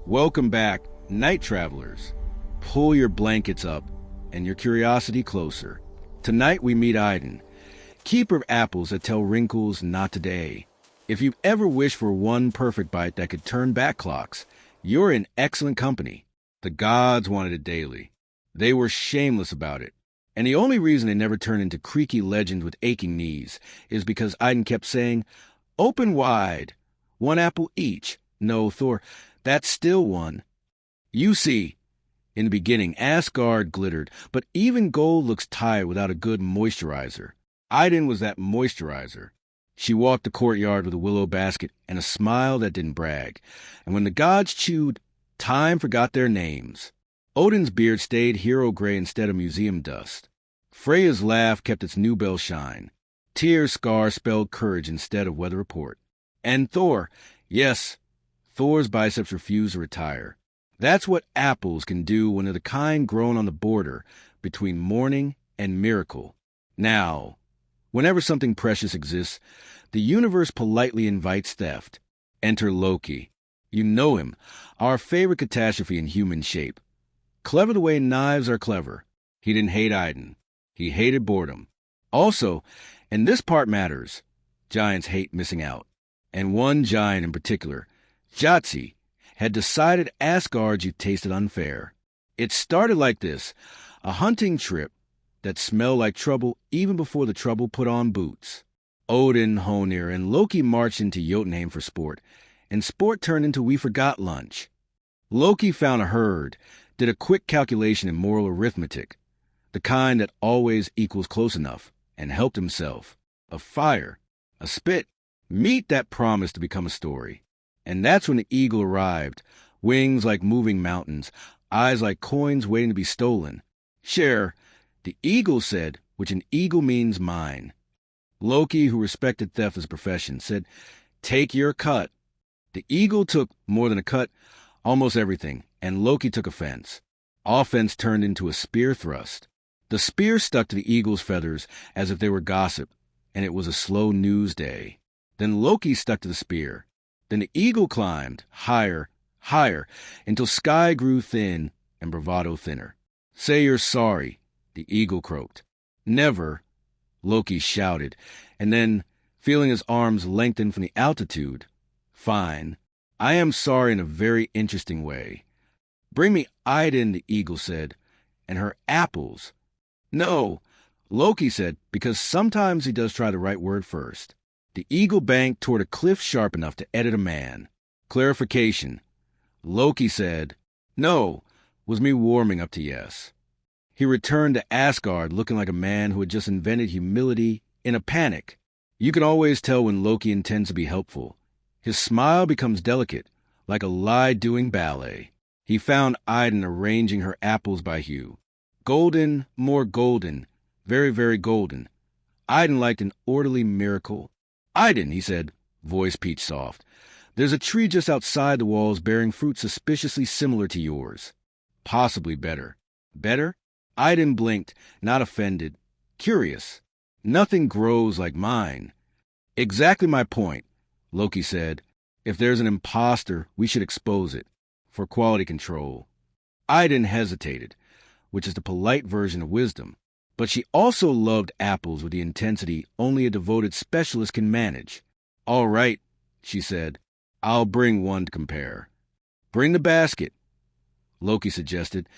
Welcome back, night travelers. Pull your blankets up and your curiosity closer. Tonight we meet Iden, keeper of apples that tell wrinkles not today. If you've ever wished for one perfect bite that could turn back clocks, you're in excellent company. The gods wanted it daily. They were shameless about it. And the only reason they never turned into creaky legends with aching knees is because Iden kept saying, "Open wide, one apple each." No, Thor, that's still one. You see, in the beginning, Asgard glittered, but even gold looks tired without a good moisturizer. Iden was that moisturizer. She walked the courtyard with a willow basket and a smile that didn't brag. And when the gods chewed, time forgot their names. Odin's beard stayed hero gray instead of museum dust. Freya's laugh kept its nubile shine. Tyr's scar spelled courage instead of weather report. And Thor, yes, Thor's biceps refused to retire. That's what apples can do when they're the kind grown on the border between mourning and miracle. Now, whenever something precious exists, the universe politely invites theft. Enter Loki. You know him, our favorite catastrophe in human shape. Clever the way knives are clever. He didn't hate Iden. He hated boredom. Also, and this part matters, giants hate missing out. And one giant in particular, Jotzi, had decided Asgard's you tasted unfair. It started like this, a hunting trip that smelled like trouble even before the trouble put on boots. Odin, Honir, and Loki marched into Jotunheim for sport, and sport turned into we forgot lunch. Loki found a herd, did a quick calculation in moral arithmetic, the kind that always equals close enough, and helped himself. A fire, a spit, meat that promised to become a story. And that's when the eagle arrived, wings like moving mountains, eyes like coins waiting to be stolen. Share, the eagle said, which an eagle means mine. Loki, who respected theft as a profession, said, "Take your cut." The eagle took more than a cut, almost everything, and Loki took offense. Offense turned into a spear thrust. The spear stuck to the eagle's feathers as if they were gossip, and it was a slow news day. Then Loki stuck to the spear. Then the eagle climbed, higher, higher, until sky grew thin and bravado thinner. "Say you're sorry," the eagle croaked. "Never," Loki shouted, and then, feeling his arms lengthen from the altitude, "Fine. I am sorry in a very interesting way. Bring me Iden," the eagle said, "and her apples." "No," Loki said, because sometimes he does try the right word first. The eagle banked toward a cliff sharp enough to edit a man. Clarification. Loki said, "No," was me warming up to yes. He returned to Asgard looking like a man who had just invented humility in a panic. You can always tell when Loki intends to be helpful. His smile becomes delicate, like a lie doing ballet. He found Iden arranging her apples by hue. Golden, more golden, very, very golden. Iden liked an orderly miracle. "Iden," he said, voice peach soft, "there's a tree just outside the walls bearing fruit suspiciously similar to yours. Possibly better." "Better?" Iden blinked, not offended, curious. "Nothing grows like mine." "Exactly my point," Loki said. "If there's an imposter, we should expose it. For quality control." Iden hesitated, which is the polite version of wisdom. But she also loved apples with the intensity only a devoted specialist can manage. "All right," she said. "I'll bring one to compare." "Bring the basket," Loki suggested.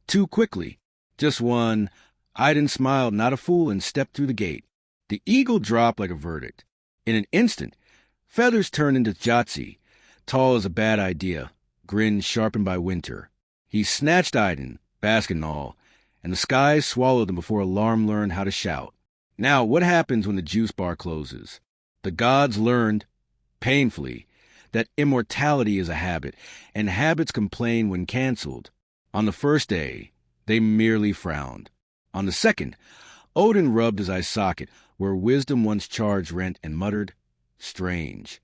Too quickly. "Just one." Iden smiled, not a fool, and stepped through the gate. The eagle dropped like a verdict. In an instant, feathers turned into Jotzi, tall as a bad idea, grin sharpened by winter. He snatched Iden, basket and all, and the skies swallowed them before alarm learned how to shout. Now, what happens when the juice bar closes? The gods learned, painfully, that immortality is a habit, and habits complain when canceled. On the first day, they merely frowned. On the second, Odin rubbed his eye socket, where wisdom once charged rent, and muttered, "Strange."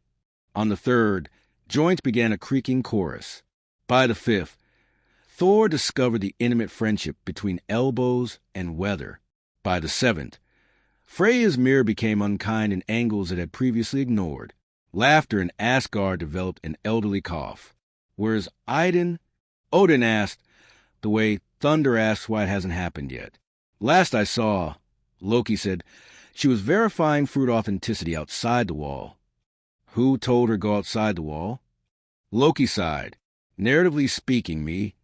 On the third, joints began a creaking chorus. By the fifth, Thor discovered the intimate friendship between elbows and weather. By the seventh, Freya's mirror became unkind in angles it had previously ignored. Laughter in Asgard developed an elderly cough. Where's Idun? Odin asked, the way thunder asks why it hasn't happened yet. Last I saw, Loki said, she was verifying fruit authenticity outside the wall. Who told her go outside the wall? Loki sighed. Narratively speaking, me.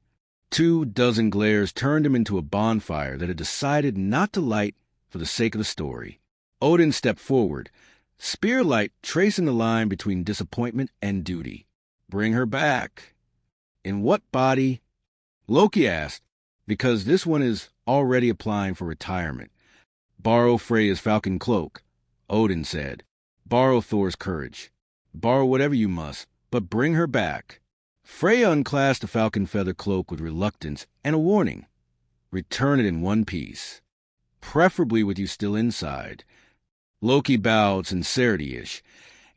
24 glares turned him into a bonfire that had decided not to light for the sake of the story. Odin stepped forward, spear light tracing the line between disappointment and duty. Bring her back. In what body? Loki asked, because this one is already applying for retirement. Borrow Freya's falcon cloak, Odin said. Borrow Thor's courage. Borrow whatever you must, but bring her back. Freya unclasped the falcon feather cloak with reluctance and a warning. Return it in one piece. Preferably with you still inside. Loki bowed sincerity-ish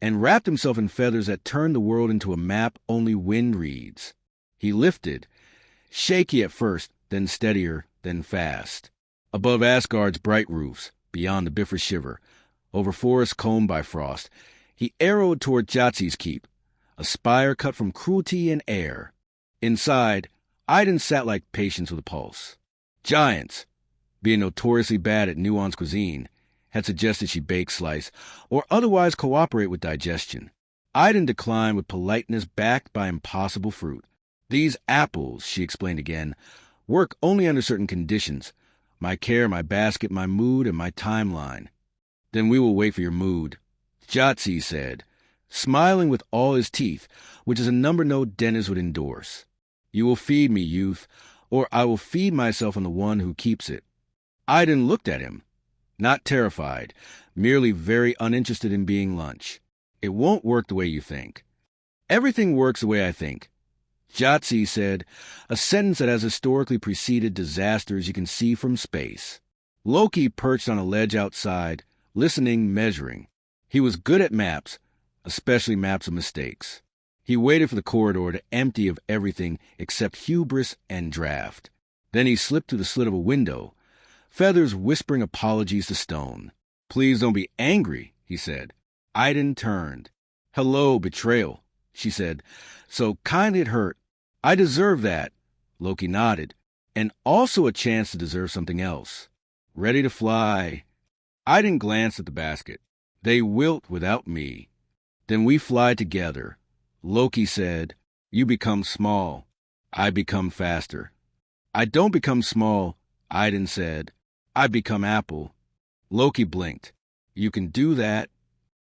and wrapped himself in feathers that turned the world into a map only wind reads. He lifted, shaky at first, then steadier, then fast. Above Asgard's bright roofs, beyond the Bifrost shiver, over forests combed by frost, he arrowed toward Jotzi's keep, a spire cut from cruelty and air. Inside, Idun sat like patience with a pulse. Giants, being notoriously bad at nuanced cuisine, had suggested she bake, slice, or otherwise cooperate with digestion. Idun declined with politeness backed by impossible fruit. These apples, she explained again, work only under certain conditions. My care, my basket, my mood, and my timeline. Then we will wait for your mood, Jotzi said, smiling with all his teeth, which is a number no dentist would endorse. You will feed me, youth, or I will feed myself on the one who keeps it. Idun looked at him, not terrified, merely very uninterested in being lunch. It won't work the way you think. Everything works the way I think, Jotzi said, a sentence that has historically preceded disasters you can see from space. Loki perched on a ledge outside, listening, measuring. He was good at maps, especially maps of mistakes. He waited for the corridor to empty of everything except hubris and draft. Then he slipped through the slit of a window, feathers whispering apologies to stone. Please don't be angry, he said. Idun turned. Hello, betrayal, she said. So kindly it hurt. I deserve that, Loki nodded, and also a chance to deserve something else. Ready to fly. Idun glanced at the basket. They wilt without me. Then we fly together. Loki said, you become small. I become faster. I don't become small, Idun said. I become apple. Loki blinked. You can do that.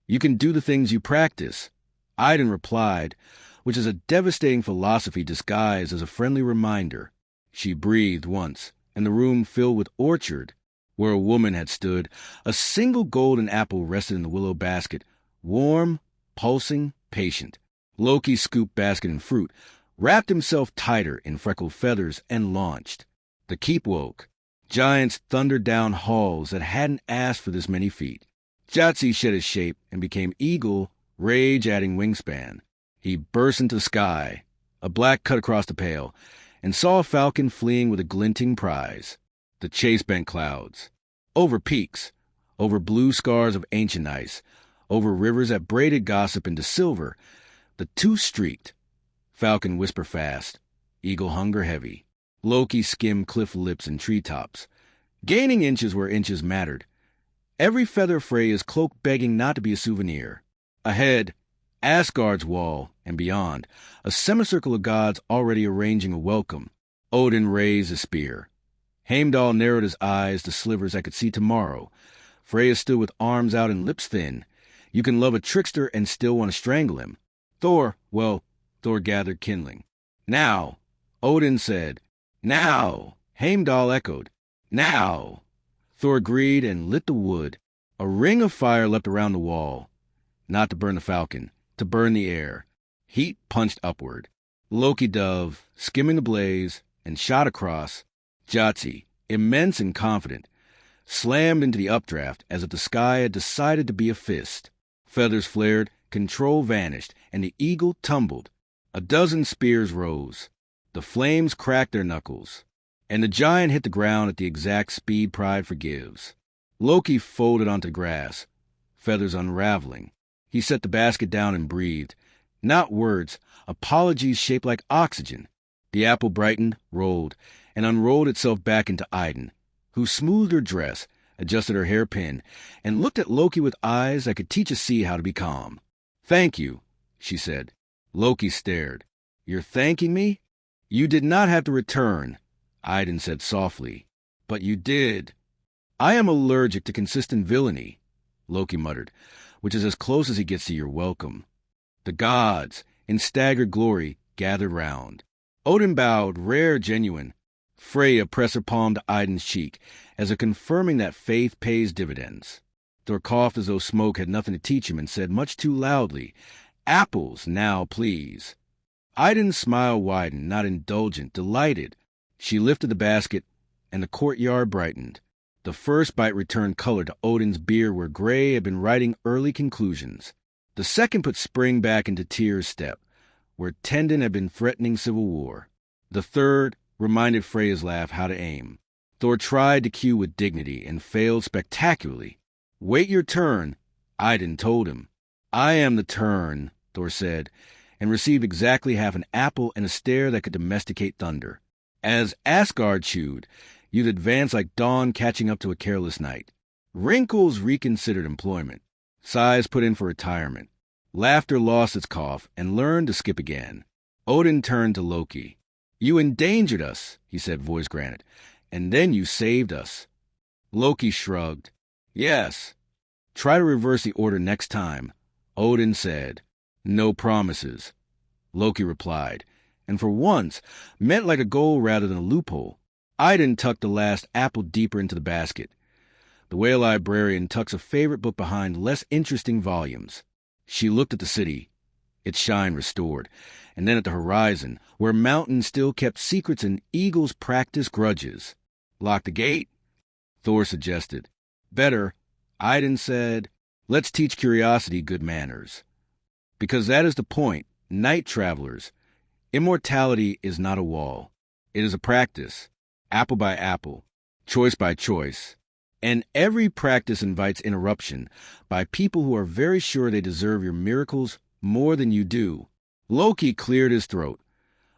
You can do the things you practice. Idun replied, which is a devastating philosophy disguised as a friendly reminder. She breathed once, and the room filled with orchard. Where a woman had stood, a single golden apple rested in the willow basket, warm, pulsing, patient. Loki scooped basket and fruit, wrapped himself tighter in freckled feathers, and launched. The keep woke. Giants thundered down halls that hadn't asked for this many feet. Jotzi shed his shape and became eagle, rage adding wingspan. He burst into the sky, a black cut across the pale, and saw a falcon fleeing with a glinting prize. The chase bent clouds. Over peaks, over blue scars of ancient ice, over rivers that braided gossip into silver, the two streaked. Falcon whisper fast, eagle hunger heavy. Loki skimmed cliff lips and treetops, gaining inches where inches mattered. Every feather fray is cloak begging not to be a souvenir. Ahead, Asgard's wall, and beyond, a semicircle of gods already arranging a welcome. Odin raised a spear. Heimdall narrowed his eyes to slivers that could see tomorrow. Freya stood with arms out and lips thin. You can love a trickster and still want to strangle him. Thor gathered kindling. Now, Odin said. Now, Heimdall echoed. Now. Thor agreed and lit the wood. A ring of fire leapt around the wall. Not to burn the falcon, to burn the air. Heat punched upward. Loki dove, skimming the blaze, and shot across. Jotzi, immense and confident, slammed into the updraft as if the sky had decided to be a fist. Feathers flared, control vanished, and the eagle tumbled. A dozen spears rose. The flames cracked their knuckles, and the giant hit the ground at the exact speed pride forgives. Loki folded onto the grass, feathers unraveling. He set the basket down and breathed. Not words, apologies shaped like oxygen. The apple brightened, rolled, and unrolled itself back into Idun, who smoothed her dress, adjusted her hairpin, and looked at Loki with eyes that could teach a sea how to be calm. "Thank you," she said. Loki stared. "You're thanking me?" "You did not have to return," Idun said softly. "But you did." "I am allergic to consistent villainy," Loki muttered, "which is as close as he gets to your welcome." The gods, in staggered glory, gathered round. Odin bowed, rare, genuine. Freya pressed her palm to Idun's cheek, as if confirming that faith pays dividends. Thor coughed as though smoke had nothing to teach him and said much too loudly, "Apples, now, please." Idun's smile widened, not indulgent, delighted. She lifted the basket, and the courtyard brightened. The first bite returned color to Odin's beard where Gray had been writing early conclusions. The second put spring back into Tyr's step, where Tendon had been threatening civil war. The third reminded Freya's laugh how to aim. Thor tried to cue with dignity and failed spectacularly. "Wait your turn," Idun told him. "I am the turn," Thor said, and received exactly half an apple and a stare that could domesticate thunder. As Asgard chewed, you'd advance like dawn catching up to a careless night. Wrinkles reconsidered employment. Sighs put in for retirement. Laughter lost its cough and learned to skip again. Odin turned to Loki. "You endangered us," he said, voice granted, "and then you saved us." Loki shrugged. "Yes. Try to reverse the order next time," Odin said. "No promises," Loki replied, and for once meant like a goal rather than a loophole. Idun tucked the last apple deeper into the basket. The way a librarian tucks a favorite book behind less interesting volumes. She looked at the city, its shine restored, and then at the horizon, where mountains still kept secrets and eagles practiced grudges. "Lock the gate," Thor suggested. "Better," Idun said. "Let's teach curiosity good manners. Because that is the point, night travelers. Immortality is not a wall. It is a practice, apple by apple, choice by choice. And every practice invites interruption by people who are very sure they deserve your miracles more than you do." Loki cleared his throat,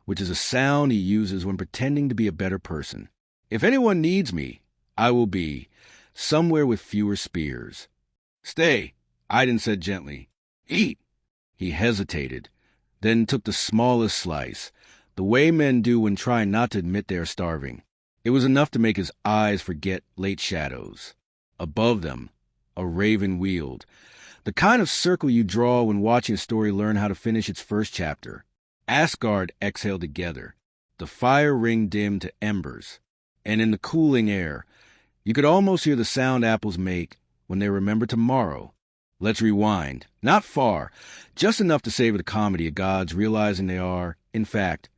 which is a sound he uses when pretending to be a better person. "If anyone needs me, I will be somewhere with fewer spears." "Stay," Idun said gently. "Eat." He hesitated, then took the smallest slice, the way men do when trying not to admit they are starving. It was enough to make his eyes forget late shadows. Above them, a raven wheeled, the kind of circle you draw when watching a story learn how to finish its first chapter. Asgard exhaled together, the fire ring dimmed to embers, and in the cooling air, you could almost hear the sound apples make when they remember tomorrow. Let's rewind. Not far, just enough to savor the comedy of gods realizing they are, in fact,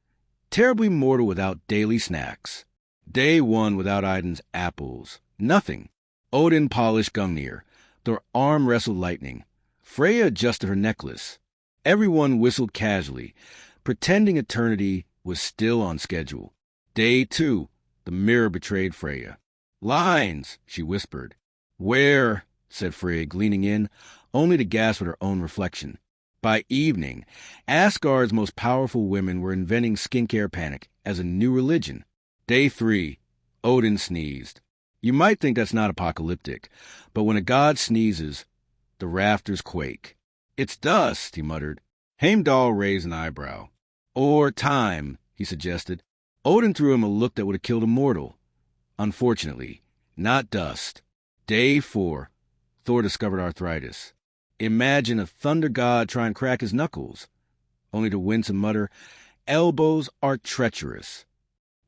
terribly mortal without daily snacks. Day 1 without Idun's apples. Nothing. Odin polished Gungnir. Thor arm wrestled lightning. Freya adjusted her necklace. Everyone whistled casually, pretending eternity was still on schedule. Day 2. The mirror betrayed Freya. "Lines," she whispered. "Where?" said Frigg, leaning in, only to gasp at her own reflection. By evening, Asgard's most powerful women were inventing skincare panic as a new religion. Day 3, Odin sneezed. You might think that's not apocalyptic, but when a god sneezes, the rafters quake. "It's dust," he muttered. Heimdall raised an eyebrow. "Or time," he suggested. Odin threw him a look that would have killed a mortal. Unfortunately, not dust. Day 4, Thor discovered arthritis. Imagine a thunder god trying to crack his knuckles, only to wince and mutter, "Elbows are treacherous."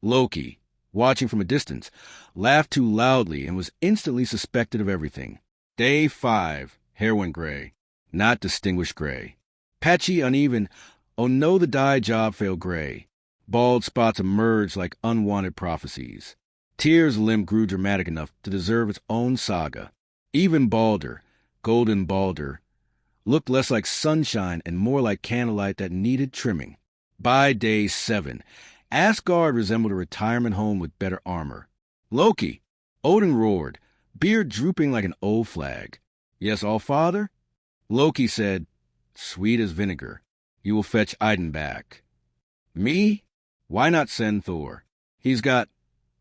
Loki, watching from a distance, laughed too loudly and was instantly suspected of everything. Day 5, hair went gray. Not distinguished gray. Patchy, uneven, oh no, the dye job failed gray. Bald spots emerged like unwanted prophecies. Tyr's limp grew dramatic enough to deserve its own saga. Even Balder, golden Balder, looked less like sunshine and more like candlelight that needed trimming. By day 7, Asgard resembled a retirement home with better armor. "Loki!" Odin roared, beard drooping like an old flag. "Yes, All-Father?" Loki said, sweet as vinegar. You will fetch Idun back. Me? Why not send Thor? He's got...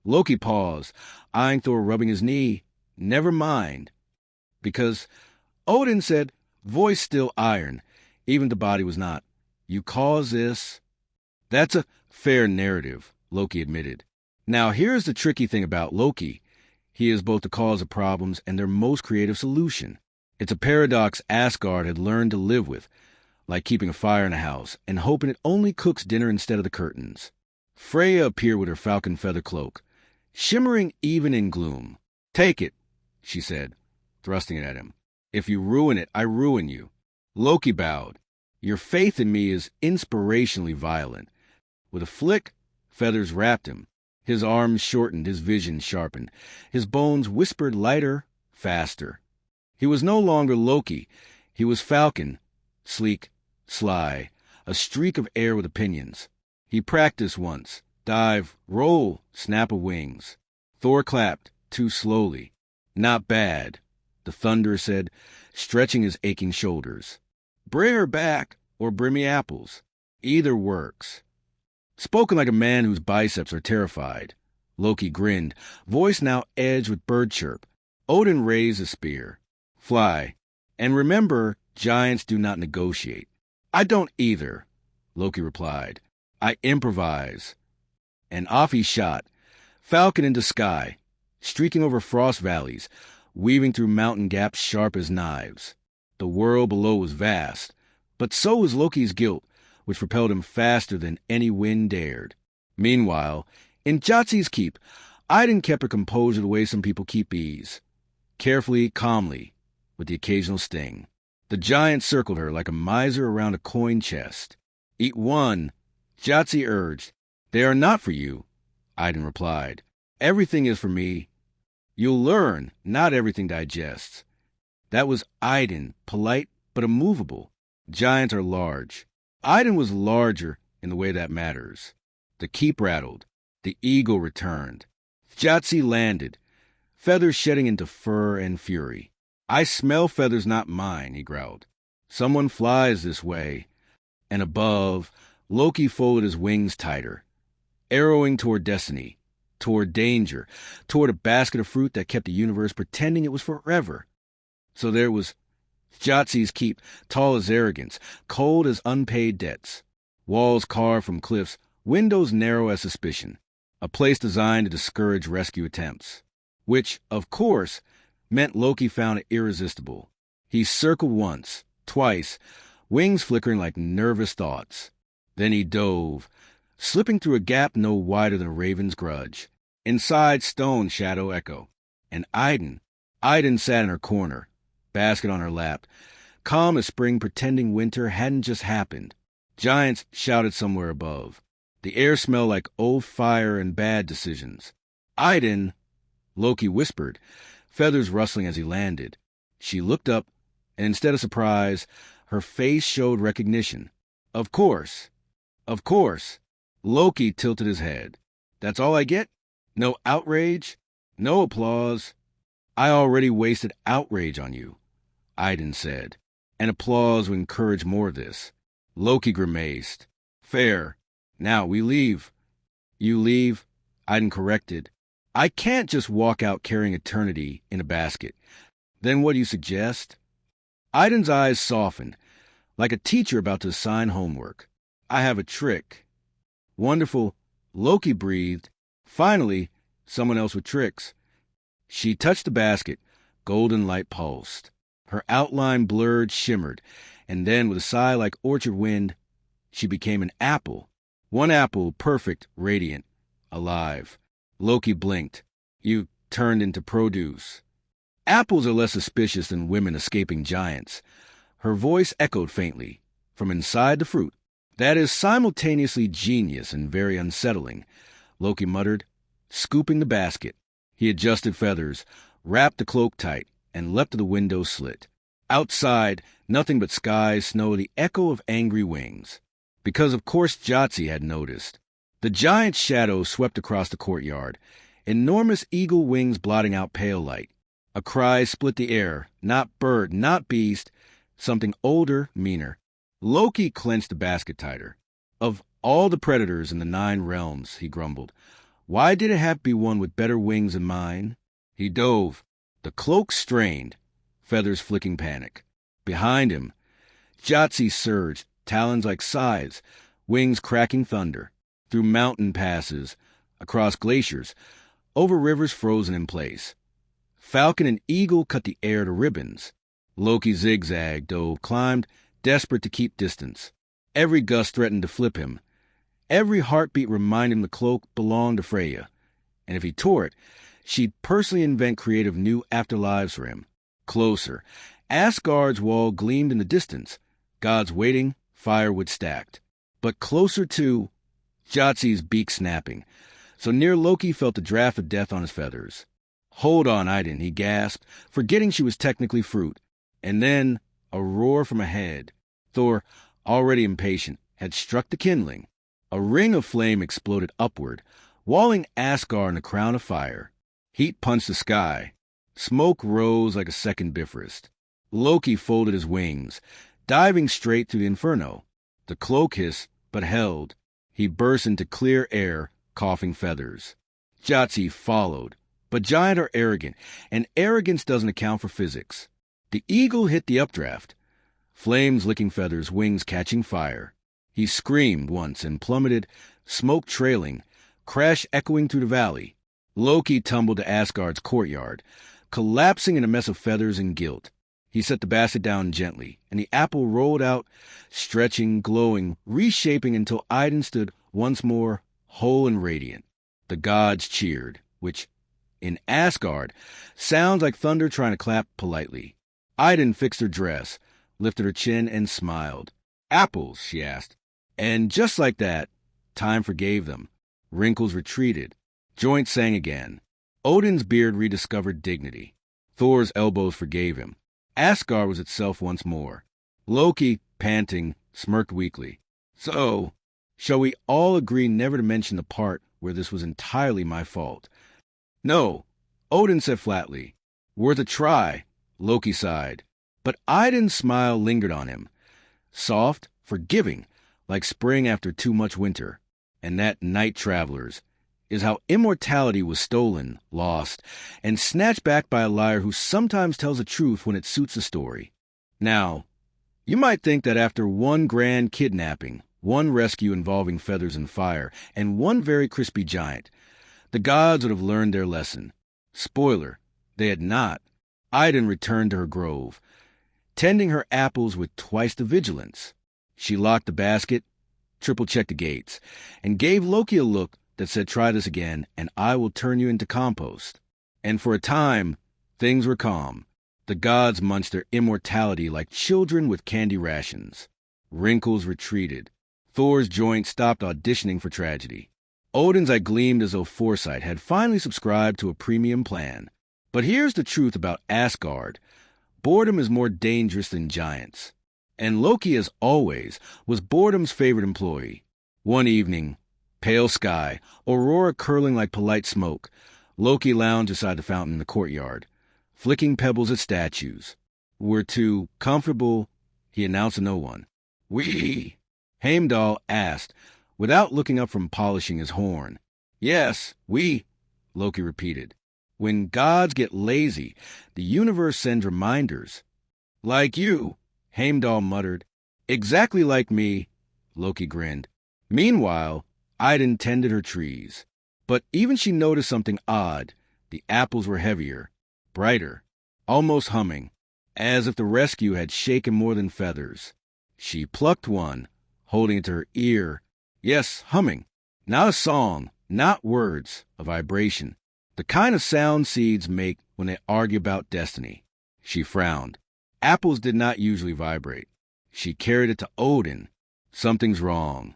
Loki paused, eyeing Thor rubbing his knee. Never mind. Because Odin said, voice still iron, even the body was not. You cause this... That's a fair narrative, Loki admitted. Now here's the tricky thing about Loki. He is both the cause of problems and their most creative solution. It's a paradox Asgard had learned to live with, like keeping a fire in a house and hoping it only cooks dinner instead of the curtains. Freya appeared with her falcon feather cloak, shimmering even in gloom. Take it, she said, thrusting it at him. If you ruin it, I ruin you. Loki bowed. Your faith in me is inspirationally violent. With a flick, feathers wrapped him. His arms shortened, his vision sharpened. His bones whispered lighter, faster. He was no longer Loki. He was Falcon, sleek, sly, a streak of air with opinions. He practiced once. Dive, roll, snap of wings. Thor clapped, too slowly. Not bad, the Thunderer said, stretching his aching shoulders. Bring her back, or bring me apples. Either works. Spoken like a man whose biceps are terrified. Loki grinned, voice now edged with bird chirp. Odin raised a spear. Fly. And remember, giants do not negotiate. I don't either, Loki replied. I improvise. And off he shot, falcon into sky, streaking over frost valleys, weaving through mountain gaps sharp as knives. The world below was vast, but so was Loki's guilt, which propelled him faster than any wind dared. Meanwhile, in Jotzi's keep, Idun kept her composure the way some people keep bees. Carefully, calmly, with the occasional sting. The giant circled her like a miser around a coin chest. Eat one, Jotzi urged. They are not for you, Idun replied. Everything is for me. You'll learn, not everything digests. That was Idun, polite but immovable. Giants are large. Idun was larger in the way that matters. The keep rattled. The eagle returned. Jotzi landed, feathers shedding into fur and fury. I smell feathers not mine, he growled. Someone flies this way. And above, Loki folded his wings tighter, arrowing toward destiny, toward danger, toward a basket of fruit that kept the universe pretending it was forever. So there was Jotzi's keep, tall as arrogance, cold as unpaid debts, walls carved from cliffs, windows narrow as suspicion, a place designed to discourage rescue attempts, which, of course, meant Loki found it irresistible. He circled once, twice, wings flickering like nervous thoughts. Then he dove, slipping through a gap no wider than a raven's grudge. Inside, stone shadow echo. And Idun sat in her corner, basket on her lap, calm as spring pretending winter hadn't just happened. Giants shouted somewhere above. The air smelled like old fire and bad decisions. Idun, Loki whispered, feathers rustling as he landed. She looked up, and instead of surprise, her face showed recognition. Of course. Loki tilted his head. That's all I get? No outrage? No applause? I already wasted outrage on you, Idun said, and applause would encourage more of this. Loki grimaced. Fair. Now we leave. You leave? Idun corrected. I can't just walk out carrying eternity in a basket. Then what do you suggest? Idun's eyes softened, like a teacher about to assign homework. I have a trick. Wonderful, Loki breathed. Finally, someone else with tricks. She touched the basket. Golden light pulsed. Her outline blurred, shimmered, and then with a sigh like orchard wind, she became an apple. One apple, perfect, radiant, alive. Loki blinked. You turned into produce. Apples are less suspicious than women escaping giants. Her voice echoed faintly, from inside the fruit. That is simultaneously genius and very unsettling, Loki muttered, scooping the basket. He adjusted feathers, wrapped the cloak tight, and leapt to the window slit. Outside, nothing but sky, snow, the echo of angry wings. Because of course Jotzi had noticed. The giant shadow swept across the courtyard, enormous eagle wings blotting out pale light. A cry split the air, not bird, not beast, something older, meaner. Loki clenched the basket tighter. Of all the predators in the 9 realms, he grumbled, why did it have to be one with better wings than mine? He dove. The cloak strained, feathers flicking panic. Behind him, Jotzi surged, talons like scythes, wings cracking thunder, through mountain passes, across glaciers, over rivers frozen in place. Falcon and eagle cut the air to ribbons. Loki zigzagged, dove, climbed, desperate to keep distance. Every gust threatened to flip him. Every heartbeat reminded him the cloak belonged to Freya, and if he tore it, she'd personally invent creative new afterlives for him. Closer, Asgard's wall gleamed in the distance. Gods waiting, firewood stacked. But closer too, Jotzi's beak snapping, so near Loki felt the draft of death on his feathers. Hold on, Idun, he gasped, forgetting she was technically fruit. And then, a roar from ahead. Thor, already impatient, had struck the kindling. A ring of flame exploded upward, walling Asgard in a crown of fire. Heat punched the sky. Smoke rose like a second Bifrost. Loki folded his wings, diving straight through the inferno. The cloak hissed, but held. He burst into clear air, coughing feathers. Jotzi followed, but giant are arrogant, and arrogance doesn't account for physics. The eagle hit the updraft. Flames licking feathers, wings catching fire. He screamed once and plummeted, smoke trailing, crash echoing through the valley. Loki tumbled to Asgard's courtyard, collapsing in a mess of feathers and guilt. He set the basket down gently, and the apple rolled out, stretching, glowing, reshaping until Idun stood once more, whole and radiant. The gods cheered, which, in Asgard, sounds like thunder trying to clap politely. Idun fixed her dress, lifted her chin, and smiled. Apples, she asked. And just like that, time forgave them. Wrinkles retreated. Joints sang again. Odin's beard rediscovered dignity. Thor's elbows forgave him. Asgard was itself once more. Loki, panting, smirked weakly. So, shall we all agree never to mention the part where this was entirely my fault? No, Odin said flatly. Worth a try, Loki sighed. But Idun's smile lingered on him. Soft, forgiving, like spring after too much winter. And that, night travelers, is how immortality was stolen, lost, and snatched back by a liar who sometimes tells the truth when it suits the story. Now, you might think that after one grand kidnapping, one rescue involving feathers and fire, and one very crispy giant, the gods would have learned their lesson. Spoiler, they had not. Idun returned to her grove, tending her apples with twice the vigilance. She locked the basket, triple-checked the gates, and gave Loki a look that said, try this again, and I will turn you into compost. And for a time, things were calm. The gods munched their immortality like children with candy rations. Wrinkles retreated. Thor's joint stopped auditioning for tragedy. Odin's eye gleamed as though foresight had finally subscribed to a premium plan. But here's the truth about Asgard. Boredom is more dangerous than giants. And Loki, as always, was boredom's favorite employee. One evening, pale sky, aurora curling like polite smoke, Loki lounged beside the fountain in the courtyard, flicking pebbles at statues. We're too comfortable, he announced to no one. We? Heimdall asked, without looking up from polishing his horn. Yes, we, Loki repeated. When gods get lazy, the universe sends reminders. Like you, Heimdall muttered. Exactly like me, Loki grinned. Meanwhile, Idun tended her trees. But even she noticed something odd. The apples were heavier, brighter, almost humming, as if the rescue had shaken more than feathers. She plucked one, holding it to her ear. Yes, humming. Not a song, not words, a vibration. The kind of sound seeds make when they argue about destiny. She frowned. Apples did not usually vibrate. She carried it to Odin. Something's wrong.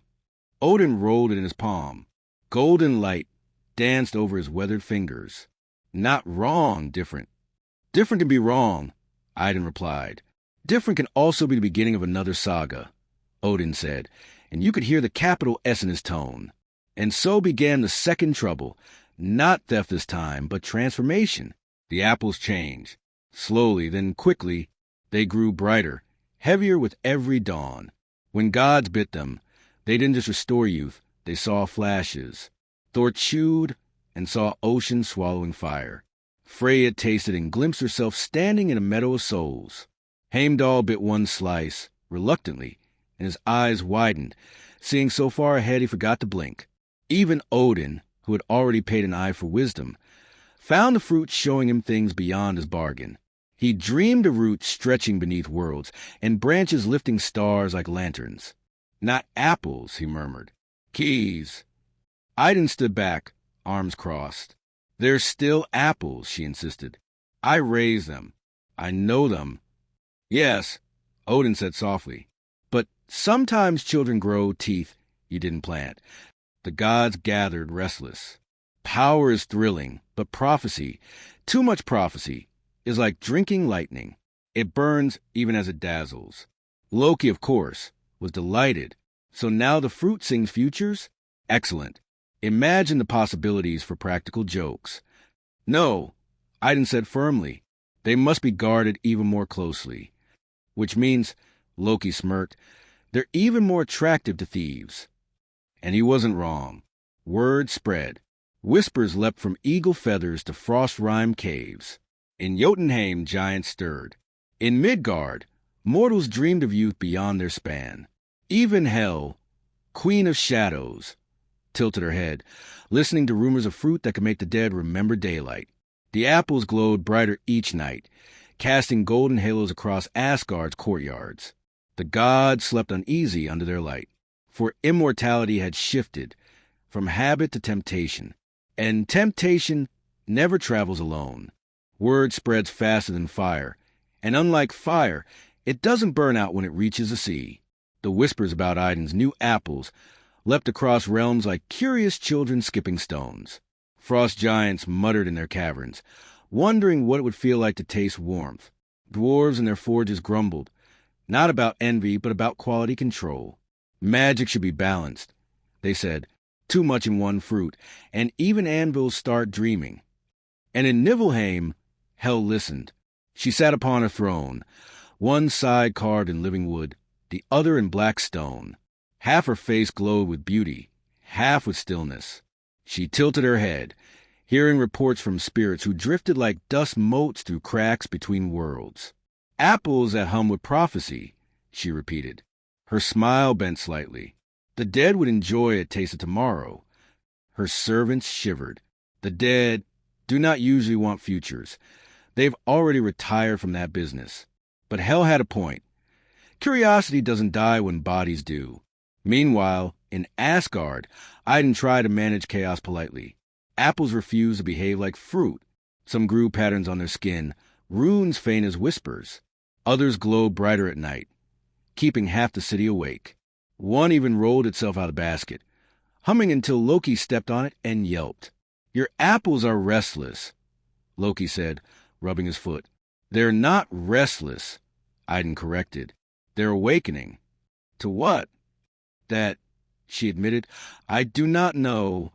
Odin rolled it in his palm. Golden light danced over his weathered fingers. Not wrong, different. Different can be wrong, Idun replied. Different can also be the beginning of another saga, Odin said, and you could hear the capital S in his tone. And so began the second trouble. Not theft this time, but transformation. The apples changed. Slowly, then quickly, they grew brighter, heavier with every dawn. When gods bit them, they didn't just restore youth, they saw flashes. Thor chewed and saw ocean swallowing fire. Freya tasted and glimpsed herself standing in a meadow of souls. Heimdall bit one slice, reluctantly, and his eyes widened, seeing so far ahead he forgot to blink. Even Odin, who had already paid an eye for wisdom, found the fruit showing him things beyond his bargain. He dreamed of roots stretching beneath worlds, and branches lifting stars like lanterns. Not apples, he murmured. Keys. Idun stood back, arms crossed. They're still apples, she insisted. I raised them. I know them. Yes, Odin said softly. But sometimes children grow teeth you didn't plant. The gods gathered, restless. Power is thrilling, but prophecy, too much prophecy, is like drinking lightning. It burns even as it dazzles. Loki, of course, was delighted. So now the fruit sings futures? Excellent. Imagine the possibilities for practical jokes. No, Idun said firmly. They must be guarded even more closely. Which means, Loki smirked, they're even more attractive to thieves. And he wasn't wrong. Word spread. Whispers leapt from eagle feathers to frost-rime caves. In Jotunheim, giants stirred. In Midgard, mortals dreamed of youth beyond their span. Even Hel, queen of shadows, tilted her head, listening to rumors of fruit that could make the dead remember daylight. The apples glowed brighter each night, casting golden halos across Asgard's courtyards. The gods slept uneasy under their light, for immortality had shifted from habit to temptation, and temptation never travels alone. Word spreads faster than fire, and unlike fire, it doesn't burn out when it reaches the sea. The whispers about Idun's new apples leapt across realms like curious children skipping stones. Frost giants muttered in their caverns, wondering what it would feel like to taste warmth. Dwarves in their forges grumbled, not about envy, but about quality control. Magic should be balanced, they said, too much in one fruit, and even anvils start dreaming. And in Niflheim, Hel listened. She sat upon her throne, one side carved in living wood, the other in black stone. Half her face glowed with beauty, half with stillness. She tilted her head, hearing reports from spirits who drifted like dust motes through cracks between worlds. Apples that hum with prophecy, she repeated. Her smile bent slightly. The dead would enjoy a taste of tomorrow. Her servants shivered. The dead do not usually want futures. They've already retired from that business. But Hel had a point. Curiosity doesn't die when bodies do. Meanwhile, in Asgard, Idun tried to manage chaos politely. Apples refused to behave like fruit. Some grew patterns on their skin, runes faint as whispers. Others glowed brighter at night, keeping half the city awake. One even rolled itself out of the basket, humming until Loki stepped on it and yelped. Your apples are restless, Loki said, rubbing his foot. They're not restless, Idun corrected. They're awakening. To what? That, she admitted, I do not know.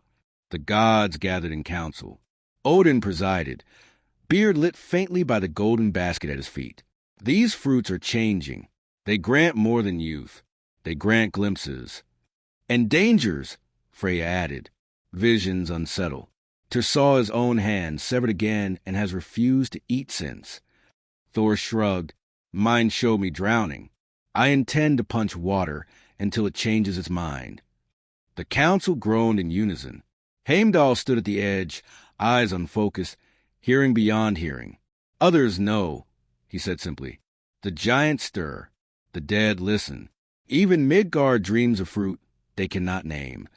The gods gathered in council. Odin presided, beard lit faintly by the golden basket at his feet. These fruits are changing. They grant more than youth. They grant glimpses. And dangers, Freya added. Visions unsettle. Tyr saw his own hand severed again and has refused to eat since. Thor shrugged. Mine showed me drowning. I intend to punch water until it changes its mind. The council groaned in unison. Heimdall stood at the edge, eyes unfocused, hearing beyond hearing. Others know, he said simply. The giants stir. The dead listen. Even Midgard dreams of fruit they cannot name.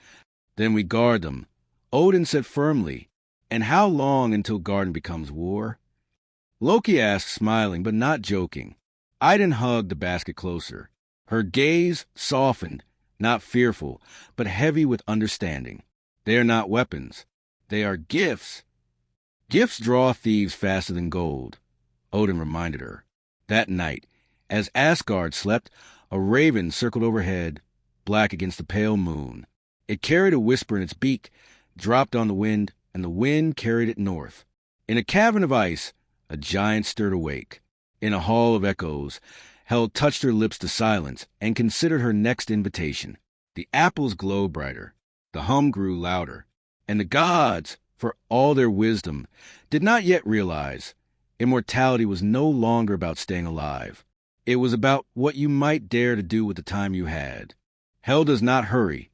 Then we guard them, Odin said firmly. And how long until garden becomes war? Loki asked, smiling but not joking. Idun hugged the basket closer. Her gaze softened, not fearful, but heavy with understanding. They are not weapons. They are gifts. Gifts draw thieves faster than gold, Odin reminded her. That night, as Asgard slept, a raven circled overhead, black against the pale moon. It carried a whisper in its beak, dropped on the wind, and the wind carried it north. In a cavern of ice, a giant stirred awake. In a hall of echoes, Hel touched her lips to silence and considered her next invitation. The apples glowed brighter, the hum grew louder, and the gods, for all their wisdom, did not yet realize immortality was no longer about staying alive. It was about what you might dare to do with the time you had. Hell does not hurry.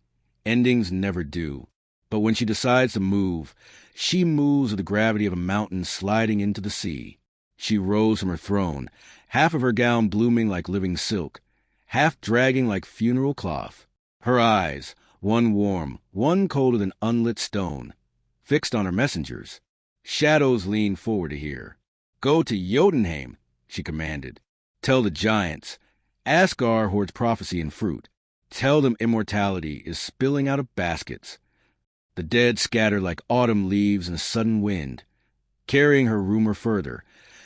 Endings never do. But when she decides to move, she moves with the gravity of a mountain sliding into the sea. She rose from her throne, half of her gown blooming like living silk, half dragging like funeral cloth. Her eyes, one warm, one colder than unlit stone, fixed on her messengers. Shadows leaned forward to hear. "Go to Jotunheim," she commanded. "Tell the giants. Asgard hoards prophecy and fruit. Tell them immortality is spilling out of baskets." The dead scattered like autumn leaves in a sudden wind, carrying her rumor further,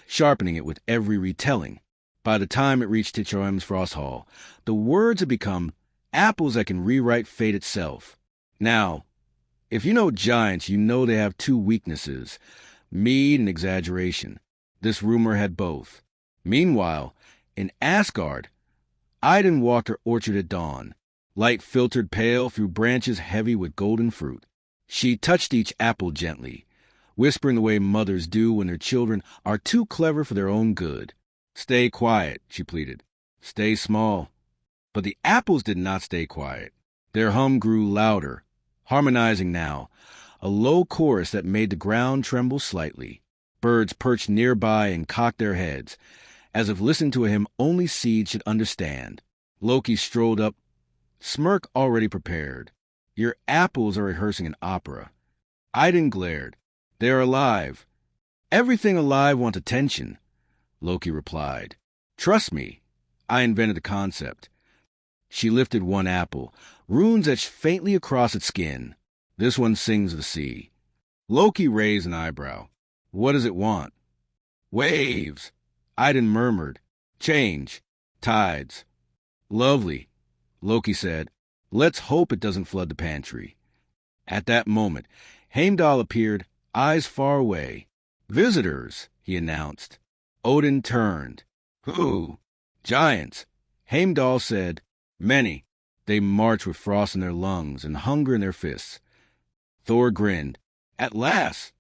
sharpening it with every retelling. By the time it reached Tichoim's frost hall, the words had become apples that can rewrite fate itself. Now, if you know giants, you know they have two weaknesses, mead and exaggeration. This rumor had both. Meanwhile, in Asgard, Idun walked her orchard at dawn. Light filtered pale through branches heavy with golden fruit. She touched each apple gently, whispering the way mothers do when their children are too clever for their own good. "Stay quiet," she pleaded. "Stay small." But the apples did not stay quiet. Their hum grew louder, harmonizing now, a low chorus that made the ground tremble slightly. Birds perched nearby and cocked their heads, as if listening to a hymn only seeds should understand. Loki strolled up, smirk already prepared. "Your apples are rehearsing an opera." Idun glared. "They are alive. Everything alive wants attention," Loki replied. "Trust me, I invented the concept." She lifted one apple, runes etched faintly across its skin. "This one sings of the sea." Loki raised an eyebrow. "What does it want?" "Waves," Idun murmured. "Change. Tides." "Lovely," Loki said. "Let's hope it doesn't flood the pantry." At that moment, Heimdall appeared, eyes far away. "Visitors," he announced. Odin turned. "Who?" "Giants." Heimdall said, "Many. They march with frost in their lungs and hunger in their fists." Thor grinned. "At last."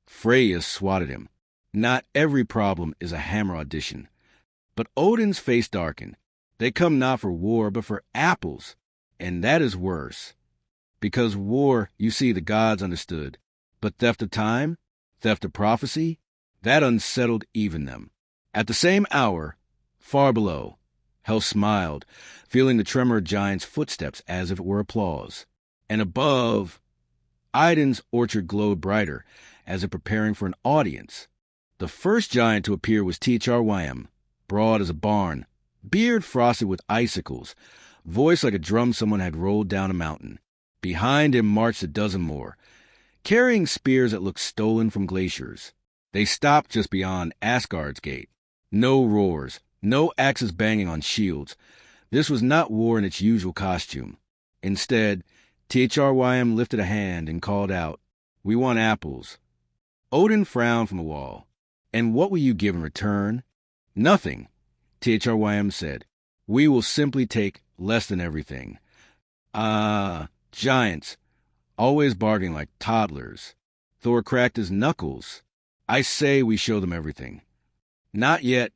Freya swatted him. "Not every problem is a hammer audition." But Odin's face darkened. "They come not for war, but for apples. And that is worse. Because war, you see, the gods understood. But theft of time, theft of prophecy, that unsettled even them." At the same hour, far below, Hel smiled, feeling the tremor of giants' footsteps as if it were applause. And above, Idun's orchard glowed brighter, as if preparing for an audience. The first giant to appear was Ticharwayam, broad as a barn, beard frosted with icicles, voice like a drum someone had rolled down a mountain. Behind him marched a dozen more, carrying spears that looked stolen from glaciers. They stopped just beyond Asgard's gate. No roars, no axes banging on shields. This was not war in its usual costume. Instead, Ticharwayam lifted a hand and called out, "We want apples." Odin frowned from the wall. "And what will you give in return?" "Nothing," Ticharwayam said. "We will simply take less than everything." Giants, always bargaining like toddlers. Thor cracked his knuckles. "I say we show them everything." "Not yet,"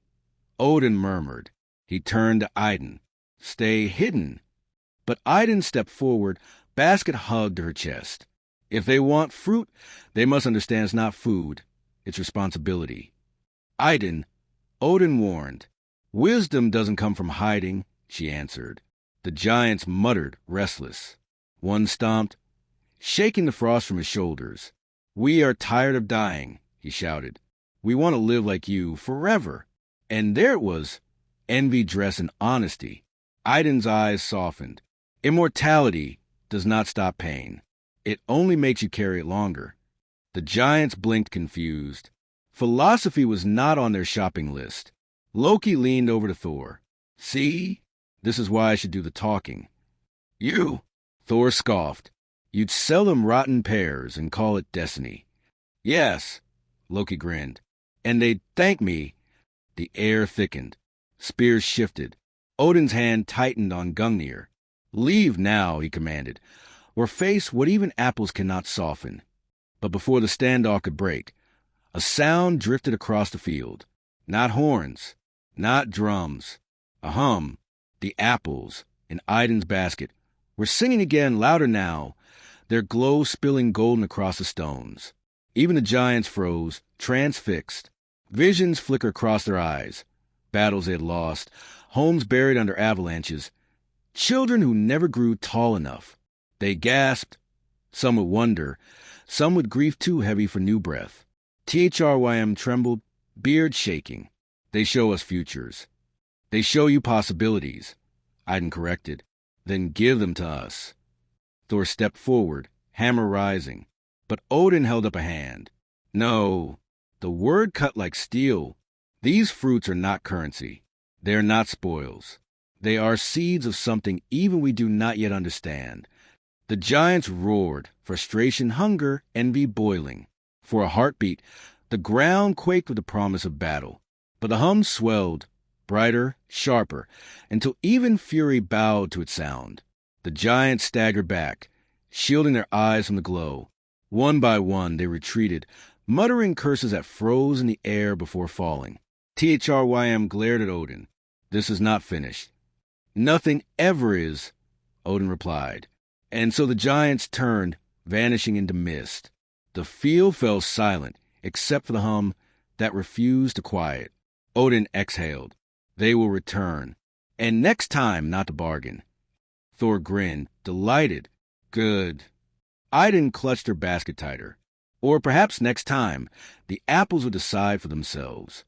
Odin murmured. He turned to Idun. "Stay hidden." But Idun stepped forward, basket hugged to her chest. "If they want fruit, they must understand it's not food. It's responsibility." "Idun," Odin warned. "Wisdom doesn't come from hiding," she answered. The giants muttered, restless. One stomped, shaking the frost from his shoulders. "We are tired of dying," he shouted. "We want to live like you forever." And there it was, envy dressed in honesty. Idun's eyes softened. Immortality does not stop pain. It only makes you carry it longer. The giants blinked confused. Philosophy was not on their shopping list. Loki leaned over to Thor. "See? This is why I should do the talking." "You?" Thor scoffed. "You'd sell them rotten pears and call it destiny." "Yes," Loki grinned. "And they'd thank me." The air thickened. Spears shifted. Odin's hand tightened on Gungnir. "Leave now," he commanded, "or face what even apples cannot soften." But before the standoff could break, a sound drifted across the field. Not horns, not drums. A hum. The apples, in Idun's basket, were singing again, louder now, their glow spilling golden across the stones. Even the giants froze, transfixed. Visions flickered across their eyes. Battles they had lost, homes buried under avalanches, children who never grew tall enough. They gasped, some with wonder, some with grief too heavy for new breath. THRYM trembled, beard shaking. "They show us futures. They show you possibilities," Idun corrected. "Then give them to us." Thor stepped forward, hammer rising. But Odin held up a hand. "No." The word cut like steel. "These fruits are not currency. They are not spoils. They are seeds of something even we do not yet understand." The giants roared, frustration, hunger, envy boiling. For a heartbeat, the ground quaked with the promise of battle. But the hum swelled, brighter, sharper, until even fury bowed to its sound. The giants staggered back, shielding their eyes from the glow. One by one, they retreated, muttering curses that froze in the air before falling. THRYM glared at Odin. "This is not finished." "Nothing ever is," Odin replied. And so the giants turned, vanishing into mist. The field fell silent, except for the hum that refused to quiet. Odin exhaled. "They will return. And next time, not to bargain." Thor grinned, delighted. "Good." Idun clutched her basket tighter. Or perhaps next time, the apples would decide for themselves.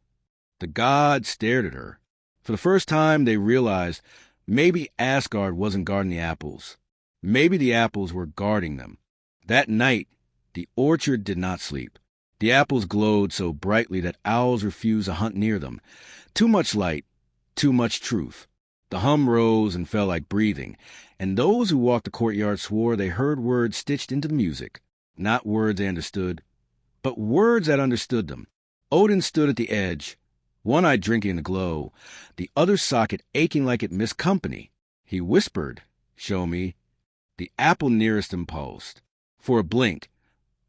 The gods stared at her. For the first time, they realized maybe Asgard wasn't guarding the apples. Maybe the apples were guarding them. That night, the orchard did not sleep. The apples glowed so brightly that owls refused to hunt near them. Too much light, too much truth. The hum rose and fell like breathing, and those who walked the courtyard swore they heard words stitched into the music. Not words they understood, but words that understood them. Odin stood at the edge, one eye drinking in the glow, the other socket aching like it missed company. He whispered, "Show me." The apple nearest him pulsed. For a blink,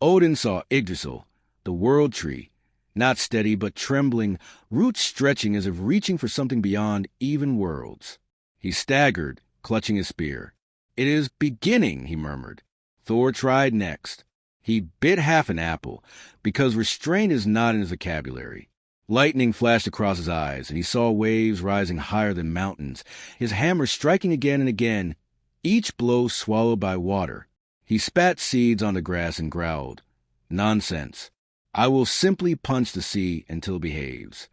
Odin saw Yggdrasil, the world tree, not steady but trembling, roots stretching as if reaching for something beyond even worlds. He staggered, clutching his spear. "It is beginning," he murmured. Thor tried next. He bit half an apple, because restraint is not in his vocabulary. Lightning flashed across his eyes, and he saw waves rising higher than mountains, his hammer striking again and again, each blow swallowed by water. He spat seeds on the grass and growled, "Nonsense. I will simply punch the sea until it behaves."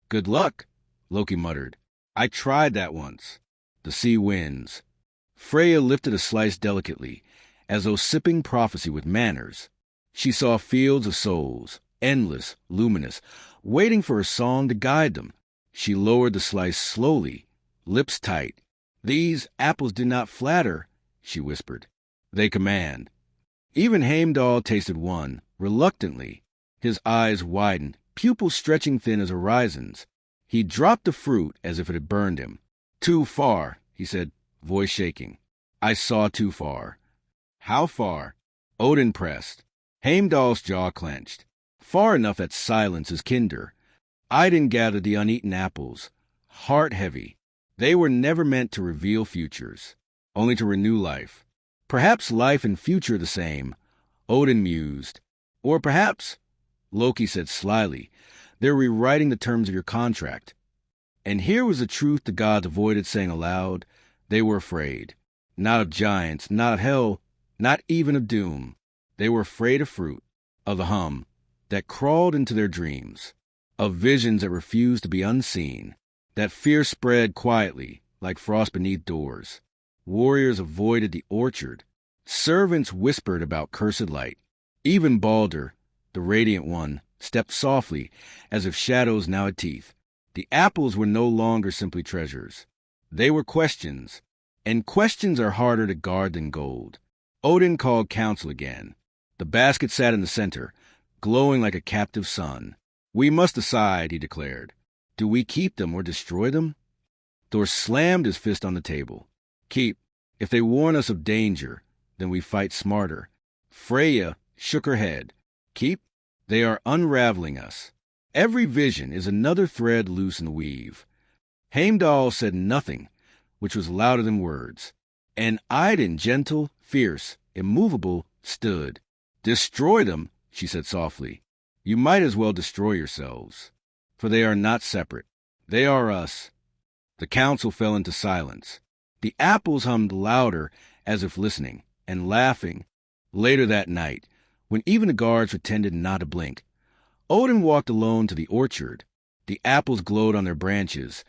"Good luck," Loki muttered. "I tried that once. The sea wins." Freya lifted a slice delicately, as though sipping prophecy with manners. She saw fields of souls, endless, luminous, waiting for a song to guide them. She lowered the slice slowly, lips tight. "These apples do not flatter," she whispered. "They command." Even Heimdall tasted one, reluctantly. His eyes widened, pupils stretching thin as horizons. He dropped the fruit as if it had burned him. "Too far," he said, voice shaking. "I saw too far." "How far?" Odin pressed. Heimdall's jaw clenched. Far enough that silence is kinder. Idun gathered the uneaten apples, heart heavy. They were never meant to reveal futures, only to renew life. Perhaps life and future are the same, Odin mused. Or perhaps, Loki said slyly, they're rewriting the terms of your contract. And here was the truth the gods avoided saying aloud. They were afraid. Not of giants, not of hell, not even of doom. They were afraid of fruit, of the hum that crawled into their dreams, of visions that refused to be unseen. That fear spread quietly, like frost beneath doors. Warriors avoided the orchard. Servants whispered about cursed light. Even Balder, the radiant one, stepped softly, as if shadows now had teeth. The apples were no longer simply treasures. They were questions, and questions are harder to guard than gold. Odin called council again. The basket sat in the center, glowing like a captive sun. "We must decide," he declared. Do we keep them or destroy them? Thor slammed his fist on the table. Keep. If they warn us of danger, then we fight smarter. Freya shook her head. Keep. They are unraveling us. Every vision is another thread loose in the weave. Heimdall said nothing, which was louder than words. And Idun, gentle, fierce, immovable, stood. Destroy them, she said softly. You might as well destroy yourselves, for they are not separate. They are us. The council fell into silence. The apples hummed louder as if listening and laughing. Later that night, when even the guards pretended not to blink, Odin walked alone to the orchard. The apples glowed on their branches,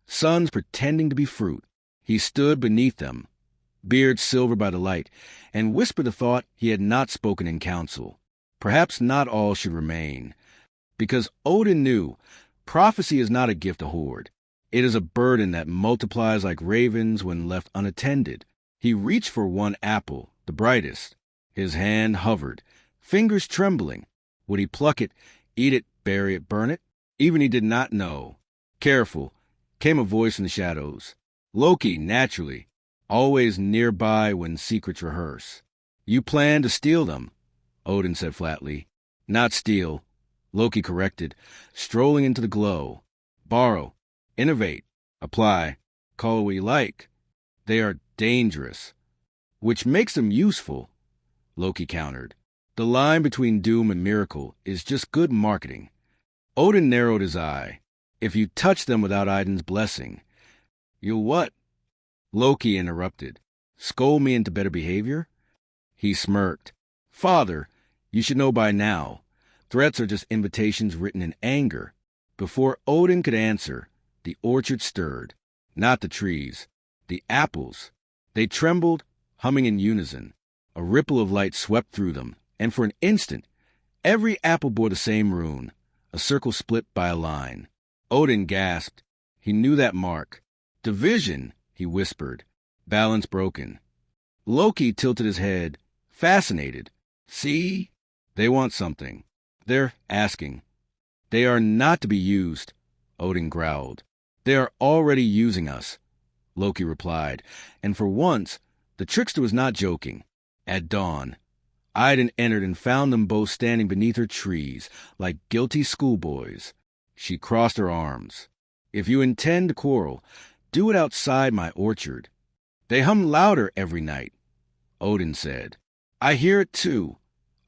suns pretending to be fruit. He stood beneath them, beard silver by the light, and whispered a thought he had not spoken in council. Perhaps not all should remain, because Odin knew prophecy is not a gift to hoard. It is a burden that multiplies like ravens when left unattended. He reached for one apple, the brightest. His hand hovered, fingers trembling. Would he pluck it, eat it, bury it, burn it? Even he did not know. Careful, came a voice in the shadows. Loki, naturally, always nearby when secrets rehearse. You plan to steal them, Odin said flatly. Not steal, Loki corrected, strolling into the glow. Borrow, innovate, apply, call it what you like. They are dangerous, which makes them useful, Loki countered. The line between doom and miracle is just good marketing. Odin narrowed his eye. If you touch them without Idun's blessing, you'll what? Loki interrupted. Scold me into better behavior? He smirked. Father, you should know by now. Threats are just invitations written in anger. Before Odin could answer, the orchard stirred. Not the trees, the apples. They trembled, humming in unison. A ripple of light swept through them, and for an instant, every apple bore the same rune, a circle split by a line. Odin gasped. He knew that mark. Division, he whispered. Balance broken. Loki tilted his head, fascinated. See? They want something. They're asking. They are not to be used, Odin growled. They are already using us, Loki replied, and for once, the trickster was not joking. At dawn, Idun entered and found them both standing beneath her trees, like guilty schoolboys. She crossed her arms. If you intend to quarrel, do it outside my orchard. They hum louder every night, Odin said. I hear it too,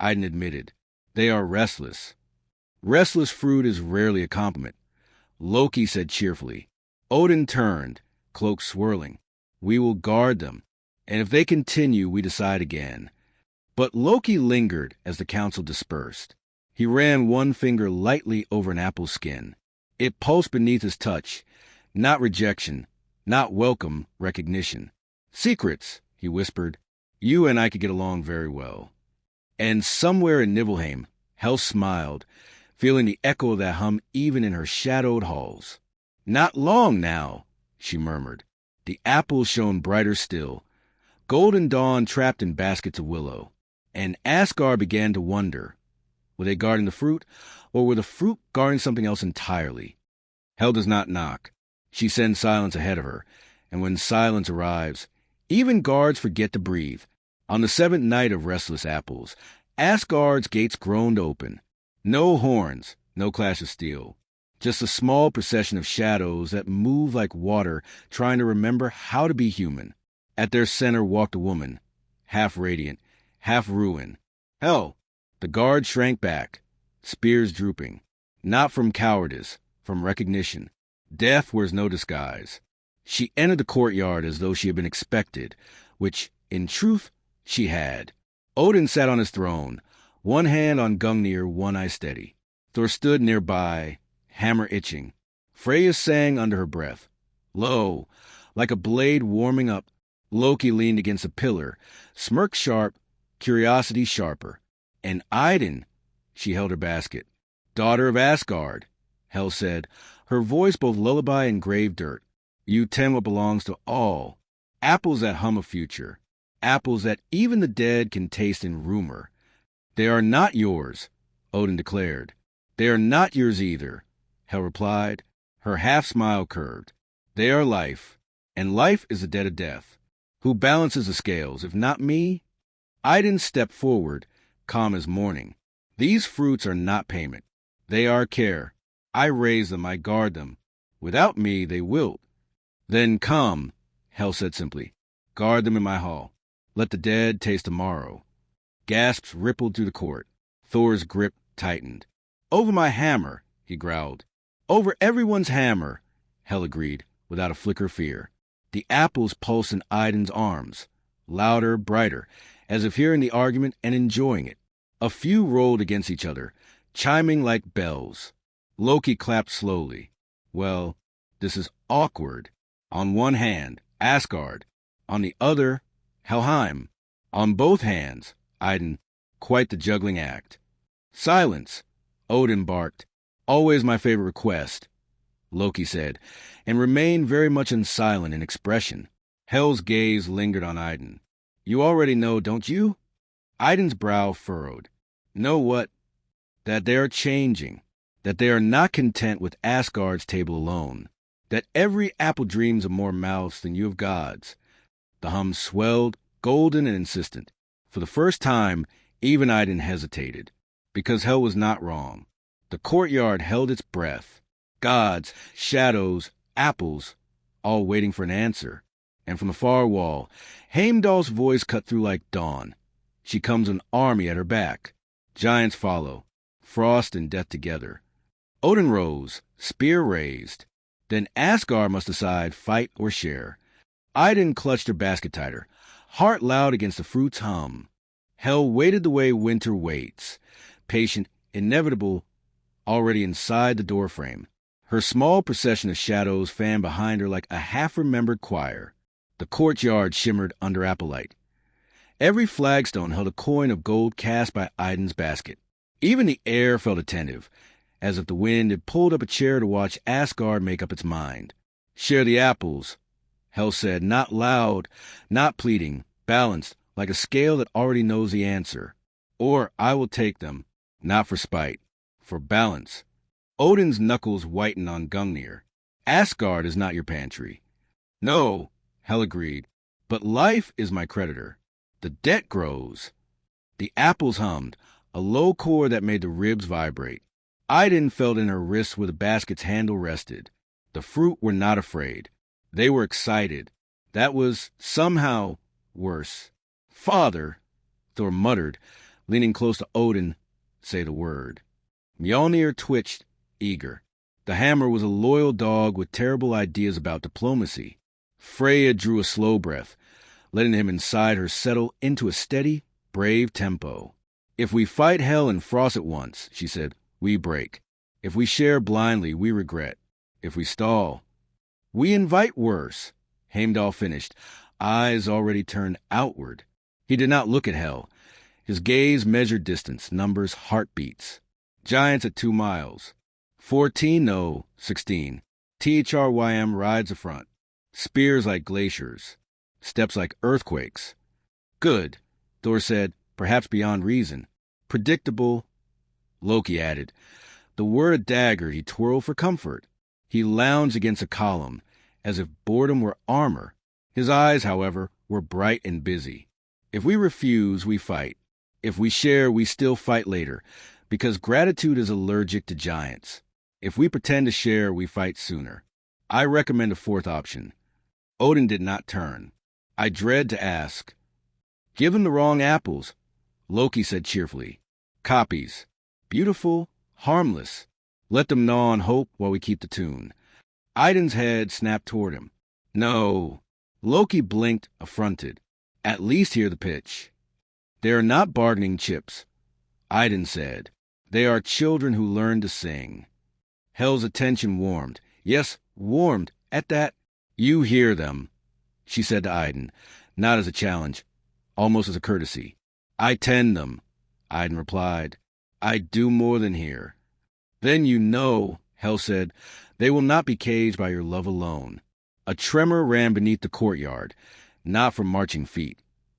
Idun admitted. They are restless. Restless fruit is rarely a compliment, Loki said cheerfully. Odin turned, cloak swirling. We will guard them, and if they continue, we decide again. But Loki lingered as the council dispersed. He ran one finger lightly over an apple skin. It pulsed beneath his touch. Not rejection, not welcome recognition. Secrets, he whispered. You and I could get along very well. And somewhere in Nibelheim, Hel smiled, feeling the echo of that hum even in her shadowed halls. Not long now, she murmured. The apples shone brighter still. Golden dawn trapped in baskets of willow. And Asgard began to wonder. Were they guarding the fruit, or were the fruit guarding something else entirely? Hel does not knock. She sends silence ahead of her, and when silence arrives, even guards forget to breathe. On the seventh night of restless apples, Asgard's gates groaned open. No horns, no clash of steel. Just a small procession of shadows that moved like water, trying to remember how to be human. At their center walked a woman, half radiant, half ruined. Hel! The guard shrank back, spears drooping. Not from cowardice, from recognition. Death wears no disguise. She entered the courtyard as though she had been expected, which, in truth, she had. Odin sat on his throne, one hand on Gungnir, one eye steady. Thor stood nearby, hammer itching. Freya sang under her breath. Lo, like a blade warming up, Loki leaned against a pillar, smirk sharp, curiosity sharper. And Idun, she held her basket. Daughter of Asgard, Hel said, her voice both lullaby and grave dirt. You tend what belongs to all. Apples that hum a future. Apples that even the dead can taste in rumor. They are not yours, Odin declared. They are not yours either, Hel replied. Her half-smile curved. They are life, and life is the debt of death. Who balances the scales, if not me? Idun stepped forward, calm as morning. These fruits are not payment. They are care. I raise them, I guard them. Without me, they wilt. Then come, Hel said simply. Guard them in my hall. Let the dead taste tomorrow. Gasps rippled through the court. Thor's grip tightened. Over my hammer, he growled. Over everyone's hammer, Hel agreed, without a flicker of fear. The apples pulsed in Idun's arms, louder, brighter, as if hearing the argument and enjoying it. A few rolled against each other, chiming like bells. Loki clapped slowly. Well, this is awkward. On one hand, Asgard. On the other, Helheim. On both hands, Idun. Quite the juggling act. Silence, Odin barked. Always my favorite request, Loki said, and remained very much unsilent in expression. Hel's gaze lingered on Idun. You already know, don't you? Idun's brow furrowed. Know what? That they are changing. That they are not content with Asgard's table alone. That every apple dreams of more mouths than you of gods. The hum swelled, golden and insistent. For the first time, even Idun hesitated. Because Hel was not wrong. The courtyard held its breath. Gods, shadows, apples, all waiting for an answer. And from the far wall, Heimdall's voice cut through like dawn. She comes an army at her back. Giants follow, frost and death together. Odin rose, spear raised. Then Asgard must decide fight or share. Idun clutched her basket tighter, heart loud against the fruit's hum. Hel waited the way winter waits, patient, inevitable, already inside the doorframe. Her small procession of shadows fanned behind her like a half-remembered choir. The courtyard shimmered under applelight. Every flagstone held a coin of gold cast by Idun's basket. Even the air felt attentive, as if the wind had pulled up a chair to watch Asgard make up its mind. Share the apples, Hel said, not loud, not pleading, balanced, like a scale that already knows the answer. Or I will take them, not for spite, for balance. Odin's knuckles whitened on Gungnir. Asgard is not your pantry. No, Hel agreed, but life is my creditor. The debt grows. The apples hummed, a low chord that made the ribs vibrate. Idun felt in her wrists where the basket's handle rested. The fruit were not afraid. They were excited. That was, somehow, worse. Father, Thor muttered, leaning close to Odin, say the word. Mjolnir twitched, eager. The hammer was a loyal dog with terrible ideas about diplomacy. Freya drew a slow breath, letting him inside her settle into a steady, brave tempo. If we fight Hel and Frost at once, she said, we break. If we share blindly, we regret. If we stall, we invite worse. Heimdall finished, eyes already turned outward. He did not look at Hel. His gaze measured distance, numbers, heartbeats. Giants at 2 miles. 14, no, 16. THRYM rides the front. Spears like glaciers. Steps like earthquakes. Good, Thor said, perhaps beyond reason. Predictable, Loki added. The word dagger he twirled for comfort. He lounged against a column, as if boredom were armor. His eyes, however, were bright and busy. If we refuse, we fight. If we share, we still fight later, because gratitude is allergic to giants. If we pretend to share, we fight sooner. I recommend a fourth option. Odin did not turn. I dread to ask. Give them the wrong apples, Loki said cheerfully. Copies. Beautiful, harmless. Let them gnaw on hope while we keep the tune. Idun's head snapped toward him. No. Loki blinked, affronted. At least hear the pitch. They are not bargaining chips, Idun said. They are children who learn to sing. Hel's attention warmed. Yes, warmed. At that, you hear them, she said to Idun, not as a challenge, almost as a courtesy. I tend them, Idun replied. I do more than hear. Then you know, Hel said, they will not be caged by your love alone. A tremor ran beneath the courtyard, not from marching feet,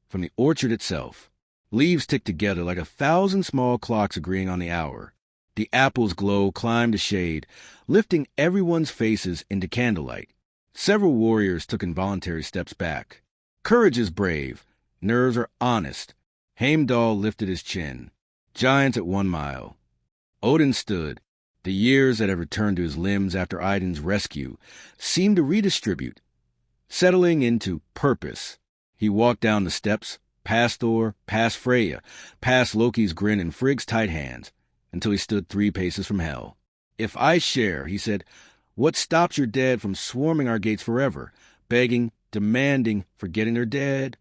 from the orchard itself. Leaves ticked together like 1,000 small clocks agreeing on the hour. The apple's glow climbed a shade, lifting everyone's faces into candlelight. Several warriors took involuntary steps back. Courage is brave. Nerves are honest. Heimdall lifted his chin. Giants at 1 mile. Odin stood. The years that had returned to his limbs after Idun's rescue seemed to redistribute, settling into purpose. He walked down the steps, past Thor, past Freya, past Loki's grin and Frigg's tight hands, until he stood 3 paces from Hel. "If I share," he said, "what stops your dead from swarming our gates forever, begging, demanding, forgetting they're dead?"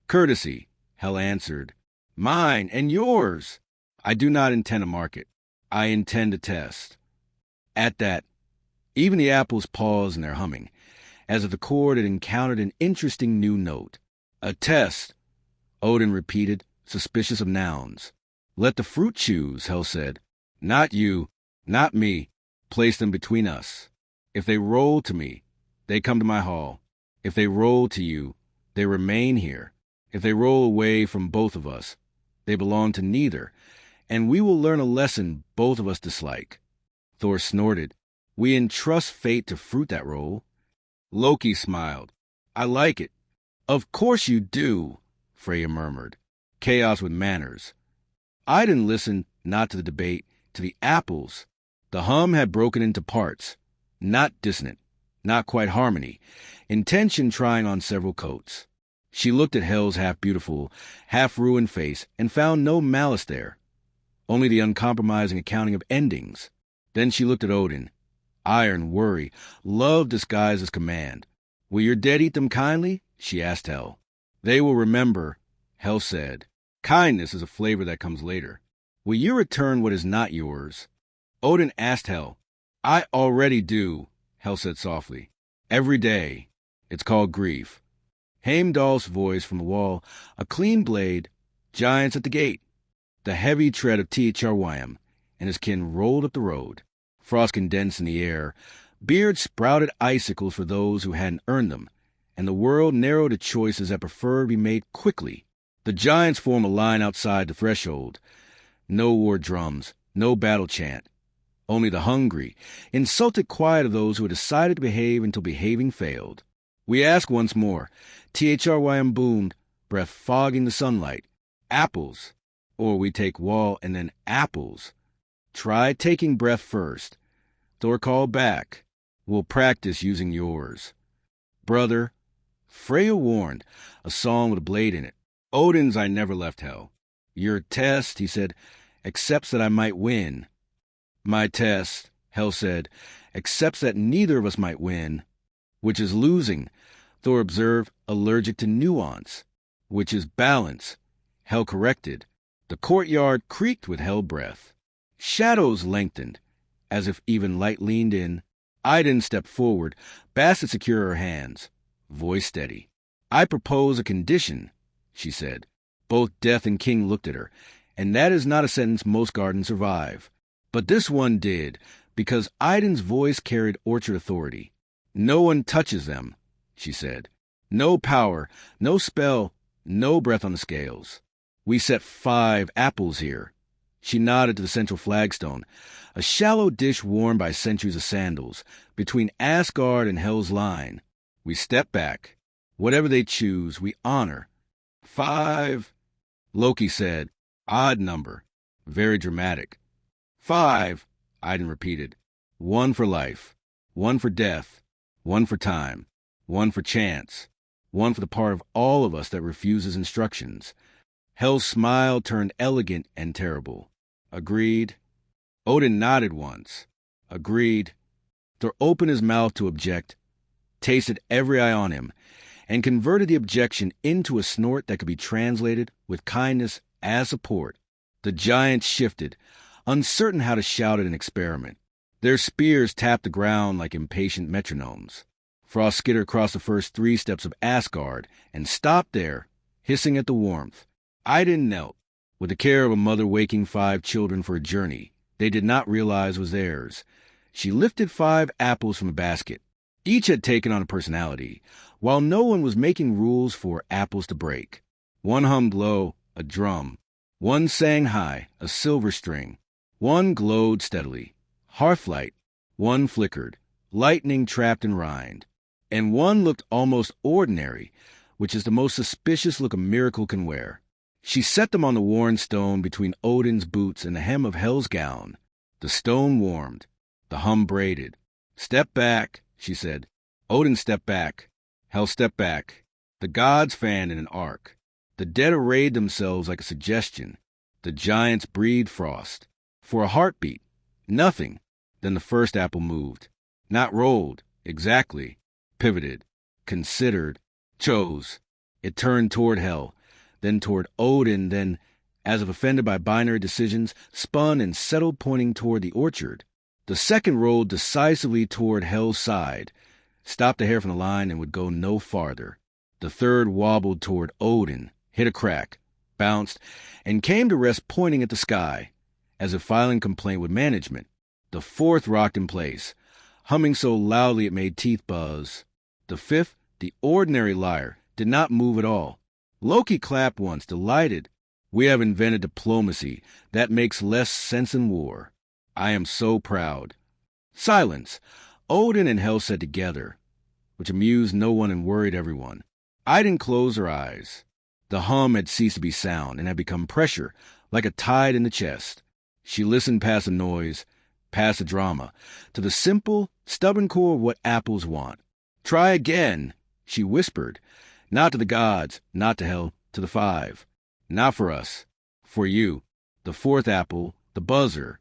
"Courtesy," Hel answered. "Mine and yours. I do not intend a market. I intend a test." At that, even the apples paused in their humming, as if the chord had encountered an interesting new note. "A test," Odin repeated, suspicious of nouns. "Let the fruit choose," Hel said. "Not you, not me. Place them between us. If they roll to me, they come to my hall. If they roll to you, they remain here. If they roll away from both of us, they belong to neither, and we will learn a lesson both of us dislike." Thor snorted. "We entrust fate to fruit that roll." Loki smiled. "I like it." "Of course you do," Freya murmured. Chaos with manners. Idun listened not to the debate, to the apples. The hum had broken into parts, not dissonant, not quite harmony, intention trying on several coats. She looked at Hel's half-beautiful, half-ruined face and found no malice there, only the uncompromising accounting of endings. Then she looked at Odin. Iron, worry, love disguised as command. "Will your dead eat them kindly?" she asked Hel. "They will remember," Hel said. "Kindness is a flavor that comes later. Will you return what is not yours?" Odin asked Hel. "I already do," Hel said softly. "Every day. It's called grief." Heimdall's voice from the wall, a clean blade, giants at the gate. The heavy tread of Thrym, and his kin rolled up the road. Frost condensed in the air. Beards sprouted icicles for those who hadn't earned them, and the world narrowed to choices that preferred to be made quickly. The giants formed a line outside the threshold. No war drums, no battle chant. Only the hungry, insulted quiet of those who had decided to behave until behaving failed. "We ask once more," Thrym boomed, breath fogging the sunlight. "Apples. Or we take wall and then apples. Try taking breath first." Thor called back. "We'll practice using yours." "Brother," Freya warned, a song with a blade in it. "Odin's I never left Hel." "Your test," he said, "accepts that I might win." "My test," Hel said, "accepts that neither of us might win." "Which is losing," Thor observed, allergic to nuance. "Which is balance," Hel corrected. The courtyard creaked with Hel breath. Shadows lengthened, as if even light leaned in. Idun stepped forward, basket secure her hands, voice steady. "I propose a condition," she said. Both Death and King looked at her, and that is not a sentence most gardens survive. But this one did, because Idun's voice carried orchard authority. "No one touches them," she said. "No power, no spell, no breath on the scales. We set 5 apples here." She nodded to the central flagstone, a shallow dish worn by centuries of sandals, between Asgard and Hel's line. "We step back. Whatever they choose, we honor." 5, Loki said. Odd number. Very dramatic. 5, Idun repeated. 1 for life. 1 for death. 1 for time. 1 for chance. 1 for the part of all of us that refuses instructions. Hel's smile turned elegant and terrible. "Agreed." Odin nodded once. "Agreed." Thor opened his mouth to object, tasted every eye on him, and converted the objection into a snort that could be translated with kindness as support. The giants shifted, uncertain how to shout at an experiment. Their spears tapped the ground like impatient metronomes. Frost skittered across the first 3 steps of Asgard and stopped there, hissing at the warmth. Idun knelt, with the care of a mother waking 5 children for a journey they did not realize was theirs. She lifted 5 apples from a basket. Each had taken on a personality, while no one was making rules for apples to break. 1 hummed low, a drum. 1 sang high, a silver string. One glowed steadily. Hearthlight. One flickered. Lightning trapped in rind. And one looked almost ordinary, which is the most suspicious look a miracle can wear. She set them on the worn stone between Odin's boots and the hem of Hel's gown. The stone warmed. The hum braided. "Step back," she said. Odin stepped back. Hel stepped back. The gods fanned in an arc. The dead arrayed themselves like a suggestion. The giants breathed frost. For a heartbeat. Nothing. Then the first apple moved. Not rolled. Exactly. Pivoted. Considered. Chose. It turned toward Hel, then toward Odin, then, as if offended by binary decisions, spun and settled, pointing toward the orchard. The second rolled decisively toward Hel's side, stopped a hair from the line, and would go no farther. The third wobbled toward Odin, hit a crack, bounced, and came to rest pointing at the sky, as if filing complaint with management. The fourth rocked in place, humming so loudly it made teeth buzz. The fifth, the ordinary lyre, did not move at all. Loki clapped once, delighted. "We have invented diplomacy. That makes less sense in war. I am so proud." Silence. Odin and Hel said together, which amused no one and worried everyone. Idun closed her eyes. The hum had ceased to be sound and had become pressure, like a tide in the chest. She listened past the noise, past the drama, to the simple, stubborn core of what apples want. "Try again," she whispered. Not to the gods, not to Hel, to the five. "Not for us. For you." The fourth apple, the buzzer,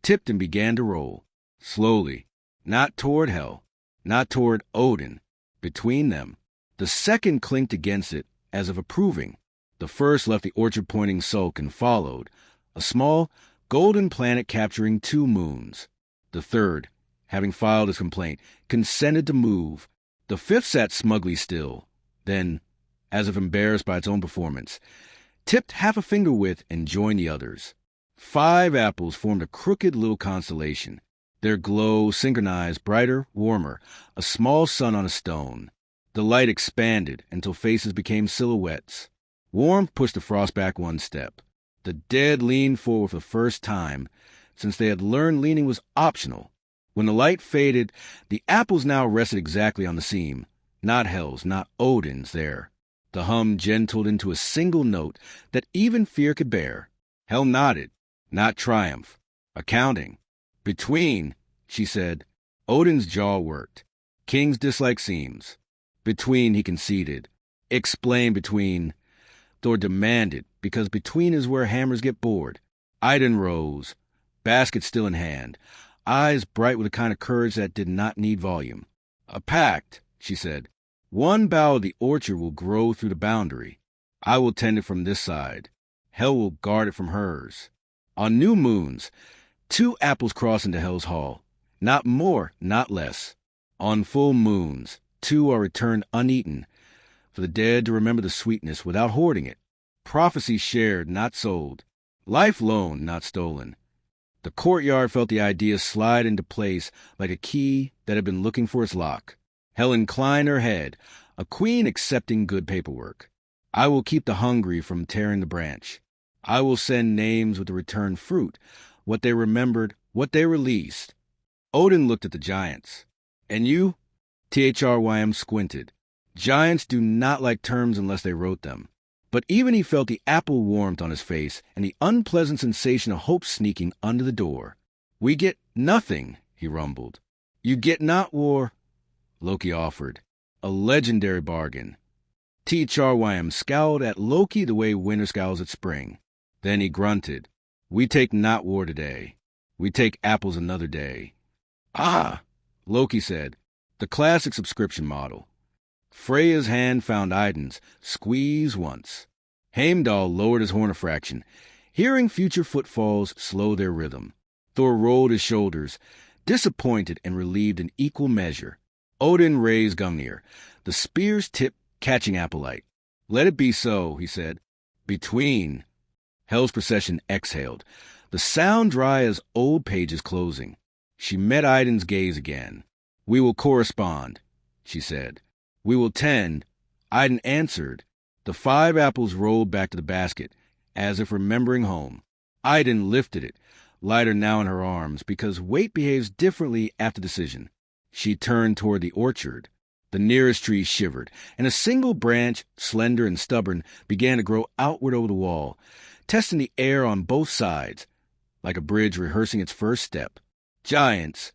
tipped and began to roll. Slowly. Not toward Hel, not toward Odin. Between them. The second clinked against it, as if approving. The first left the orchard pointing sulk and followed, a small, golden planet capturing 2 moons. The third, having filed his complaint, consented to move. The fifth sat smugly still. Then, as if embarrassed by its own performance, tipped half a finger width and joined the others. 5 apples formed a crooked little constellation. Their glow synchronized, brighter, warmer, a small sun on a stone. The light expanded until faces became silhouettes. Warmth pushed the frost back one step. The dead leaned forward for the first time, since they had learned leaning was optional. When the light faded, the apples now rested exactly on the seam. Not Hel's, not Odin's there. The hum gentled into a single note that even fear could bear. Hel nodded, not triumph. Accounting. "Between," she said. Odin's jaw worked. Kings dislike seams. "Between," he conceded. "Explain between." Thor demanded, because between is where hammers get bored. Idun rose, basket still in hand, eyes bright with a kind of courage that did not need volume. "A pact," she said. "One bough of the orchard will grow through the boundary. I will tend it from this side. Hel will guard it from hers. On new moons, 2 apples cross into Hel's hall. Not more, not less. On full moons, 2 are returned uneaten, for the dead to remember the sweetness without hoarding it. Prophecy shared, not sold. Life loaned, not stolen." The courtyard felt the idea slide into place like a key that had been looking for its lock. Hel inclined her head, a queen accepting good paperwork. "I will keep the hungry from tearing the branch. I will send names with the returned fruit, what they remembered, what they released." Odin looked at the giants. "And you?" Thrym squinted. Giants do not like terms unless they wrote them. But even he felt the apple warmth on his face and the unpleasant sensation of hope sneaking under the door. "We get nothing," he rumbled. "You get not war," Loki offered. A legendary bargain. Thrym scowled at Loki the way winter scowls at spring. Then he grunted. "We take not war today. We take apples another day." "Ah," Loki said. The classic subscription model. Freya's hand found Idun's. Squeeze once. Heimdall lowered his horn a fraction, hearing future footfalls slow their rhythm. Thor rolled his shoulders, disappointed and relieved in equal measure. Odin raised Gungnir, the spear's tip catching Applelight. "Let it be so," he said. "Between." Hel's procession exhaled, the sound dry as old pages closing. She met Idun's gaze again. "We will correspond," she said. "We will tend." Idun answered. The 5 apples rolled back to the basket, as if remembering home. Idun lifted it, lighter now in her arms because weight behaves differently after decision. She turned toward the orchard. The nearest tree shivered, and a single branch, slender and stubborn, began to grow outward over the wall, testing the air on both sides, like a bridge rehearsing its first step. Giants.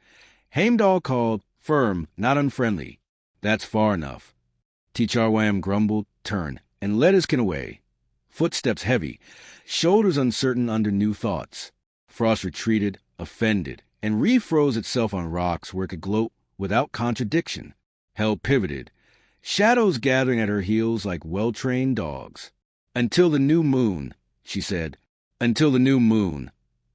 Heimdall called, firm, not unfriendly. That's far enough. Ticharwam grumbled, turned, and led his kin away. Footsteps heavy, shoulders uncertain under new thoughts. Frost retreated, offended, and refroze itself on rocks where it could gloat without contradiction. Hell pivoted, shadows gathering at her heels like well-trained dogs. Until the new moon, she said. Until the new moon.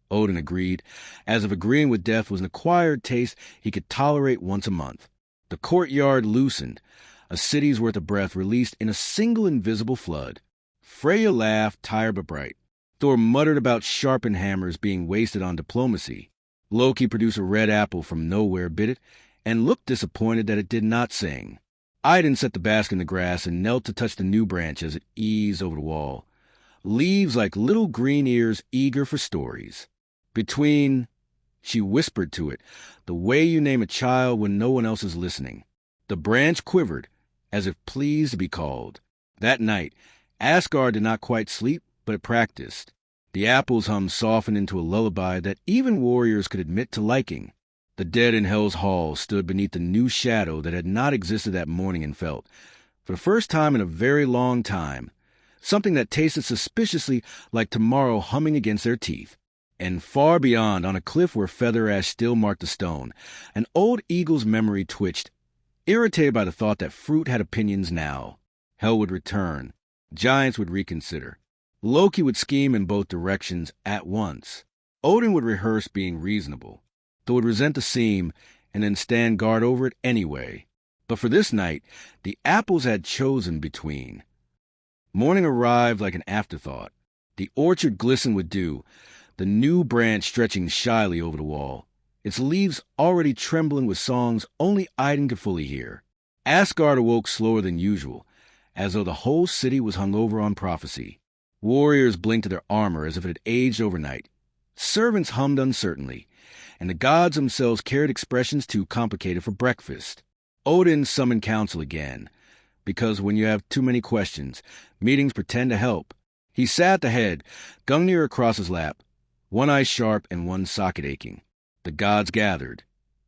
Odin agreed, as if agreeing with death was an acquired taste he could tolerate once a month. The courtyard loosened, a city's worth of breath released in a single invisible flood. Freya laughed, tired but bright. Thor muttered about sharpened hammers being wasted on diplomacy. Loki produced a red apple from nowhere, bit it, and looked disappointed that it did not sing. Idun set the basket in the grass and knelt to touch the new branch as it eased over the wall. Leaves like little green ears eager for stories. Between, she whispered to it, the way you name a child when no one else is listening. The branch quivered, as if pleased to be called. That night, Asgard did not quite sleep, but it practiced. The apple's hum softened into a lullaby that even warriors could admit to liking. The dead in Hell's Hall stood beneath the new shadow that had not existed that morning and felt, for the first time in a very long time, something that tasted suspiciously like tomorrow humming against their teeth. And far beyond, on a cliff where feather ash still marked the stone, an old eagle's memory twitched, irritated by the thought that fruit had opinions now. Hell would return. Giants would reconsider. Loki would scheme in both directions at once. Odin would rehearse being reasonable. Thor would resent the seam and then stand guard over it anyway. But for this night, the apples had chosen between. Morning arrived like an afterthought. The orchard glistened with dew, the new branch stretching shyly over the wall, its leaves already trembling with songs only Idun could fully hear. Asgard awoke slower than usual, as though the whole city was hung over on prophecy. Warriors blinked at their armor as if it had aged overnight. Servants hummed uncertainly, and the gods themselves carried expressions too complicated for breakfast. Odin summoned council again, because when you have too many questions, meetings pretend to help. He sat at the head, Gungnir across his lap, one eye sharp and one socket aching. The gods gathered,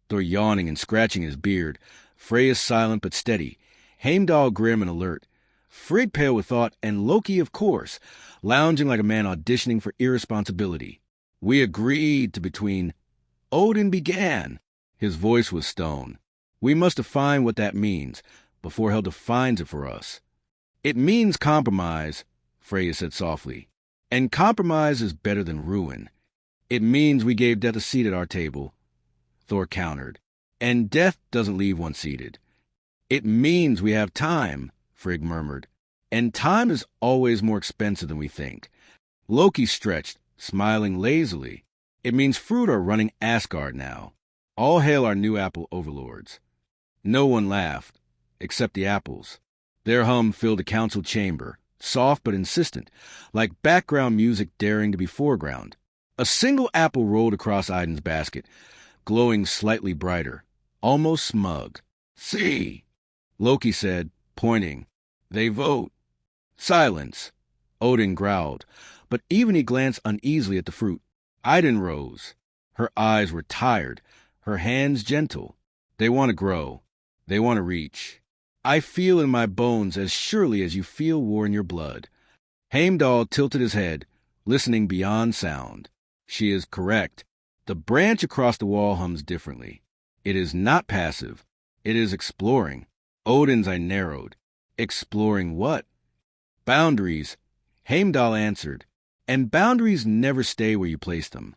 Thor yawning and scratching his beard, Freya silent but steady, Heimdall grim and alert, Frigg pale with thought, and Loki, of course, lounging like a man auditioning for irresponsibility. We agreed to between. Odin began. His voice was stone. We must define what that means before Hell defines it for us. It means compromise, Freya said softly. And compromise is better than ruin. It means we gave death a seat at our table, Thor countered. And death doesn't leave one seated. It means we have time, Frigg murmured. And time is always more expensive than we think. Loki stretched, smiling lazily. It means fruit are running Asgard now. All hail our new apple overlords. No one laughed, except the apples. Their hum filled the council chamber, soft but insistent, like background music daring to be foreground. A single apple rolled across Idun's basket, glowing slightly brighter, almost smug. See, Loki said, pointing. They vote. Silence. Odin growled, but even he glanced uneasily at the fruit. Idun rose. Her eyes were tired, her hands gentle. They want to grow. They want to reach. I feel in my bones as surely as you feel war in your blood. Heimdall tilted his head, listening beyond sound. She is correct. The branch across the wall hums differently. It is not passive. It is exploring. Odin's eye narrowed. Exploring what? Boundaries. Heimdall answered. And boundaries never stay where you place them.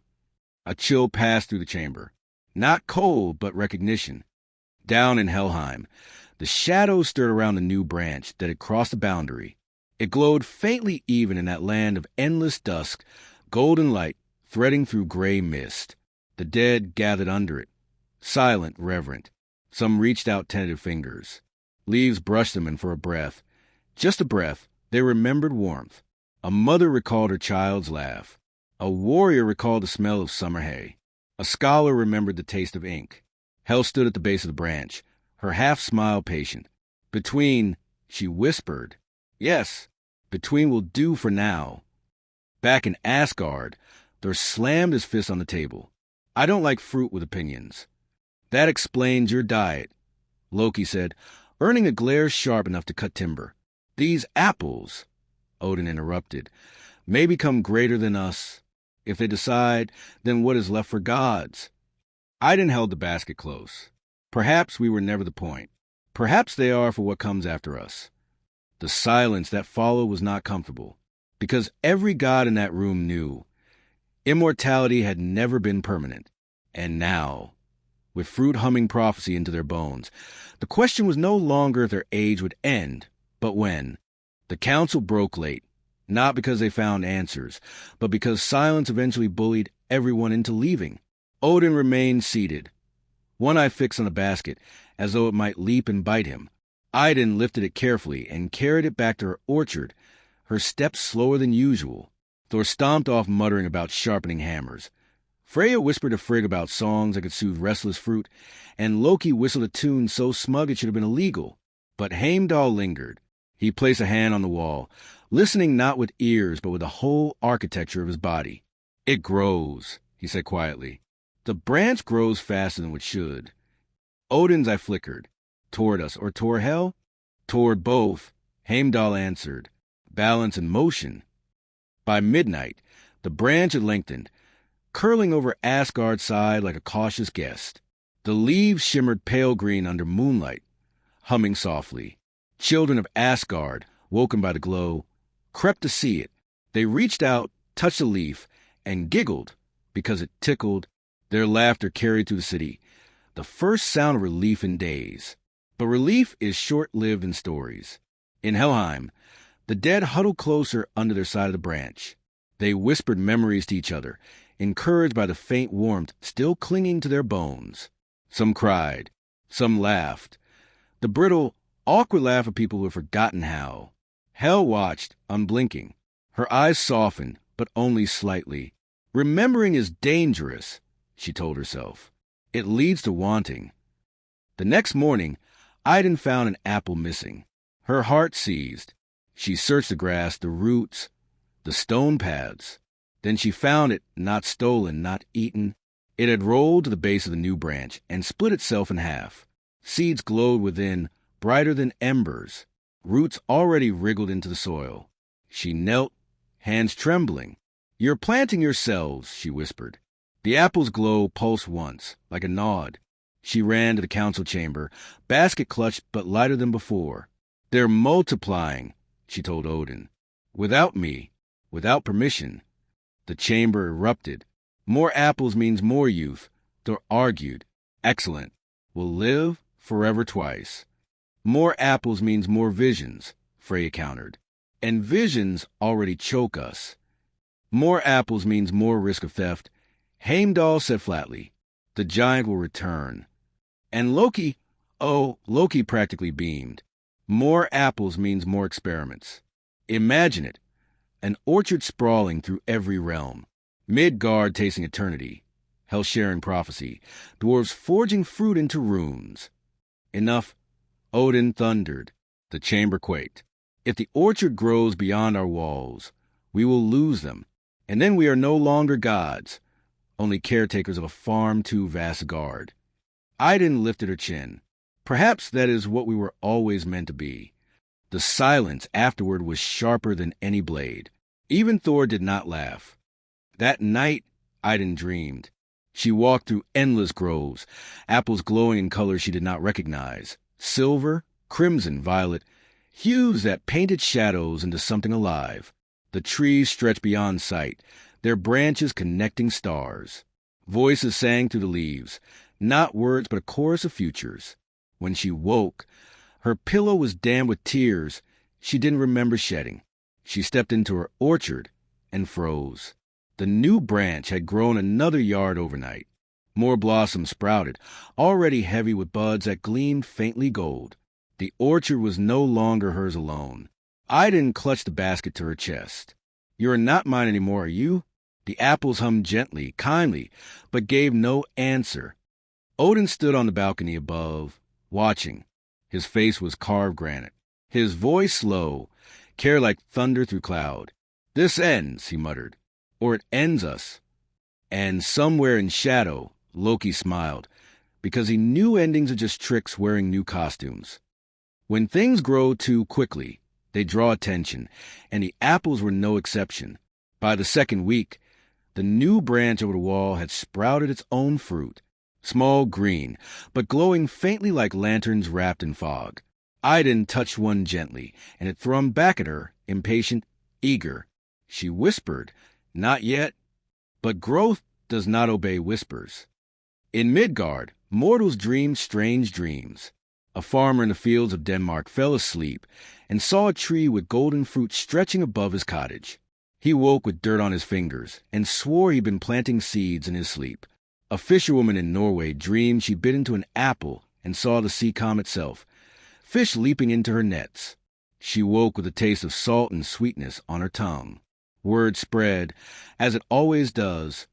A chill passed through the chamber. Not cold, but recognition. Down in Helheim, the shadows stirred around the new branch that had crossed the boundary. It glowed faintly even in that land of endless dusk, golden light threading through gray mist. The dead gathered under it, silent, reverent. Some reached out tentative fingers. Leaves brushed them, and for a breath, just a breath, they remembered warmth. A mother recalled her child's laugh. A warrior recalled the smell of summer hay. A scholar remembered the taste of ink. Hel stood at the base of the branch, her half-smile patient. Between, she whispered, "Yes, between will do for now." Back in Asgard, Thor slammed his fist on the table. "I don't like fruit with opinions." "That explains your diet," Loki said, earning a glare sharp enough to cut timber. "These apples," Odin interrupted, "may become greater than us. If they decide, then what is left for gods?" Idun held the basket close. "Perhaps we were never the point. Perhaps they are for what comes after us." The silence that followed was not comfortable, because every god in that room knew immortality had never been permanent. And now, with fruit humming prophecy into their bones, the question was no longer if their age would end, but when. The council broke late, not because they found answers, but because silence eventually bullied everyone into leaving. Odin remained seated, one eye fixed on the basket, as though it might leap and bite him. Idun lifted it carefully and carried it back to her orchard, her steps slower than usual. Thor stomped off muttering about sharpening hammers. Freya whispered to Frigg about songs that could soothe restless fruit, and Loki whistled a tune so smug it should have been illegal. But Heimdall lingered. He placed a hand on the wall, listening not with ears but with the whole architecture of his body. "It grows," he said quietly. "The branch grows faster than it should." Odin's eye flickered. "Toward us or toward Hel?" "Toward both," Heimdall answered. "Balance and motion." By midnight, the branch had lengthened, curling over Asgard's side like a cautious guest. The leaves shimmered pale green under moonlight, humming softly. Children of Asgard, woken by the glow, crept to see it. They reached out, touched a leaf, and giggled because it tickled. Their laughter carried through the city, the first sound of relief in days. But relief is short-lived in stories. In Helheim, the dead huddled closer under their side of the branch. They whispered memories to each other, encouraged by the faint warmth still clinging to their bones. Some cried, some laughed. The brittle, awkward laugh of people who had forgotten how. Hel watched, unblinking. Her eyes softened, but only slightly. "Remembering is dangerous," she told herself. "It leads to wanting." The next morning, Idun found an apple missing. Her heart seized. She searched the grass, the roots, the stone paths. Then she found it, not stolen, not eaten. It had rolled to the base of the new branch and split itself in half. Seeds glowed within, brighter than embers. Roots already wriggled into the soil. She knelt, hands trembling. "You're planting yourselves," she whispered. The apple's glow pulsed once, like a nod. She ran to the council chamber, basket clutched but lighter than before. "They're multiplying," she told Odin. "Without me, without permission." The chamber erupted. "More apples means more youth," Thor argued. "Excellent. We'll live forever twice." "More apples means more visions," Freya countered. "And visions already choke us." "More apples means more risk of theft," Heimdall said flatly. "The giant will return." And Loki practically beamed. "More apples means more experiments." Imagine it. An orchard sprawling through every realm. Midgard tasting eternity. Hel sharing prophecy. Dwarves forging fruit into runes. "Enough," Odin thundered. The chamber quaked. "If the orchard grows beyond our walls, we will lose them. And then we are no longer gods, only caretakers of a farm too vast to guard." Idun lifted her chin. "Perhaps that is what we were always meant to be." The silence afterward was sharper than any blade. Even Thor did not laugh. That night, Idun dreamed. She walked through endless groves, apples glowing in colors she did not recognize. Silver, crimson, violet, hues that painted shadows into something alive. The trees stretched beyond sight, their branches connecting stars. Voices sang through the leaves, not words but a chorus of futures. When she woke, her pillow was damp with tears she didn't remember shedding. She stepped into her orchard and froze. The new branch had grown another yard overnight. More blossoms sprouted, already heavy with buds that gleamed faintly gold. The orchard was no longer hers alone. Idun clutched the basket to her chest. "You're not mine anymore, are you?" The apples hummed gently, kindly, but gave no answer. Odin stood on the balcony above, watching. His face was carved granite, his voice slow, care like thunder through cloud. "This ends," he muttered, "or it ends us." And somewhere in shadow, Loki smiled, because he knew endings are just tricks wearing new costumes. When things grow too quickly, they draw attention, and the apples were no exception. By the second week, the new branch over the wall had sprouted its own fruit, small, green, but glowing faintly like lanterns wrapped in fog. Idun touched one gently, and it thrummed back at her, impatient, eager. She whispered, "Not yet." But growth does not obey whispers. In Midgard, mortals dreamed strange dreams. A farmer in the fields of Denmark fell asleep and saw a tree with golden fruit stretching above his cottage. He woke with dirt on his fingers and swore he'd been planting seeds in his sleep. A fisherwoman in Norway dreamed she bit into an apple and saw the sea calm itself, fish leaping into her nets. She woke with a taste of salt and sweetness on her tongue. Word spread, as it always does,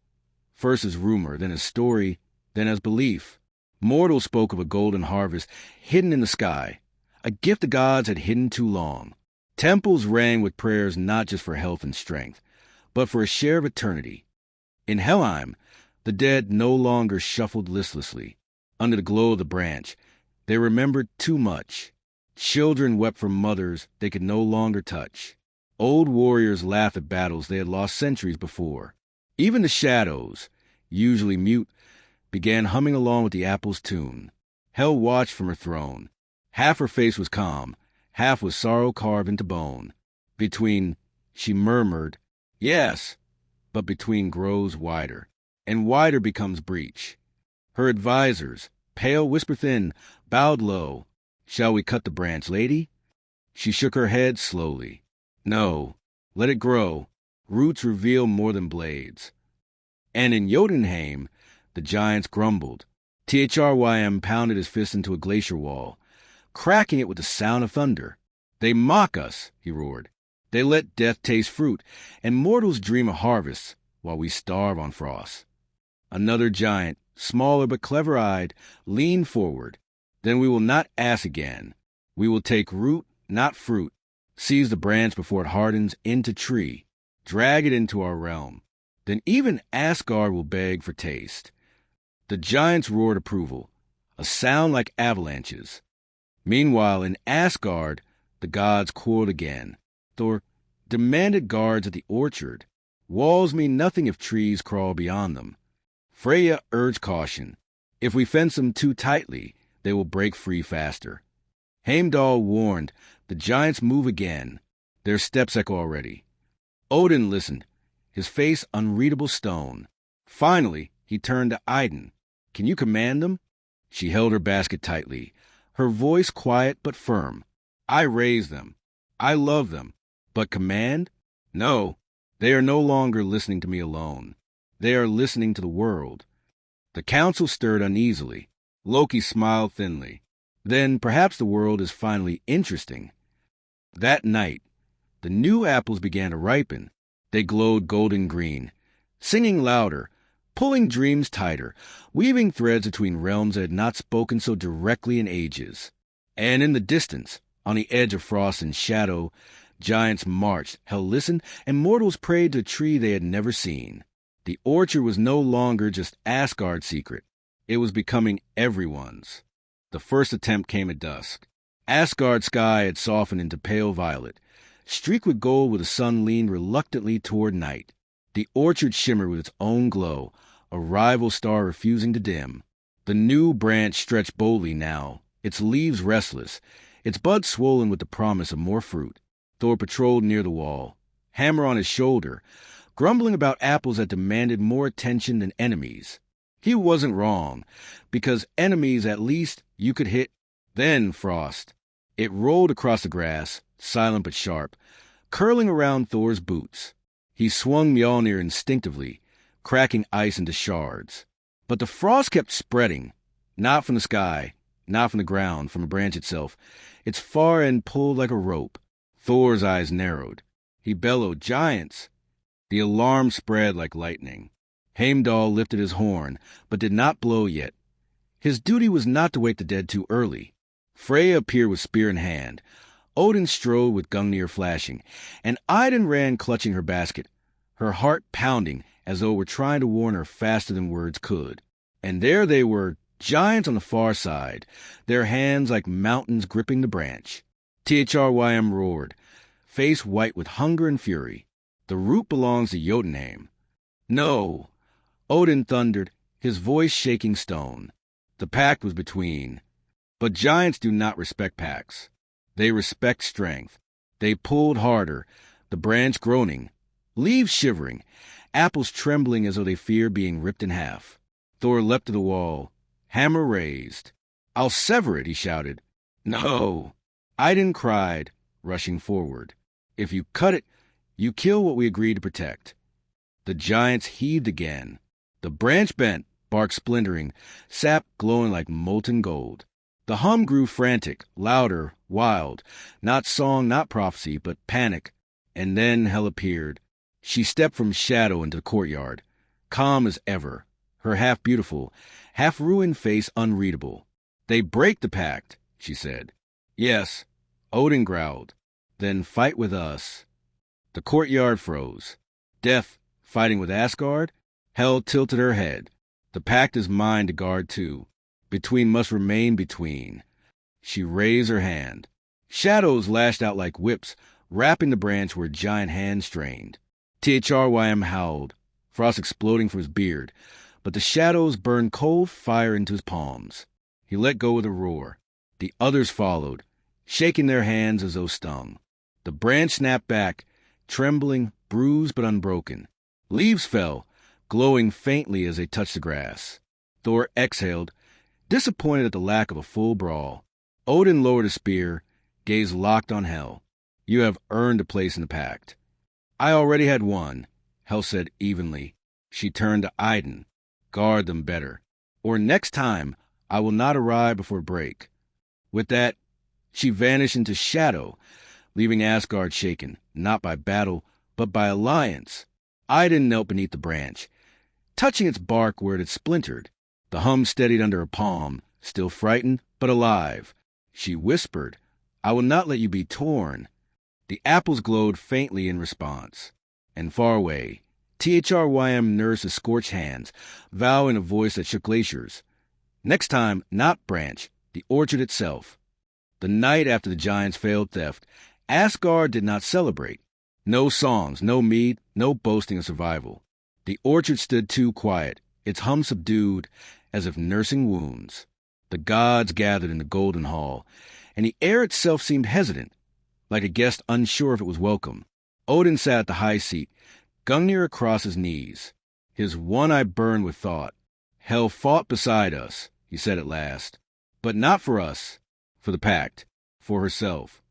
first as rumor, then as story, then as belief. Mortals spoke of a golden harvest hidden in the sky, a gift the gods had hidden too long. Temples rang with prayers not just for health and strength, but for a share of eternity. In Helheim, the dead no longer shuffled listlessly. Under the glow of the branch, they remembered too much. Children wept for mothers they could no longer touch. Old warriors laughed at battles they had lost centuries before. Even the shadows, usually mute, began humming along with the apple's tune. Hel watched from her throne. Half her face was calm, half was sorrow carved into bone. Between, she murmured, "Yes," but between grows wider, and wider becomes breach. Her advisers, pale, whisper thin, bowed low. "Shall we cut the branch, lady?" She shook her head slowly. "No, let it grow. Roots reveal more than blades." And in Jotunheim, the giants grumbled. Thrym pounded his fist into a glacier wall, cracking it with the sound of thunder. "They mock us," he roared. "They let death taste fruit, and mortals dream of harvests while we starve on frost." Another giant, smaller but clever-eyed, leaned forward. "Then we will not ask again. We will take root, not fruit. Seize the branch before it hardens into tree. Drag it into our realm. Then even Asgard will beg for taste." The giants roared approval, a sound like avalanches. Meanwhile, in Asgard, the gods quarreled again. Thor demanded guards at the orchard. Walls mean nothing if trees crawl beyond them. Freya urged caution. If we fence them too tightly, they will break free faster. Heimdall warned, the giants move again. Their steps echo already. Odin listened, his face unreadable stone. Finally, he turned to Idun. "Can you command them?" She held her basket tightly, her voice quiet but firm. "I raised them. I love them. But command? No. They are no longer listening to me alone. They are listening to the world." The council stirred uneasily. Loki smiled thinly. Then perhaps the world is finally interesting. That night, the new apples began to ripen. They glowed golden green, singing louder, pulling dreams tighter, weaving threads between realms that had not spoken so directly in ages. And in the distance, on the edge of frost and shadow, giants marched, Hel listened, and mortals prayed to a tree they had never seen. The orchard was no longer just Asgard's secret. It was becoming everyone's. The first attempt came at dusk. Asgard's sky had softened into pale violet, streaked with gold where the sun leaned reluctantly toward night. The orchard shimmered with its own glow, a rival star refusing to dim. The new branch stretched boldly now, its leaves restless, its buds swollen with the promise of more fruit. Thor patrolled near the wall, hammer on his shoulder, grumbling about apples that demanded more attention than enemies. He wasn't wrong, because enemies at least you could hit. Then frost. It rolled across the grass, silent but sharp, curling around Thor's boots. He swung Mjolnir instinctively, cracking ice into shards. But the frost kept spreading, not from the sky, not from the ground, from the branch itself. Its far end pulled like a rope. Thor's eyes narrowed. He bellowed, "Giants!" The alarm spread like lightning. Heimdall lifted his horn, but did not blow yet. His duty was not to wake the dead too early. Freya appeared with spear in hand. Odin strode with Gungnir flashing, and Idun ran clutching her basket, her heart pounding as though it were trying to warn her faster than words could. And there they were, giants on the far side, their hands like mountains gripping the branch. Thrym roared, face white with hunger and fury. The root belongs to Jotunheim. No! Odin thundered, his voice shaking stone. The pact was between. But giants do not respect pacts. They respect strength. They pulled harder, the branch groaning, leaves shivering, apples trembling as though they feared being ripped in half. Thor leapt to the wall, hammer raised. "I'll sever it," he shouted. "No!" Idun cried, rushing forward. "If you cut it, you kill what we agreed to protect." The giants heaved again. The branch bent, bark splintering, sap glowing like molten gold. The hum grew frantic, louder, wild, not song, not prophecy, but panic. And then Hel appeared. She stepped from shadow into the courtyard, calm as ever, her half-beautiful, half-ruined face unreadable. "They break the pact," she said. "Yes," Odin growled. "Then fight with us." The courtyard froze. Death, fighting with Asgard? Hel tilted her head. "The pact is mine to guard too. Between must remain between." She raised her hand. Shadows lashed out like whips, wrapping the branch where giant hands strained. Thrym howled, frost exploding from his beard, but the shadows burned cold fire into his palms. He let go with a roar. The others followed, shaking their hands as though stung. The branch snapped back, trembling, bruised but unbroken. Leaves fell, glowing faintly as they touched the grass. Thor exhaled, disappointed at the lack of a full brawl. Odin lowered his spear, gaze locked on Hel. "You have earned a place in the pact." "I already had one," Hel said evenly. She turned to Idun. "Guard them better, or next time I will not arrive before break." With that, she vanished into shadow, leaving Asgard shaken, not by battle, but by alliance. Idun knelt beneath the branch, touching its bark where it had splintered. The hum steadied under her palm, still frightened, but alive. She whispered, "I will not let you be torn." The apples glowed faintly in response. And far away, Thrym nursed his scorched hands, vowing in a voice that shook glaciers. Next time, not branch, the orchard itself. The night after the giants' failed theft, Asgard did not celebrate. No songs, no mead, no boasting of survival. The orchard stood too quiet, its hum subdued, as if nursing wounds. The gods gathered in the golden hall, and the air itself seemed hesitant, like a guest unsure if it was welcome. Odin sat at the high seat, Gungnir across his knees. His one eye burned with thought. "Hel fought beside us," he said at last. "But not for us, for the pact, for herself."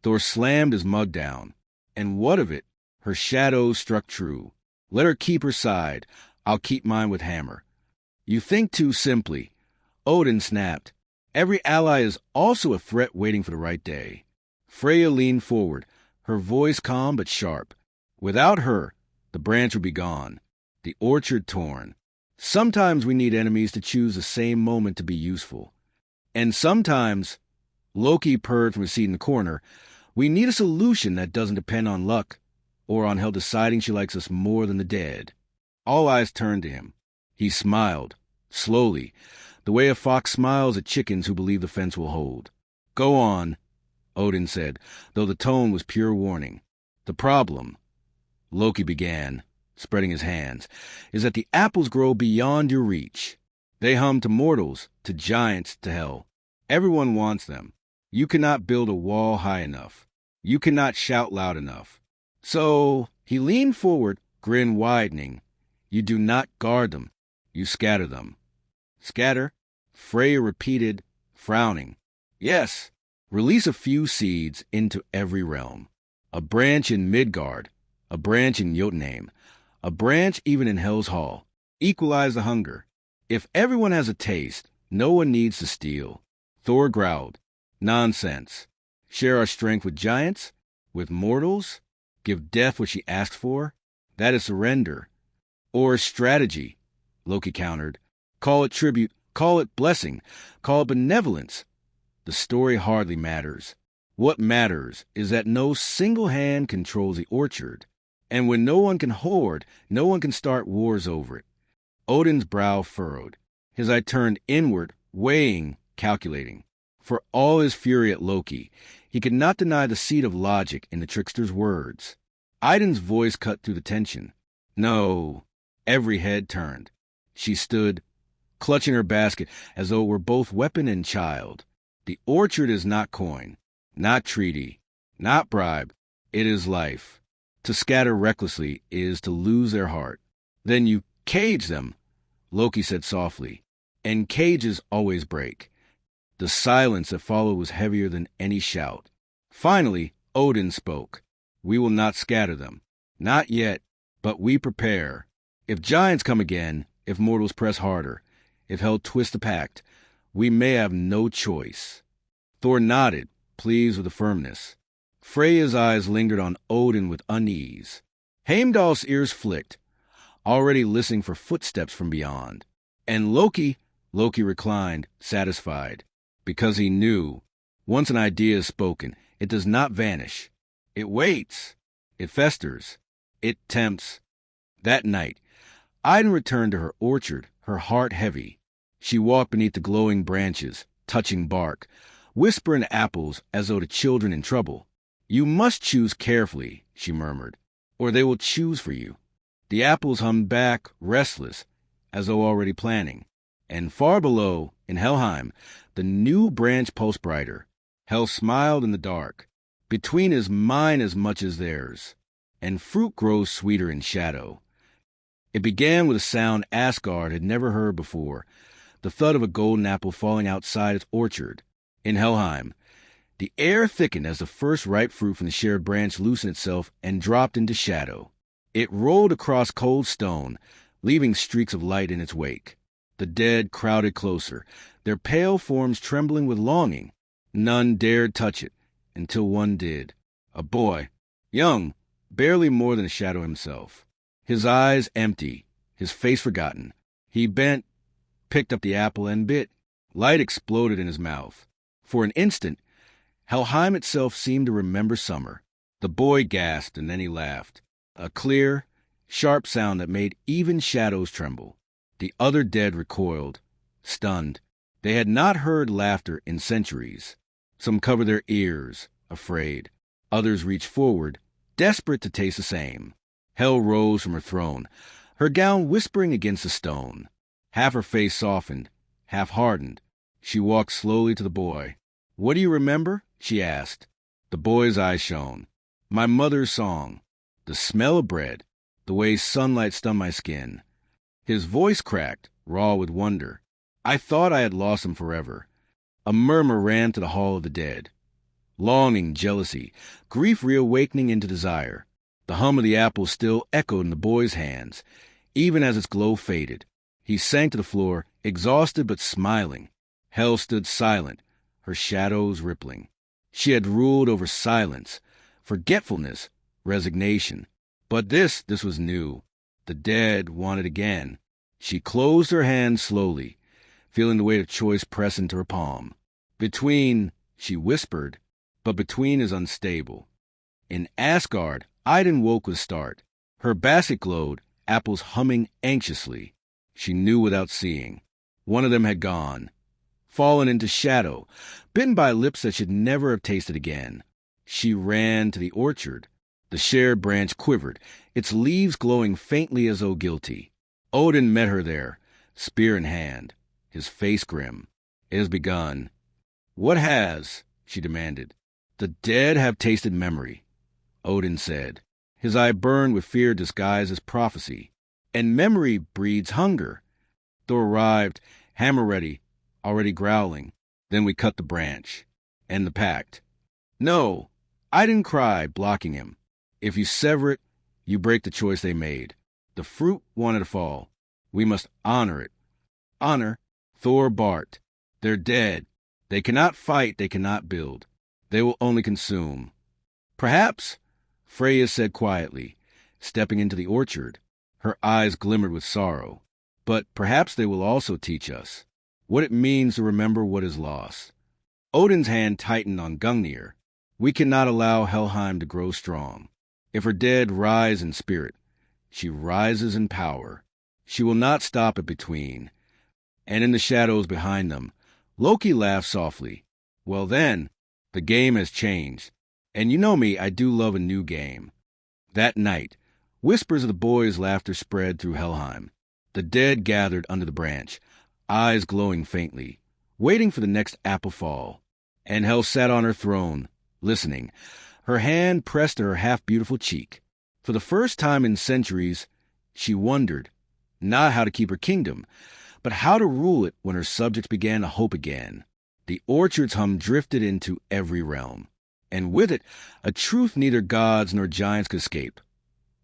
Thor slammed his mug down. "And what of it? Her shadow struck true. Let her keep her side. I'll keep mine with hammer." "You think too simply." Odin snapped. "Every ally is also a threat waiting for the right day." Freya leaned forward, her voice calm but sharp. "Without her, the branch would be gone, the orchard torn. Sometimes we need enemies to choose the same moment to be useful. And sometimes," Loki purred from his seat in the corner, "we need a solution that doesn't depend on luck, or on Hel deciding she likes us more than the dead." All eyes turned to him. He smiled, slowly, the way a fox smiles at chickens who believe the fence will hold. "Go on," Odin said, though the tone was pure warning. "The problem," Loki began, spreading his hands, "is that the apples grow beyond your reach. They hum to mortals, to giants, to Hel. Everyone wants them. You cannot build a wall high enough. You cannot shout loud enough. So," he leaned forward, grin widening, "you do not guard them. You scatter them." "Scatter?" Freya repeated, frowning. "Yes. Release a few seeds into every realm. A branch in Midgard, a branch in Jotunheim, a branch even in Hel's Hall. Equalize the hunger. If everyone has a taste, no one needs to steal." Thor growled, "Nonsense. Share our strength with giants? With mortals? Give death what she asked for? That is surrender. Or strategy, Loki countered. Call it tribute, call it blessing, call it benevolence. The story hardly matters. What matters is that no single hand controls the orchard. And when no one can hoard, no one can start wars over it. Odin's brow furrowed. His eye turned inward, weighing, calculating. For all his fury at Loki, he could not deny the seed of logic in the trickster's words. Idun's voice cut through the tension. No. Every head turned. She stood, clutching her basket as though it were both weapon and child. The orchard is not coin, not treaty, not bribe. It is life. To scatter recklessly is to lose their heart. Then you cage them, Loki said softly, and cages always break. The silence that followed was heavier than any shout. Finally, Odin spoke. We will not scatter them. Not yet, but we prepare. If giants come again, if mortals press harder, if hell twists the pact, we may have no choice. Thor nodded, pleased with the firmness. Freyja's eyes lingered on Odin with unease. Heimdall's ears flicked, already listening for footsteps from beyond. And Loki reclined, satisfied, because he knew, once an idea is spoken, it does not vanish. It waits. It festers. It tempts. That night, Idun returned to her orchard, her heart heavy. She walked beneath the glowing branches, touching bark, whispering apples as though to children in trouble. You must choose carefully, she murmured, or they will choose for you. The apples hummed back, restless, as though already planning. And far below, in Helheim, the new branch pulsed brighter. Hel smiled in the dark. Between is mine as much as theirs, and fruit grows sweeter in shadow. It began with a sound Asgard had never heard before, the thud of a golden apple falling outside its orchard. In Helheim, the air thickened as the first ripe fruit from the shared branch loosened itself and dropped into shadow. It rolled across cold stone, leaving streaks of light in its wake. The dead crowded closer, their pale forms trembling with longing. None dared touch it, until one did. A boy, young, barely more than a shadow himself. His eyes empty, his face forgotten. He bent, picked up the apple and bit. Light exploded in his mouth. For an instant, Helheim itself seemed to remember summer. The boy gasped and then he laughed. A clear, sharp sound that made even shadows tremble. The other dead recoiled, stunned. They had not heard laughter in centuries. Some covered their ears, afraid. Others reached forward, desperate to taste the same. Hel rose from her throne, her gown whispering against the stone. Half her face softened, half hardened. She walked slowly to the boy. What do you remember? She asked. The boy's eyes shone. My mother's song. The smell of bread. The way sunlight stung my skin. His voice cracked, raw with wonder. I thought I had lost him forever. A murmur ran to the hall of the dead. Longing, jealousy, grief reawakening into desire. The hum of the apple still echoed in the boy's hands, even as its glow faded. He sank to the floor, exhausted but smiling. Hel stood silent, her shadows rippling. She had ruled over silence, forgetfulness, resignation. But this was new. The dead wanted again. She closed her hands slowly, feeling the weight of choice press into her palm. Between, she whispered, but between is unstable. In Asgard, Idun woke with a start. Her basket glowed, apples humming anxiously. She knew without seeing. One of them had gone, fallen into shadow, bitten by lips that should never have tasted again. She ran to the orchard. The shared branch quivered, its leaves glowing faintly as though guilty. Odin met her there, spear in hand, his face grim. It has begun. What has? She demanded. The dead have tasted memory, Odin said. His eye burned with fear disguised as prophecy. And memory breeds hunger. Thor arrived, hammer ready, already growling. Then we cut the branch. And the pact. No, I didn't cry, blocking him. If you sever it, you break the choice they made. The fruit wanted to fall. We must honor it. Honor? Thor barked. They're dead. They cannot fight, they cannot build. They will only consume. Perhaps, Freyja said quietly, stepping into the orchard. Her eyes glimmered with sorrow. But perhaps they will also teach us what it means to remember what is lost. Odin's hand tightened on Gungnir. We cannot allow Helheim to grow strong. If her dead rise in spirit, she rises in power. She will not stop at between. And in the shadows behind them, Loki laughed softly. Well then, the game has changed. And you know me, I do love a new game. That night, whispers of the boys' laughter spread through Helheim. The dead gathered under the branch, eyes glowing faintly, waiting for the next apple fall. And Hel sat on her throne, listening, her hand pressed to her half-beautiful cheek. For the first time in centuries, she wondered, not how to keep her kingdom, but how to rule it when her subjects began to hope again. The orchard's hum drifted into every realm, and with it, a truth neither gods nor giants could escape.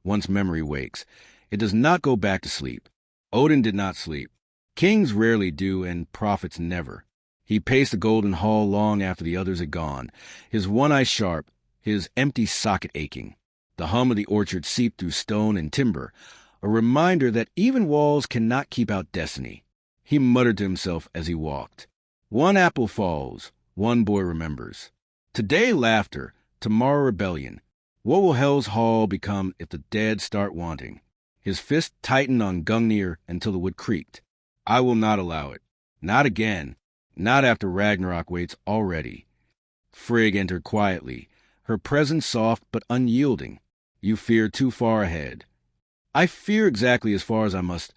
Once memory wakes, it does not go back to sleep. Odin did not sleep. Kings rarely do, and prophets never. He paced the golden hall long after the others had gone, his one eye sharp, his empty socket aching. The hum of the orchard seeped through stone and timber, a reminder that even walls cannot keep out destiny. He muttered to himself as he walked. One apple falls, one boy remembers. Today laughter, tomorrow rebellion. What will Hel's hall become if the dead start wanting? His fist tightened on Gungnir until the wood creaked. I will not allow it. Not again. Not after Ragnarok waits already. Frigg entered quietly, her presence soft but unyielding. You fear too far ahead. I fear exactly as far as I must.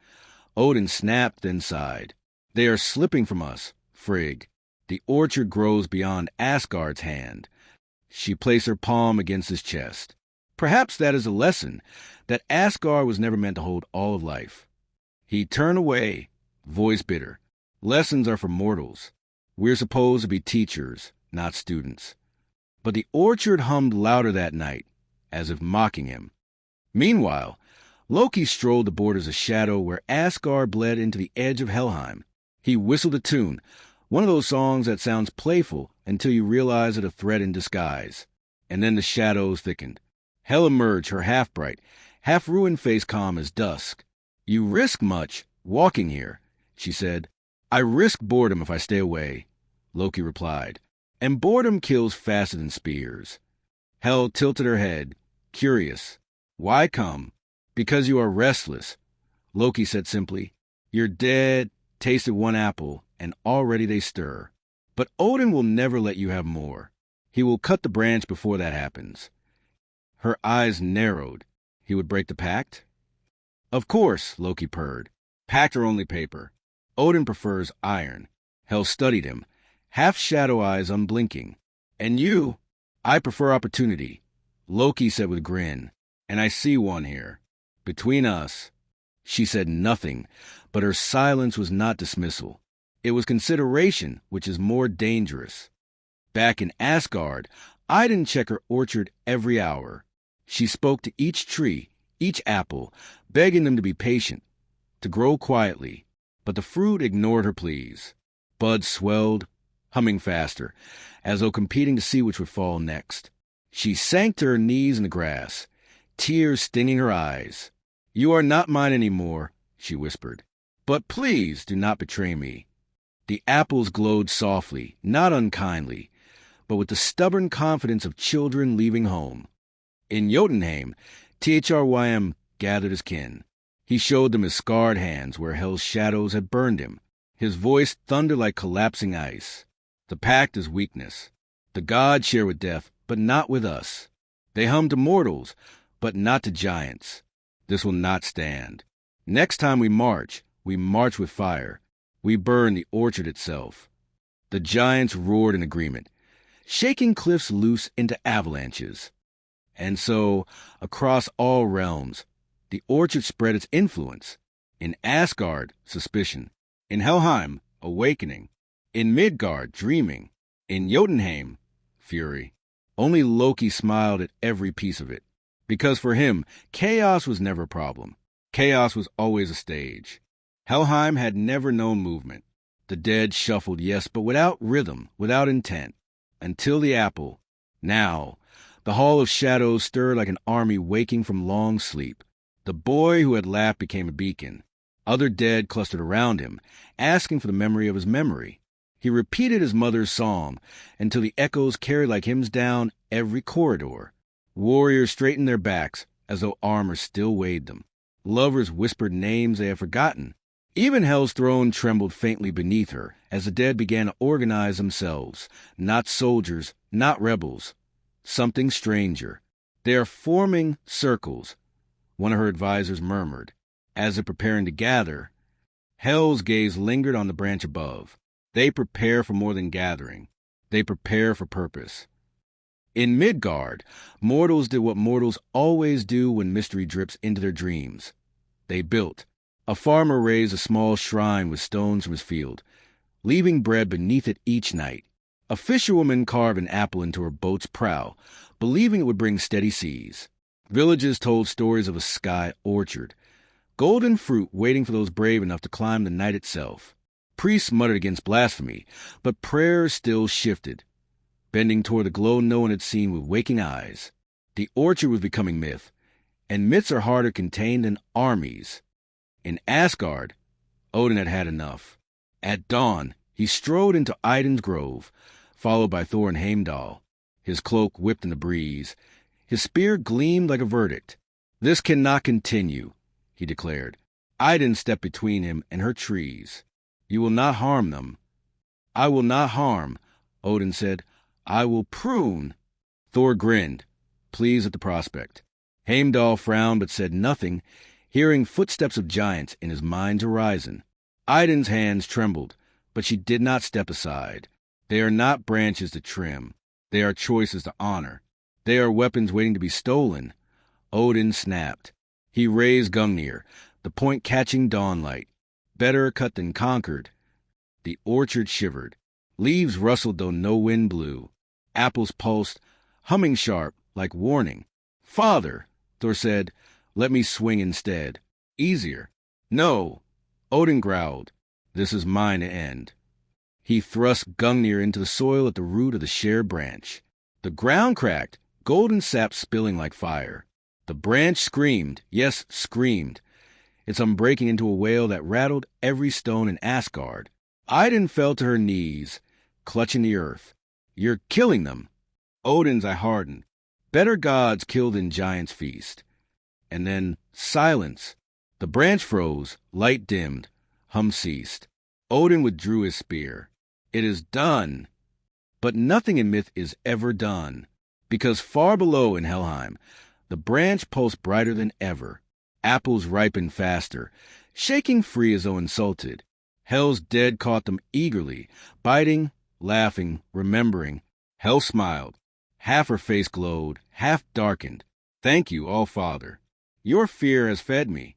Odin snapped, then sighed. They are slipping from us, Frigg. The orchard grows beyond Asgard's hand. She placed her palm against his chest. Perhaps that is a lesson, that Asgard was never meant to hold all of life. He turned away, voice bitter. Lessons are for mortals. We're supposed to be teachers, not students. But the orchard hummed louder that night, as if mocking him. Meanwhile, Loki strolled the borders of shadow where Asgard bled into the edge of Helheim. He whistled a tune, one of those songs that sounds playful until you realize it a threat in disguise. And then the shadows thickened. Hel emerged, her half-bright, half-ruined face calm as dusk. You risk much, walking here, she said. I risk boredom if I stay away, Loki replied. And boredom kills faster than spears. Hel tilted her head, curious. Why come? Because you are restless, Loki said simply. You're dead, tasted one apple, and already they stir. But Odin will never let you have more. He will cut the branch before that happens. Her eyes narrowed. He would break the pact? Of course, Loki purred. Pact are only paper. Odin prefers iron. Hel studied him, half shadow eyes unblinking. And you? I prefer opportunity, Loki said with a grin. And I see one here. Between us. She said nothing, but her silence was not dismissal. It was consideration, which is more dangerous. Back in Asgard, I didn't check her orchard every hour. She spoke to each tree, each apple, begging them to be patient, to grow quietly. But the fruit ignored her pleas. Buds swelled, humming faster, as though competing to see which would fall next. She sank to her knees in the grass, tears stinging her eyes. You are not mine anymore, she whispered. But please do not betray me. The apples glowed softly, not unkindly, but with the stubborn confidence of children leaving home. In Jotunheim, Thrym gathered his kin. He showed them his scarred hands where Hel's shadows had burned him. His voice thundered like collapsing ice. The pact is weakness. The gods share with death, but not with us. They hum to mortals, but not to giants. This will not stand. Next time we march with fire. We burn the orchard itself. The giants roared in agreement, shaking cliffs loose into avalanches. And so, across all realms, the orchard spread its influence. In Asgard, suspicion. In Helheim, awakening. In Midgard, dreaming. In Jotunheim, fury. Only Loki smiled at every piece of it. Because for him, chaos was never a problem. Chaos was always a stage. Helheim had never known movement. The dead shuffled, yes, but without rhythm, without intent. Until the apple. Now, The Hall of Shadows stirred like an army waking from long sleep. The boy who had laughed became a beacon. Other dead clustered around him, asking for the memory of his memory. He repeated his mother's song until the echoes carried like hymns down every corridor. Warriors straightened their backs as though armor still weighed them. Lovers whispered names they had forgotten. Even Hell's throne trembled faintly beneath her as the dead began to organize themselves. Not soldiers, not rebels. Something stranger. They are forming circles, one of her advisors murmured. As if preparing to gather, Hell's gaze lingered on the branch above. They prepare for more than gathering. They prepare for purpose. In Midgard, mortals did what mortals always do when mystery drips into their dreams. They built. A farmer raised a small shrine with stones from his field, leaving bread beneath it each night. A fisherwoman carved an apple into her boat's prow, believing it would bring steady seas. Villages told stories of a sky orchard, golden fruit waiting for those brave enough to climb the night itself. Priests muttered against blasphemy, but prayers still shifted, bending toward the glow no one had seen with waking eyes. The orchard was becoming myth, and myths are harder contained than armies. In Asgard, Odin had had enough. At dawn, he strode into Idun's grove, followed by Thor and Heimdall. His cloak whipped in the breeze. His spear gleamed like a verdict. "This cannot continue," he declared. Idun stepped between him and her trees. "You will not harm them." "I will not harm," Odin said. "I will prune." Thor grinned, pleased at the prospect. Heimdall frowned but said nothing, hearing footsteps of giants in his mind's horizon. Idun's hands trembled, but she did not step aside. They are not branches to trim. They are choices to honor. They are weapons waiting to be stolen. Odin snapped. He raised Gungnir, the point catching dawnlight. Better cut than conquered. The orchard shivered. Leaves rustled though no wind blew. Apples pulsed, humming sharp, like warning. "Father," Thor said, "let me swing instead. Easier." "No," Odin growled. "This is mine to end." He thrust Gungnir into the soil at the root of the shared branch. The ground cracked, golden sap spilling like fire. The branch screamed, yes, screamed, its unbreaking into a wail that rattled every stone in Asgard. Idun fell to her knees, clutching the earth. "You're killing them." Odin's eye hardened. Better gods kill than giants feast. And then silence. The branch froze, light dimmed, hum ceased. Odin withdrew his spear. "It is done." But nothing in myth is ever done, because far below in Helheim, the branch pulsed brighter than ever. Apples ripened faster, shaking free as though insulted. Hell's dead caught them eagerly, biting, laughing, remembering. Hell smiled. Half her face glowed, half darkened. "Thank you, All-Father. Your fear has fed me."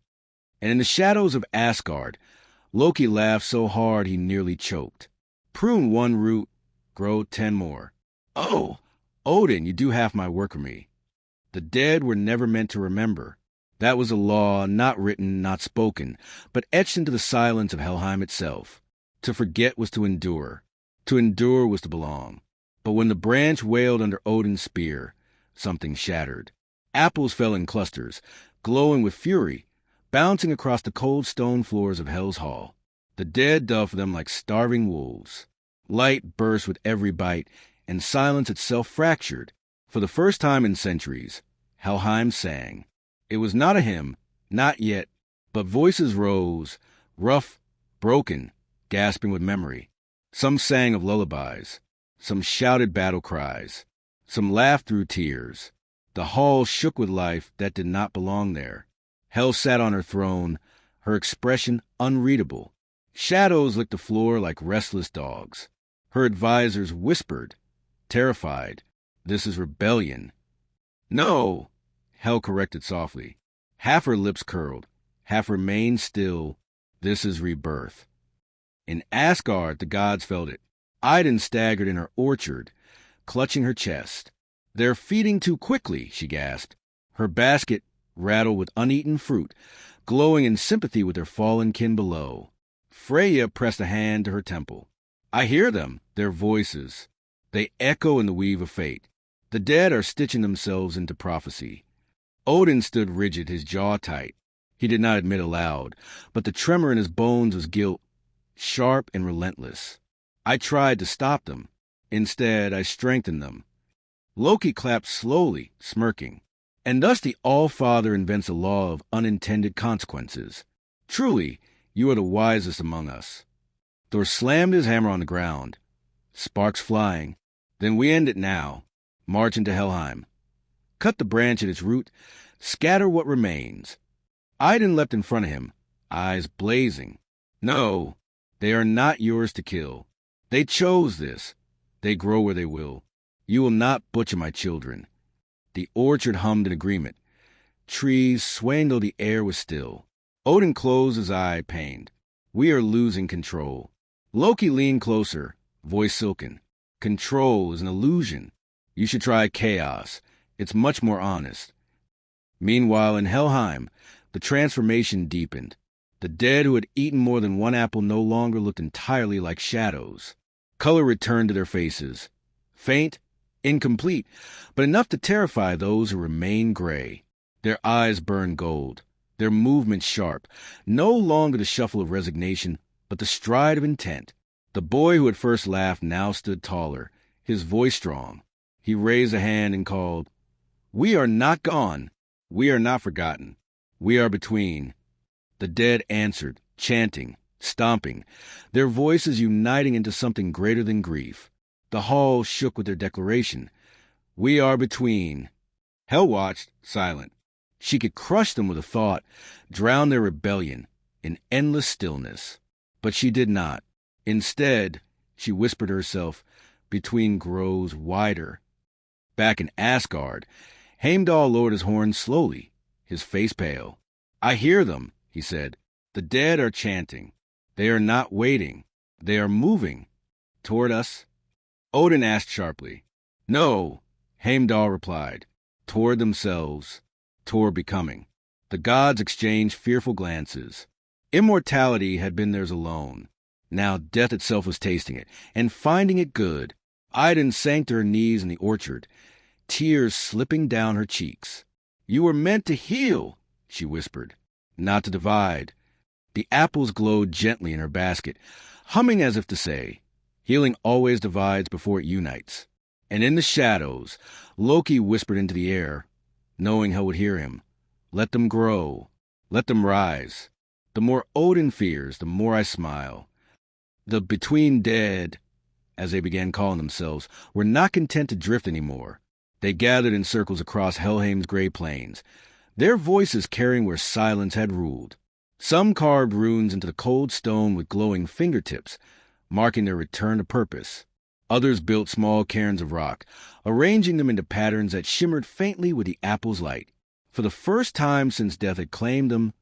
And in the shadows of Asgard, Loki laughed so hard he nearly choked. "Prune one root, grow 10 more. Oh, Odin, you do half my work for me." The dead were never meant to remember. That was a law, not written, not spoken, but etched into the silence of Helheim itself. To forget was to endure. To endure was to belong. But when the branch wailed under Odin's spear, something shattered. Apples fell in clusters, glowing with fury, bouncing across the cold stone floors of Hell's Hall. The dead dug for them like starving wolves. Light burst with every bite, and silence itself fractured. For the first time in centuries, Helheim sang. It was not a hymn, not yet, but voices rose, rough, broken, gasping with memory. Some sang of lullabies. Some shouted battle cries. Some laughed through tears. The hall shook with life that did not belong there. Hell sat on her throne, her expression unreadable. Shadows licked the floor like restless dogs. Her advisors whispered, terrified, "This is rebellion." "No," Hell corrected softly. Half her lips curled, half remained still. "This is rebirth." In Asgard, the gods felt it. Idun staggered in her orchard, clutching her chest. "They're feeding too quickly," she gasped. Her basket rattled with uneaten fruit, glowing in sympathy with her fallen kin below. Freya pressed a hand to her temple. "I hear them, their voices. They echo in the weave of fate. The dead are stitching themselves into prophecy. Odin stood rigid, his jaw tight. He did not admit aloud, but the tremor in his bones was guilt, sharp and relentless. I tried to stop them. Instead, I strengthened them. Loki clapped slowly, smirking. And thus the All-Father invents a law of unintended consequences. Truly, you are the wisest among us. Thor slammed his hammer on the ground. Sparks flying. Then we end it now. March into Helheim. Cut the branch at its root. Scatter what remains. Idun leapt in front of him, eyes blazing. No, they are not yours to kill. They chose this. They grow where they will. You will not butcher my children. The orchard hummed in agreement. Trees swaying though the air was still. Odin closed his eye, pained. We are losing control. Loki leaned closer, voice silken. Control is an illusion. You should try chaos. It's much more honest. Meanwhile, in Helheim, the transformation deepened. The dead who had eaten more than one apple no longer looked entirely like shadows. Color returned to their faces. Faint, incomplete, but enough to terrify those who remained gray. Their eyes burned gold, their movements sharp, no longer the shuffle of resignation, but the stride of intent. The boy who had first laughed now stood taller, his voice strong. He raised a hand and called, "We are not gone. We are not forgotten. We are between." The dead answered, chanting, stomping, their voices uniting into something greater than grief. The hall shook with their declaration. We are between. Hel watched, silent. She could crush them with a thought, drown their rebellion in endless stillness. But she did not. Instead, she whispered to herself, between grows wider. Back in Asgard, Heimdall lowered his horn slowly, his face pale. I hear them, he said. The dead are chanting. They are not waiting. They are moving. Toward us? Odin asked sharply. No, Heimdall replied. Toward themselves. Toward becoming. The gods exchanged fearful glances. Immortality had been theirs alone. Now death itself was tasting it, and finding it good. Idun sank to her knees in the orchard, tears slipping down her cheeks. You were meant to heal, she whispered, not to divide. The apples glowed gently in her basket, humming as if to say, healing always divides before it unites. And in the shadows, Loki whispered into the air, knowing Hel would hear him. Let them grow. Let them rise. The more Odin fears, the more I smile. The between dead, as they began calling themselves, were not content to drift anymore. They gathered in circles across Helheim's gray plains, their voices carrying where silence had ruled. Some carved runes into the cold stone with glowing fingertips, marking their return to purpose. Others built small cairns of rock, arranging them into patterns that shimmered faintly with the apple's light. For the first time since death had claimed them,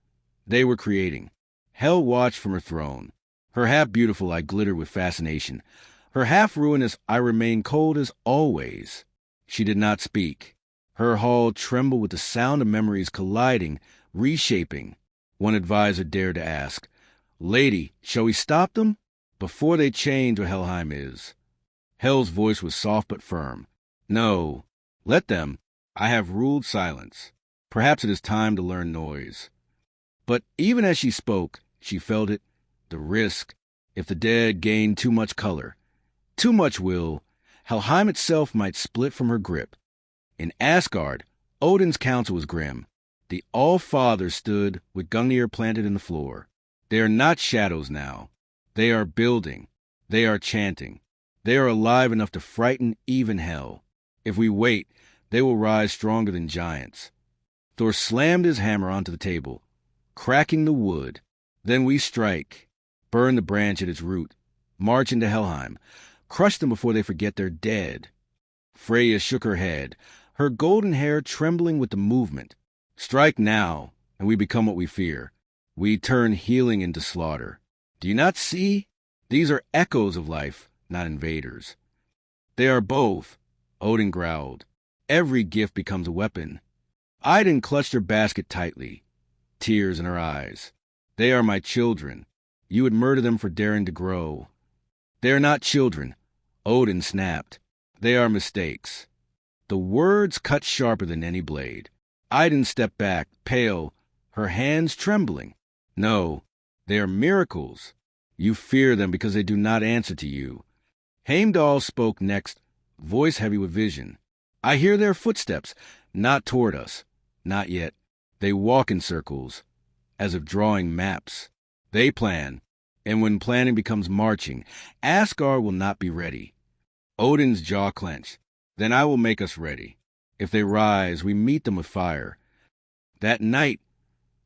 they were creating. Hel watched from her throne. Her half-beautiful eye glittered with fascination. Her half-ruinous eye remained cold as always. She did not speak. Her hall trembled with the sound of memories colliding, reshaping. One advisor dared to ask, Lady, shall we stop them? Before they change what Helheim is. Hel's voice was soft but firm. No, let them. I have ruled silence. Perhaps it is time to learn noise. But even as she spoke, she felt it, the risk, if the dead gained too much color, too much will, Helheim itself might split from her grip. In Asgard, Odin's counsel was grim. The All-Father stood with Gungnir planted in the floor. They are not shadows now. They are building. They are chanting. They are alive enough to frighten even Hel. If we wait, they will rise stronger than giants. Thor slammed his hammer onto the table, cracking the wood. Then we strike, burn the branch at its root, march into Helheim, crush them before they forget they're dead. Freya shook her head, her golden hair trembling with the movement. Strike now, and we become what we fear. We turn healing into slaughter. Do you not see? These are echoes of life, not invaders. They are both, Odin growled. Every gift becomes a weapon. Idun clutched her basket tightly, tears in her eyes. They are my children. You would murder them for daring to grow. They are not children, Odin snapped. They are mistakes. The words cut sharper than any blade. Idun stepped back, pale, her hands trembling. No, they are miracles. You fear them because they do not answer to you. Heimdall spoke next, voice heavy with vision. I hear their footsteps, not toward us, not yet. They walk in circles, as if drawing maps. They plan, and when planning becomes marching, Asgard will not be ready. Odin's jaw clenched. Then I will make us ready. If they rise, we meet them with fire. That night,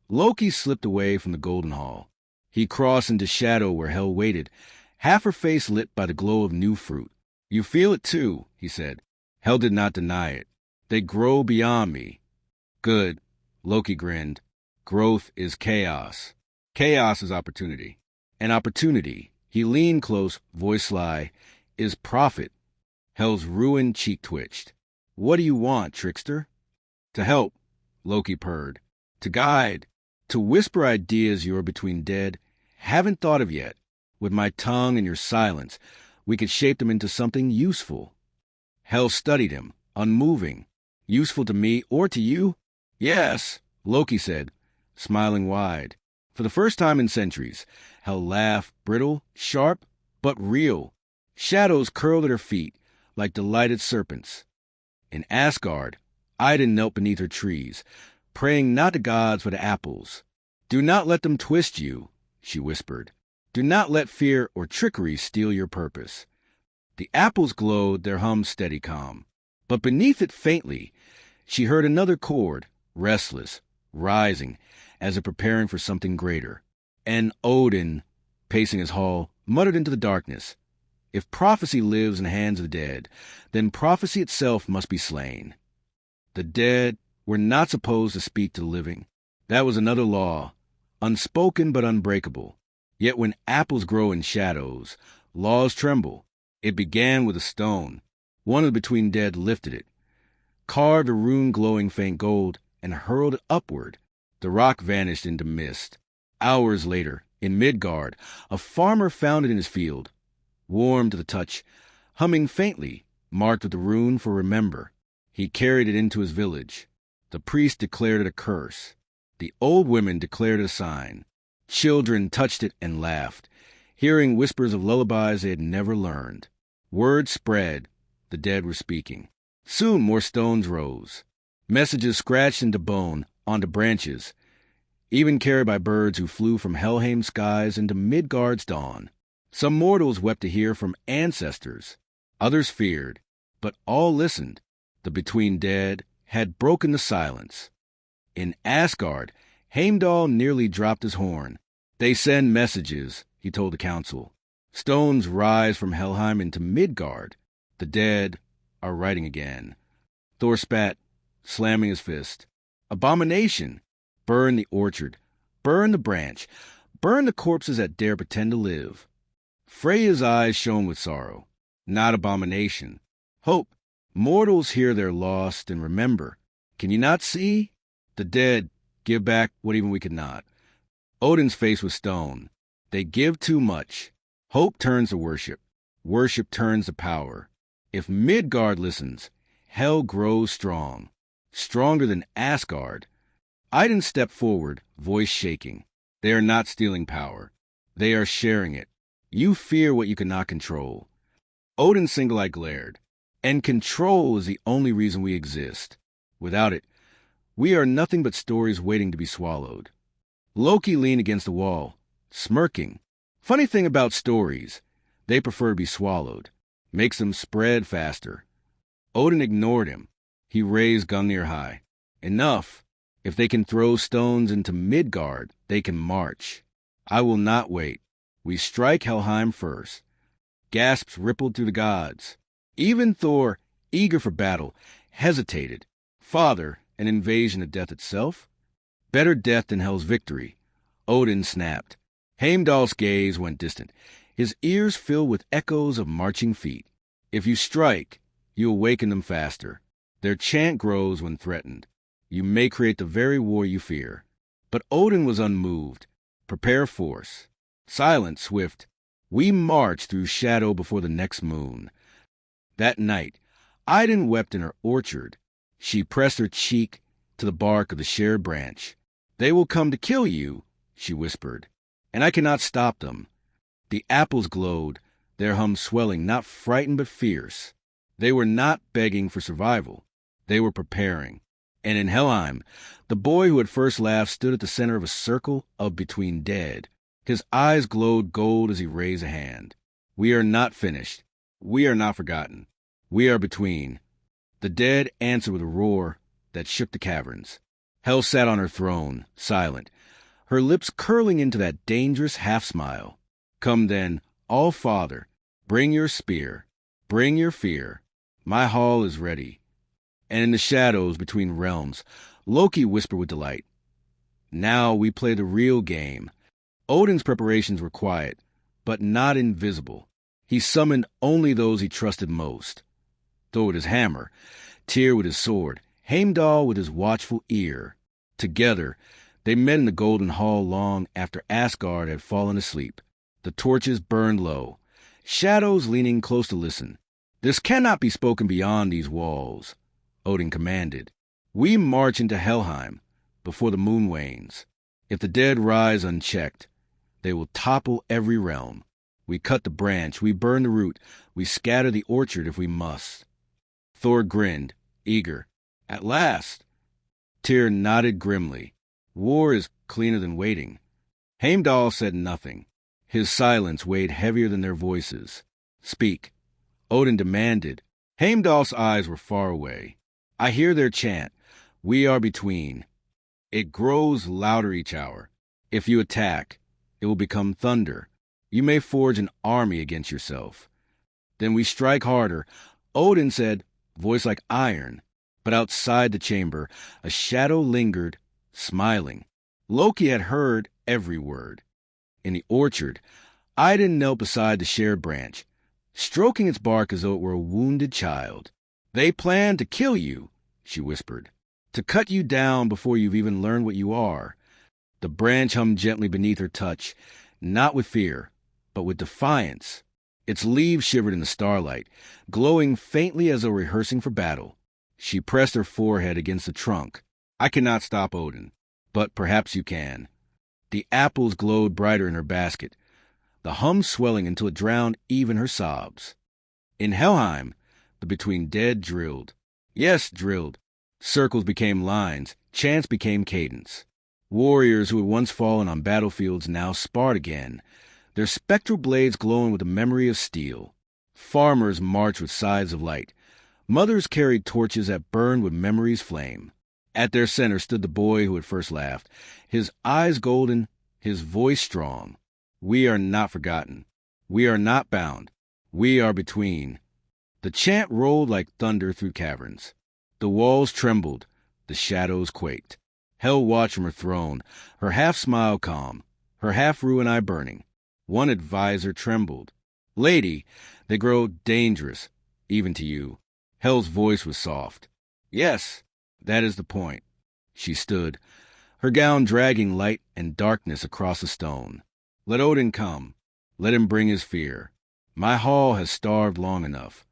Loki slipped away from the Golden Hall. He crossed into shadow where Hel waited, half her face lit by the glow of new fruit. You feel it too, he said. Hel did not deny it. They grow beyond me. Good, Loki grinned. Growth is chaos. Chaos is opportunity. And opportunity, he leaned close, voice sly, is profit. Hel's ruined cheek twitched. What do you want, trickster? To help, Loki purred. To guide. To whisper ideas you're between dead. Haven't thought of yet. With my tongue and your silence, we could shape them into something useful. Hel studied him, unmoving. Useful to me or to you? Yes, Loki said, smiling wide. For the first time in centuries, Hel laughed, brittle, sharp, but real. Shadows curled at her feet, like delighted serpents. In Asgard, Idun knelt beneath her trees, praying not to gods but to apples. Do not let them twist you, she whispered. Do not let fear or trickery steal your purpose. The apples glowed, their hum steady calm. But beneath it faintly, she heard another chord, restless, rising, as if preparing for something greater. And Odin, pacing his hall, muttered into the darkness, if prophecy lives in the hands of the dead, then prophecy itself must be slain. The dead were not supposed to speak to the living. That was another law, unspoken but unbreakable. Yet when apples grow in shadows, laws tremble. It began with a stone. One of the between dead lifted it, carved a rune glowing faint gold, and hurled it upward. The rock vanished into mist. Hours later, in Midgard, a farmer found it in his field. Warm to the touch, humming faintly, marked with the rune for remember. He carried it into his village. The priest declared it a curse. The old women declared it a sign. Children touched it and laughed, hearing whispers of lullabies they had never learned. Word spread. The dead were speaking. Soon more stones rose. Messages scratched into bone, onto branches, even carried by birds who flew from Helheim's skies into Midgard's dawn. Some mortals wept to hear from ancestors. Others feared, but all listened. The between dead had broken the silence. In Asgard, Heimdall nearly dropped his horn. They send messages, he told the council. Stones rise from Helheim into Midgard. The dead are writing again. Thor spat, slamming his fist. Abomination! Burn the orchard. Burn the branch. Burn the corpses that dare pretend to live. Freya's eyes shone with sorrow. Not abomination. Hope. Mortals hear their lost and remember. Can you not see? The dead give back what even we could not. Odin's face was stone. They give too much. Hope turns to worship. Worship turns to power. If Midgard listens, Hel grows strong. Stronger than Asgard. Idun stepped forward, voice shaking. They are not stealing power. They are sharing it. You fear what you cannot control. Odin's single eye glared. And control is the only reason we exist. Without it, we are nothing but stories waiting to be swallowed. Loki leaned against the wall, smirking. Funny thing about stories, they prefer to be swallowed. Makes them spread faster. Odin ignored him. He raised Gungnir high. Enough. If they can throw stones into Midgard, they can march. I will not wait. We strike Helheim first. Gasps rippled through the gods. Even Thor, eager for battle, hesitated. Father, an invasion of death itself? Better death than Hel's victory. Odin snapped. Heimdall's gaze went distant, his ears filled with echoes of marching feet. If you strike, you awaken them faster. Their chant grows when threatened. You may create the very war you fear. But Odin was unmoved. Prepare force. Silent, swift. We march through shadow before the next moon. That night, Idun wept in her orchard. She pressed her cheek to the bark of the shared branch. "They will come to kill you," she whispered, "and I cannot stop them." The apples glowed, their hum swelling, not frightened but fierce. They were not begging for survival. They were preparing. And in Helheim, the boy who had first laughed stood at the center of a circle of between dead. His eyes glowed gold as he raised a hand. "We are not finished. We are not forgotten. We are between." The dead answered with a roar that shook the caverns. Hel sat on her throne, silent, her lips curling into that dangerous half-smile. "Come then, All-Father, bring your spear, bring your fear. My hall is ready." And in the shadows between realms, Loki whispered with delight, "Now we play the real game." Odin's preparations were quiet, but not invisible. He summoned only those he trusted most. Thor with his hammer, Tyr with his sword, Heimdall with his watchful ear. Together, they met in the Golden Hall long after Asgard had fallen asleep. The torches burned low, shadows leaning close to listen. "This cannot be spoken beyond these walls," Odin commanded. "We march into Helheim before the moon wanes. If the dead rise unchecked, they will topple every realm. We cut the branch, we burn the root, we scatter the orchard if we must." Thor grinned, eager. "At last!" Tyr nodded grimly. "War is cleaner than waiting." Heimdall said nothing. His silence weighed heavier than their voices. "Speak," Odin demanded. Heimdall's eyes were far away. "I hear their chant. We are between. It grows louder each hour. If you attack, it will become thunder. You may forge an army against yourself. Then we strike harder." Odin said, voice like iron. But outside the chamber, a shadow lingered, smiling. Loki had heard every word. In the orchard, Idun knelt beside the shared branch, stroking its bark as though it were a wounded child. "They plan to kill you," she whispered, "to cut you down before you've even learned what you are." The branch hummed gently beneath her touch, not with fear, but with defiance. Its leaves shivered in the starlight, glowing faintly as though rehearsing for battle. She pressed her forehead against the trunk. "I cannot stop Odin, but perhaps you can." The apples glowed brighter in her basket, the hum swelling until it drowned even her sobs. In Helheim, the between dead drilled. Yes, drilled. Circles became lines, chants became cadence. Warriors who had once fallen on battlefields now sparred again, their spectral blades glowing with the memory of steel. Farmers marched with scythes of light. Mothers carried torches that burned with memory's flame. At their center stood the boy who had first laughed, his eyes golden, his voice strong. "We are not forgotten. We are not bound. We are between." The chant rolled like thunder through caverns. The walls trembled, the shadows quaked. Hel watched from her throne, her half-smile calm, her half-ruin eye burning. One advisor trembled. "Lady, they grow dangerous, even to you." Hel's voice was soft. "Yes, that is the point." She stood, her gown dragging light and darkness across the stone. "Let Odin come. Let him bring his fear. My hall has starved long enough."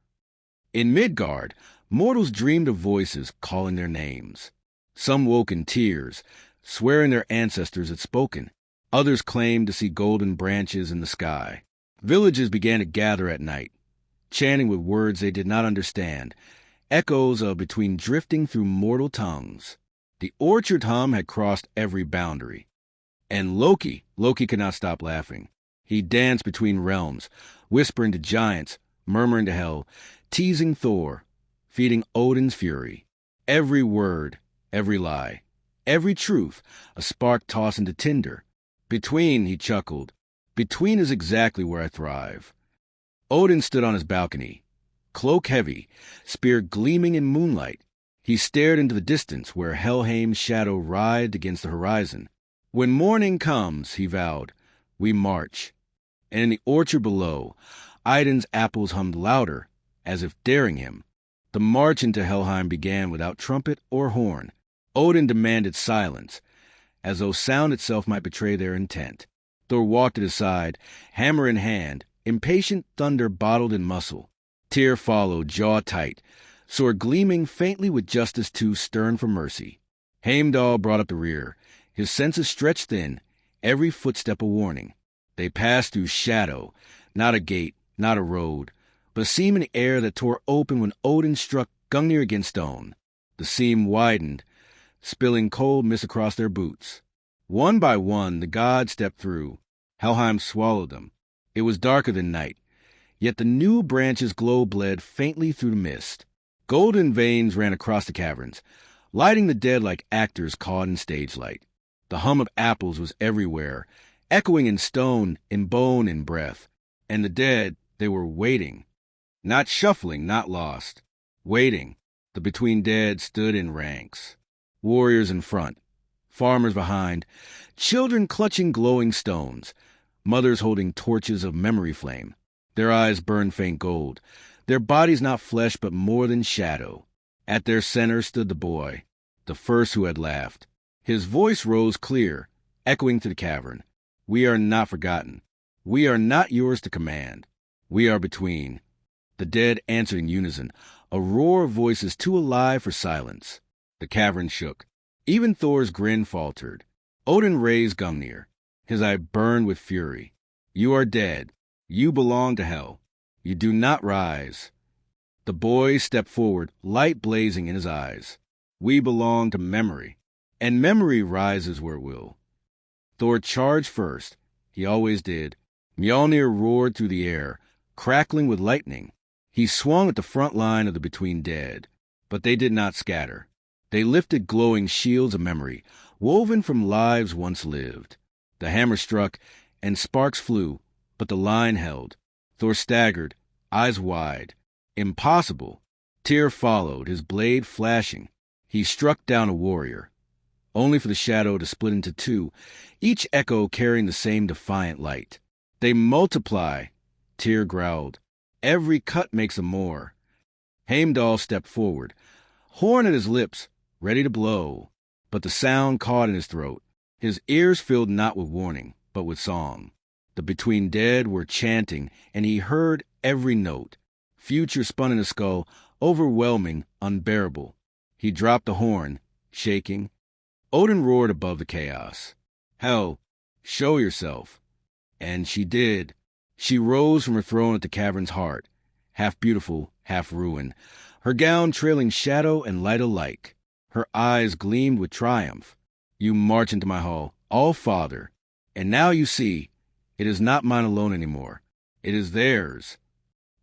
In Midgard, mortals dreamed of voices calling their names. Some woke in tears, swearing their ancestors had spoken. Others claimed to see golden branches in the sky. Villages began to gather at night, chanting with words they did not understand, echoes of between drifting through mortal tongues. The orchard hum had crossed every boundary. And Loki could not stop laughing. He danced between realms, whispering to giants, murmuring to Hel, teasing Thor, feeding Odin's fury. Every word, every lie, every truth, a spark tossed into tinder. "Between," he chuckled, "between is exactly where I thrive." Odin stood on his balcony, cloak heavy, spear gleaming in moonlight. He stared into the distance where Helheim's shadow writhed against the horizon. "When morning comes," he vowed, "we march." And in the orchard below, Idun's apples hummed louder, as if daring him. The march into Helheim began without trumpet or horn. Odin demanded silence, as though sound itself might betray their intent. Thor walked at his side, hammer in hand, impatient thunder bottled in muscle. Tyr followed, jaw tight, sword gleaming faintly with justice too stern for mercy. Heimdall brought up the rear, his senses stretched thin, every footstep a warning. They passed through shadow, not a gate, not a road, but a seam in the air that tore open when Odin struck Gungnir against stone. The seam widened, spilling cold mist across their boots. One by one, the gods stepped through. Helheim swallowed them. It was darker than night, yet the new branches bled faintly through the mist. Golden veins ran across the caverns, lighting the dead like actors caught in stage light. The hum of apples was everywhere, echoing in stone, in bone, in breath. And the dead, they were waiting. Not shuffling, not lost. Waiting. The between dead stood in ranks. Warriors in front, farmers behind, children clutching glowing stones, mothers holding torches of memory flame. Their eyes burned faint gold, their bodies not flesh but more than shadow. At their center stood the boy, the first who had laughed. His voice rose clear, echoing through the cavern. We are not forgotten. We are not yours to command. We are between. The dead answered in unison, a roar of voices too alive for silence. The cavern shook. Even Thor's grin faltered. Odin raised Gungnir. His eye burned with fury. You are dead. You belong to hell. You do not rise. The boy stepped forward, light blazing in his eyes. We belong to memory, and memory rises where it will. Thor charged first. He always did. Mjolnir roared through the air, crackling with lightning. He swung at the front line of the between dead, but they did not scatter. They lifted glowing shields of memory, woven from lives once lived. The hammer struck, and sparks flew, but the line held. Thor staggered, eyes wide. Impossible. Tyr followed, his blade flashing. He struck down a warrior, only for the shadow to split into two, each echo carrying the same defiant light. They multiply, Tyr growled. Every cut makes a more. Heimdall stepped forward, horn at his lips, ready to blow, but the sound caught in his throat. His ears filled not with warning, but with song. The between dead were chanting, and he heard every note. Future spun in his skull, overwhelming, unbearable. He dropped the horn, shaking. Odin roared above the chaos. Hell, show yourself. And she did. She rose from her throne at the cavern's heart, half beautiful, half ruined, her gown trailing shadow and light alike. Her eyes gleamed with triumph. You march into my hall, all father, and now you see, it is not mine alone anymore. It is theirs.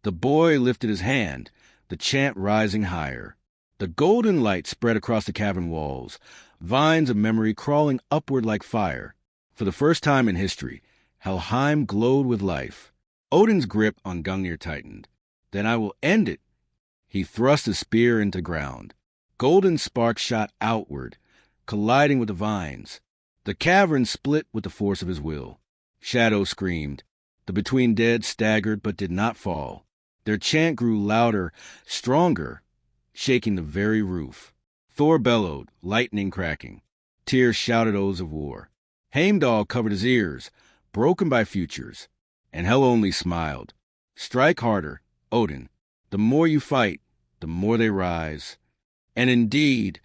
The boy lifted his hand, the chant rising higher. The golden light spread across the cavern walls, vines of memory crawling upward like fire. For the first time in history, Helheim glowed with life. Odin's grip on Gungnir tightened. Then I will end it. He thrust his spear into the ground. Golden sparks shot outward, colliding with the vines. The cavern split with the force of his will. Shadows screamed. The between dead staggered but did not fall. Their chant grew louder, stronger, shaking the very roof. Thor bellowed, lightning cracking. Tyr shouted oaths of war. Heimdall covered his ears, broken by futures, and Hel only smiled. Strike harder, Odin. The more you fight, the more they rise. And indeed,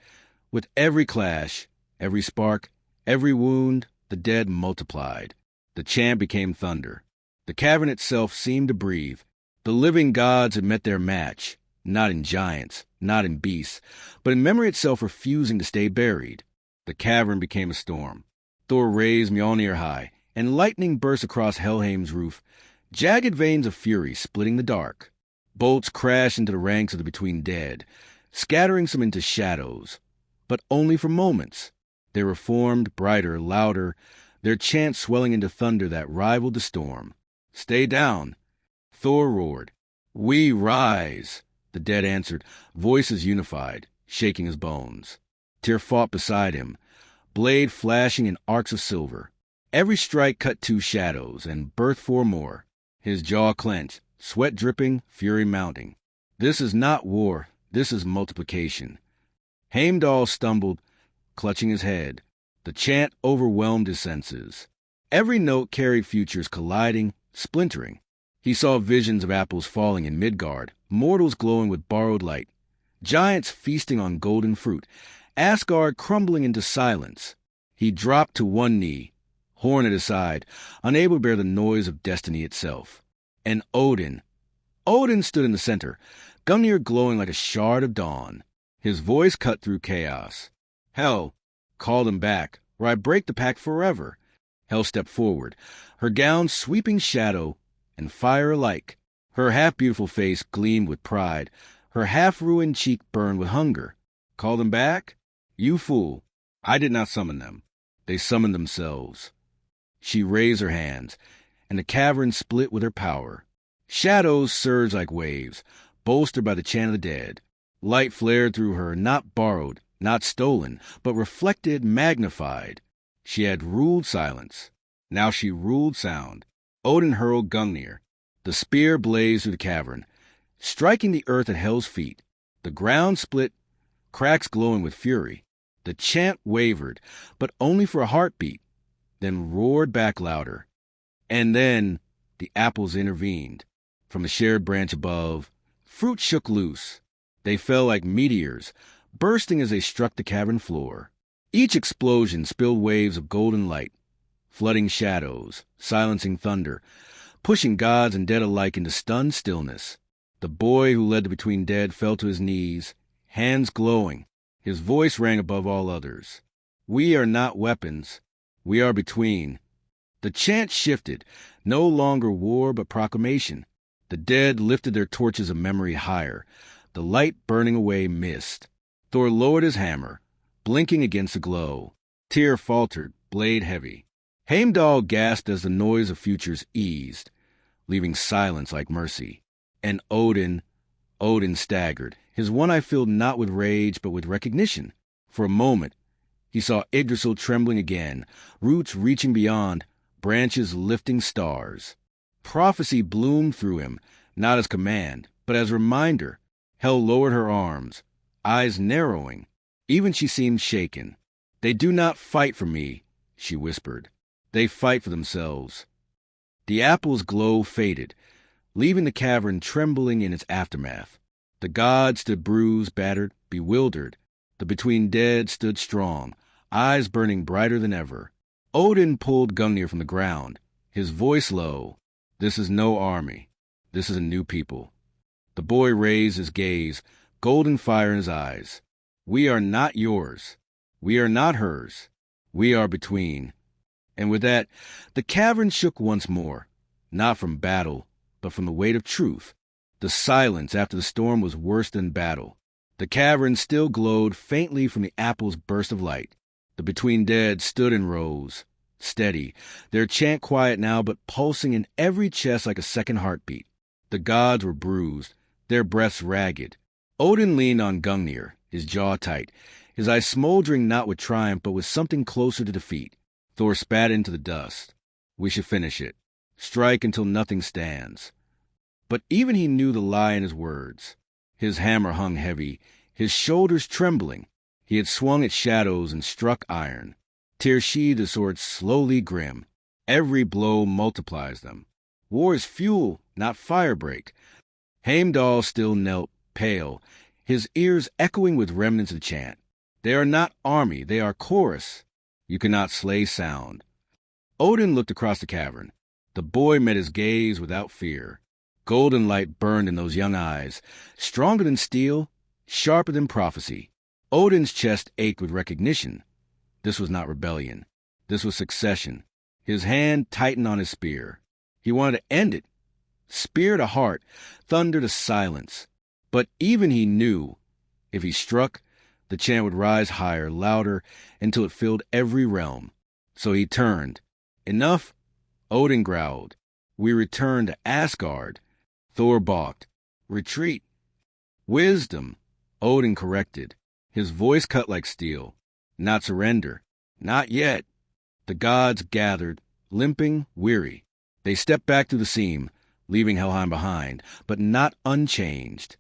with every clash, every spark, every wound, the dead multiplied. The chant became thunder. The cavern itself seemed to breathe. The living gods had met their match, not in giants, not in beasts, but in memory itself refusing to stay buried. The cavern became a storm. Thor raised Mjolnir high, and lightning burst across Helheim's roof, jagged veins of fury splitting the dark. Bolts crashed into the ranks of the between dead, scattering some into shadows, but only for moments. They reformed, brighter, louder, their chant swelling into thunder that rivaled the storm. Stay down, Thor roared. We rise, the dead answered, voices unified, shaking his bones. Tyr fought beside him, blade flashing in arcs of silver. Every strike cut two shadows and birthed four more. His jaw clenched, sweat dripping, fury mounting. This is not war, this is multiplication. Heimdall stumbled, clutching his head. The chant overwhelmed his senses. Every note carried futures colliding, splintering. He saw visions of apples falling in Midgard, mortals glowing with borrowed light. Giants feasting on golden fruit, Asgard crumbling into silence. He dropped to one knee, horn at his side, unable to bear the noise of destiny itself. And Odin stood in the center, Gungnir glowing like a shard of dawn. His voice cut through chaos. Hel, call them back, or I break the pact forever. Hel stepped forward, her gown sweeping shadow and fire alike. Her half-beautiful face gleamed with pride, her half-ruined cheek burned with hunger. Call them back? You fool. I did not summon them. They summoned themselves. She raised her hands, and the cavern split with her power. Shadows surged like waves, bolstered by the chant of the dead. Light flared through her, not borrowed, not stolen, but reflected, magnified. She had ruled silence. Now she ruled sound. Odin hurled Gungnir. The spear blazed through the cavern, striking the earth at Hel's feet. The ground split, cracks glowing with fury. The chant wavered, but only for a heartbeat, then roared back louder. And then the apples intervened. From the shared branch above, fruit shook loose. They fell like meteors, bursting as they struck the cavern floor. Each explosion spilled waves of golden light, flooding shadows, silencing thunder, pushing gods and dead alike into stunned stillness. The boy who led the Between Dead fell to his knees, hands glowing. His voice rang above all others. We are not weapons. We are between. The chant shifted, no longer war but proclamation. The dead lifted their torches of memory higher, the light burning away mist. Thor lowered his hammer, blinking against the glow. Tyr faltered, blade heavy. Heimdall gasped as the noise of futures eased, leaving silence like mercy. And Odin staggered, his one eye filled not with rage but with recognition. For a moment, he saw Yggdrasil trembling again, roots reaching beyond, branches lifting stars. Prophecy bloomed through him, not as command, but as reminder. Hel lowered her arms, eyes narrowing. Even she seemed shaken. They do not fight for me, she whispered. They fight for themselves. The apple's glow faded, leaving the cavern trembling in its aftermath. The gods stood bruised, battered, bewildered. The Between Dead stood strong, eyes burning brighter than ever. Odin pulled Gungnir from the ground, his voice low. This is no army. This is a new people. The boy raised his gaze, golden fire in his eyes. We are not yours. We are not hers. We are between. And with that, the cavern shook once more, not from battle, but from the weight of truth. The silence after the storm was worse than battle. The cavern still glowed faintly from the apple's burst of light. The Between Dead stood and rose, steady, their chant quiet now but pulsing in every chest like a second heartbeat. The gods were bruised, their breaths ragged. Odin leaned on Gungnir, his jaw tight, his eyes smoldering not with triumph but with something closer to defeat. Thor spat into the dust. We should finish it. Strike until nothing stands. But even he knew the lie in his words. His hammer hung heavy, his shoulders trembling. He had swung at shadows and struck iron. Tyr sheathed his sword slowly grim. Every blow multiplies them. War is fuel, not firebreak. Heimdall still knelt, pale, his ears echoing with remnants of chant. They are not army, they are chorus. You cannot slay sound. Odin looked across the cavern. The boy met his gaze without fear. Golden light burned in those young eyes, stronger than steel, sharper than prophecy. Odin's chest ached with recognition. This was not rebellion. This was succession. His hand tightened on his spear. He wanted to end it. Spear to heart, thunder to silence. But even he knew, if he struck, the chant would rise higher, louder, until it filled every realm. So he turned. Enough? Odin growled. We return to Asgard. Thor balked. Retreat. Wisdom. Odin corrected. His voice cut like steel. Not surrender. Not yet. The gods gathered, limping, weary. They stepped back through the seam, leaving Helheim behind, but not unchanged.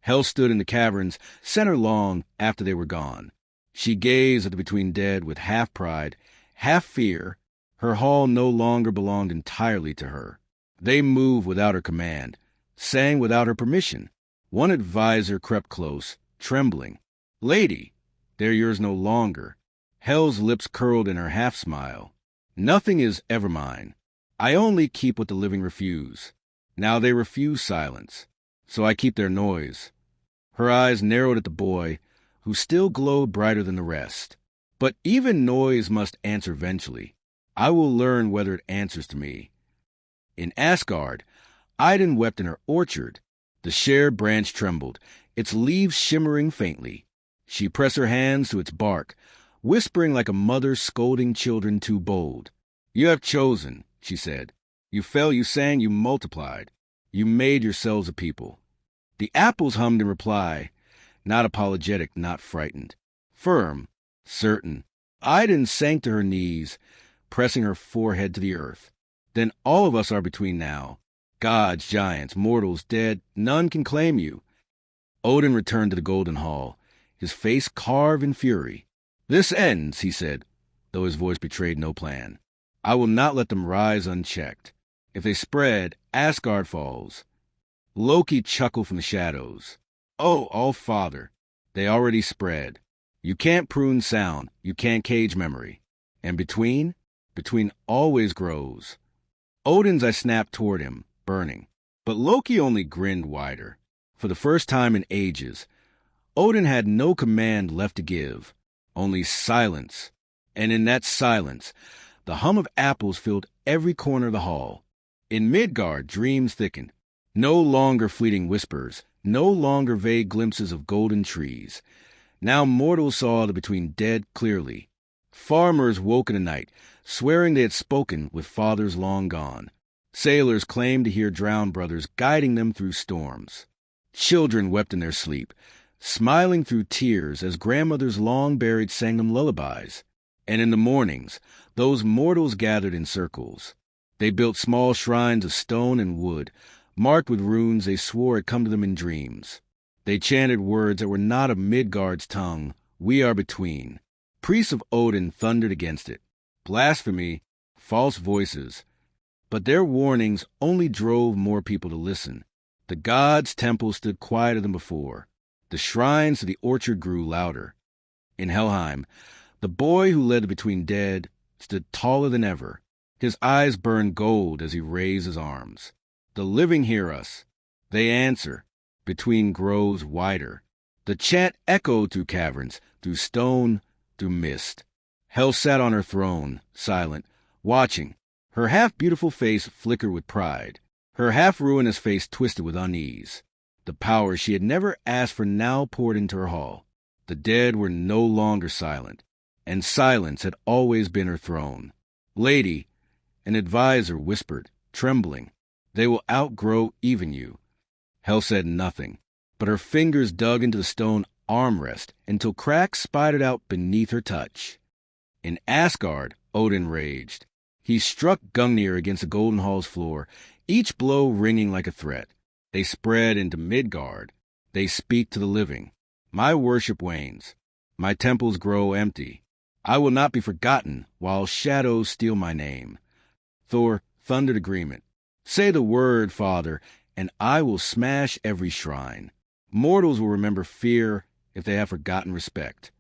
Hel stood in the cavern's center long after they were gone. She gazed at the Between Dead with half pride, half fear. Her hall no longer belonged entirely to her. They moved without her command, sang without her permission. One advisor crept close, trembling. Lady, they're yours no longer. Hel's lips curled in her half-smile. Nothing is ever mine. I only keep what the living refuse. Now they refuse silence, so I keep their noise. Her eyes narrowed at the boy, who still glowed brighter than the rest. But even noise must answer eventually. I will learn whether it answers to me. In Asgard, Idun wept in her orchard. The shared branch trembled, its leaves shimmering faintly. She pressed her hands to its bark, whispering like a mother scolding children too bold. You have chosen, she said. You fell, you sang, you multiplied. You made yourselves a people. The apples hummed in reply, not apologetic, not frightened. Firm, certain. Idun sank to her knees, pressing her forehead to the earth. Then all of us are between now. Gods, giants, mortals, dead, none can claim you. Odin returned to the golden hall, his face carved in fury. This ends, he said, though his voice betrayed no plan. I will not let them rise unchecked. If they spread, Asgard falls. Loki chuckled from the shadows. Oh, All-Father, they already spread. You can't prune sound, you can't cage memory. And between always grows. Odin's I snapped toward him, burning. But Loki only grinned wider. For the first time in ages, Odin had no command left to give, only silence. And in that silence, the hum of apples filled every corner of the hall. In Midgard, dreams thickened. No longer fleeting whispers, no longer vague glimpses of golden trees. Now mortals saw the between dead clearly. Farmers woke in the night, swearing they had spoken with fathers long gone. Sailors claimed to hear drowned brothers guiding them through storms. Children wept in their sleep, smiling through tears as grandmothers long buried sang them lullabies. And in the mornings, those mortals gathered in circles. They built small shrines of stone and wood, marked with runes they swore had come to them in dreams. They chanted words that were not of Midgard's tongue. We are between. Priests of Odin thundered against it. Blasphemy, false voices. But their warnings only drove more people to listen. The gods' temple stood quieter than before. The shrines to the orchard grew louder. In Helheim, the boy who led the between dead stood taller than ever. His eyes burned gold as he raised his arms. The living hear us. They answer. Between grows wider. The chant echoed through caverns, through stone, through mist. Hel sat on her throne, silent, watching. Her half-beautiful face flickered with pride. Her half-ruinous face twisted with unease. The power she had never asked for now poured into her hall. The dead were no longer silent, and silence had always been her throne. Lady, an advisor whispered, trembling, they will outgrow even you. Hel said nothing, but her fingers dug into the stone armrest until cracks spidered out beneath her touch. In Asgard, Odin raged. He struck Gungnir against the Golden Hall's floor, each blow ringing like a threat. They spread into Midgard. They speak to the living. My worship wanes. My temples grow empty. I will not be forgotten while shadows steal my name. Thor thundered agreement. Say the word, Father, and I will smash every shrine. Mortals will remember fear if they have forgotten respect.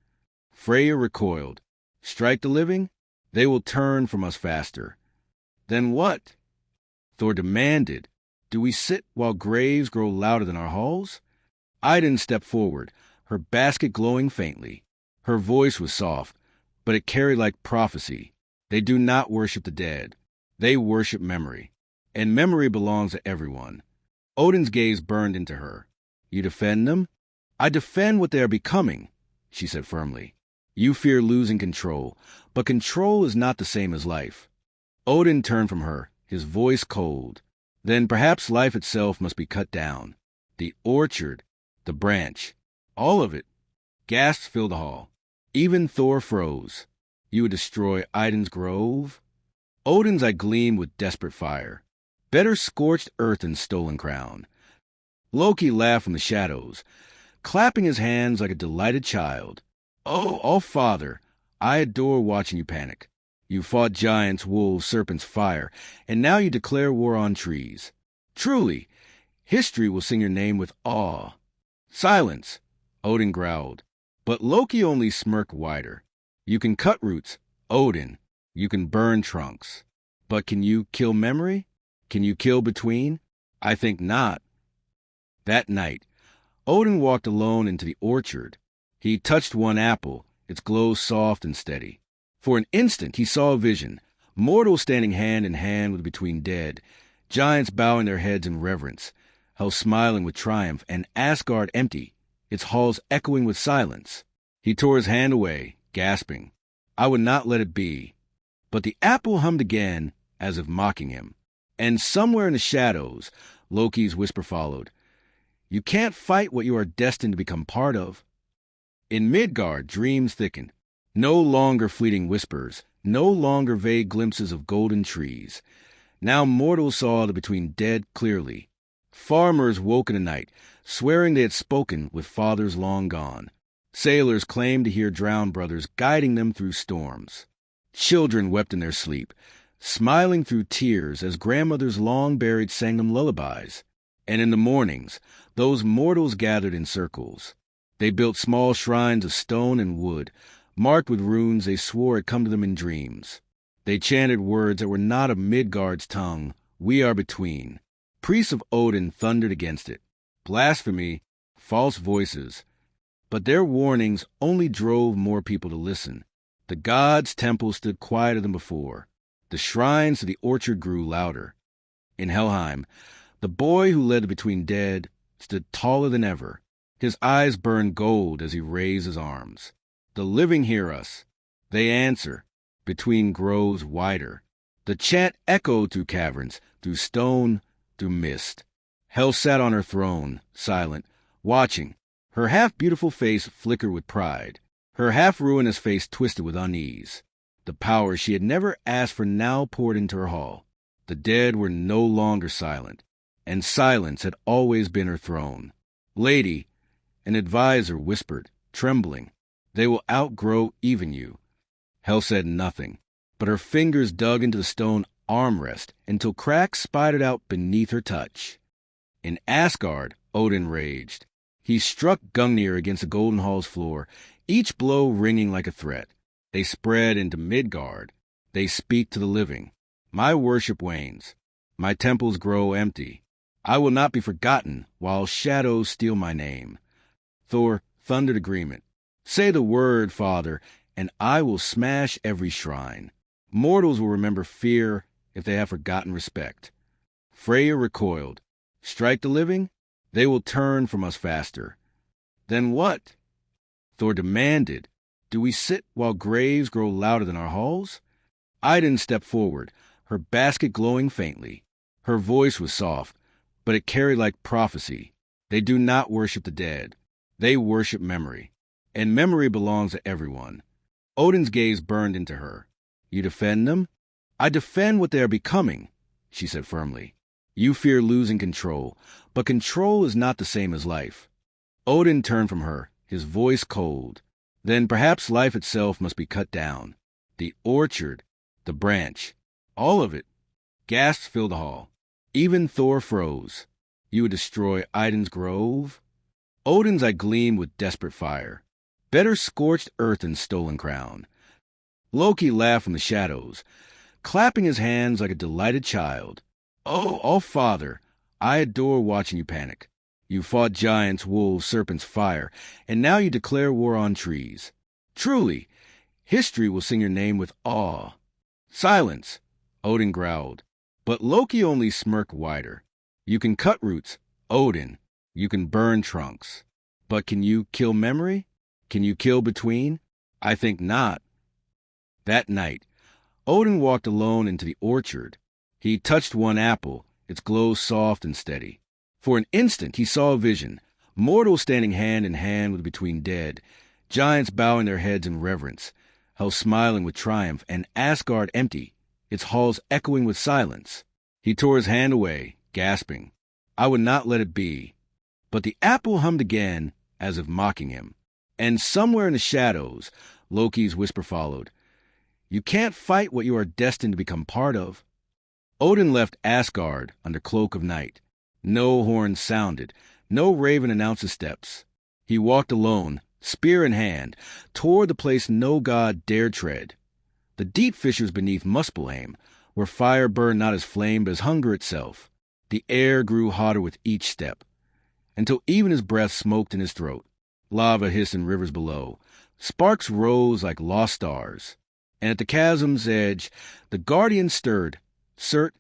Freya recoiled. Strike the living? They will turn from us faster. Then what? Thor demanded. Do we sit while graves grow louder than our halls? Idun stepped forward, her basket glowing faintly. Her voice was soft, but it carried like prophecy. They do not worship the dead. They worship memory. And memory belongs to everyone. Odin's gaze burned into her. You defend them? I defend what they are becoming, she said firmly. You fear losing control, but control is not the same as life. Odin turned from her, his voice cold. Then perhaps life itself must be cut down. The orchard, the branch, all of it. Gasps filled the hall. Even Thor froze. You would destroy Idun's grove? Odin's eye gleamed with desperate fire. Better scorched earth than stolen crown. Loki laughed from the shadows, clapping his hands like a delighted child. Oh, All-Father, I adore watching you panic. You fought giants, wolves, serpents, fire, and now you declare war on trees. Truly, history will sing your name with awe. Silence! Odin growled. But Loki only smirked wider. You can cut roots, Odin. You can burn trunks. But can you kill memory? Can you kill between? I think not. That night, Odin walked alone into the orchard. He touched one apple, its glow soft and steady. For an instant he saw a vision, mortals standing hand in hand with between dead, giants bowing their heads in reverence, hell smiling with triumph, and Asgard empty, its halls echoing with silence. He tore his hand away, gasping. I would not let it be. But the apple hummed again, as if mocking him. And somewhere in the shadows, Loki's whisper followed. You can't fight what you are destined to become part of. In Midgard, dreams thickened. No longer fleeting whispers, no longer vague glimpses of golden trees. Now mortals saw the between dead clearly. Farmers woke in the night, swearing they had spoken with fathers long gone. Sailors claimed to hear drowned brothers guiding them through storms. Children wept in their sleep, smiling through tears as grandmothers long buried sang them lullabies. And in the mornings, those mortals gathered in circles. They built small shrines of stone and wood, marked with runes they swore had come to them in dreams. They chanted words that were not of Midgard's tongue. We are between. Priests of Odin thundered against it. Blasphemy, false voices. But their warnings only drove more people to listen. The gods' temple stood quieter than before. The shrines to the orchard grew louder. In Helheim, the boy who led the between dead stood taller than ever. His eyes burned gold as he raised his arms. The living hear us. They answer. Between grows wider. The chant echoed through caverns, through stone, through mist. Hel sat on her throne, silent, watching. Her half-beautiful face flickered with pride. Her half-ruinous face twisted with unease. The power she had never asked for now poured into her hall. The dead were no longer silent, and silence had always been her throne. Lady, an advisor whispered, trembling, they will outgrow even you. Hel said nothing, but her fingers dug into the stone armrest until cracks spidered out beneath her touch. In Asgard, Odin raged. He struck Gungnir against the Golden Hall's floor, each blow ringing like a threat. They spread into Midgard. They speak to the living. My worship wanes. My temples grow empty. I will not be forgotten while shadows steal my name. Thor thundered agreement. Say the word, Father, and I will smash every shrine. Mortals will remember fear if they have forgotten respect. Freya recoiled. Strike the living? They will turn from us faster. Then what? Thor demanded. Do we sit while graves grow louder than our halls? Idun stepped forward, her basket glowing faintly. Her voice was soft, but it carried like prophecy. They do not worship the dead. They worship memory. And memory belongs to everyone. Odin's gaze burned into her. You defend them? I defend what they are becoming, she said firmly. You fear losing control, but control is not the same as life. Odin turned from her, his voice cold. Then perhaps life itself must be cut down. The orchard, the branch, all of it. Gasps filled the hall. Even Thor froze. You would destroy Idun's grove? Odin's eye gleamed with desperate fire. Better scorched earth than stolen crown. Loki laughed from the shadows, clapping his hands like a delighted child. Oh, Father, I adore watching you panic. You fought giants, wolves, serpents, fire, and now you declare war on trees. Truly, history will sing your name with awe. Silence, Odin growled. But Loki only smirked wider. You can cut roots, Odin. You can burn trunks. But can you kill memory? Can you kill between? I think not. That night, Odin walked alone into the orchard. He touched one apple, its glow soft and steady. For an instant he saw a vision, mortals standing hand in hand with between dead, giants bowing their heads in reverence, hell smiling with triumph, and Asgard empty, its halls echoing with silence. He tore his hand away, gasping. I would not let it be. But the apple hummed again, as if mocking him. And somewhere in the shadows, Loki's whisper followed. You can't fight what you are destined to become part of. Odin left Asgard under cloak of night. No horn sounded, no raven announced his steps. He walked alone, spear in hand, toward the place no god dared tread. The deep fissures beneath Muspelheim, where fire burned not as flame but as hunger itself. The air grew hotter with each step, until even his breath smoked in his throat. Lava hissed in rivers below. Sparks rose like lost stars. And at the chasm's edge, the guardian stirred. Surt,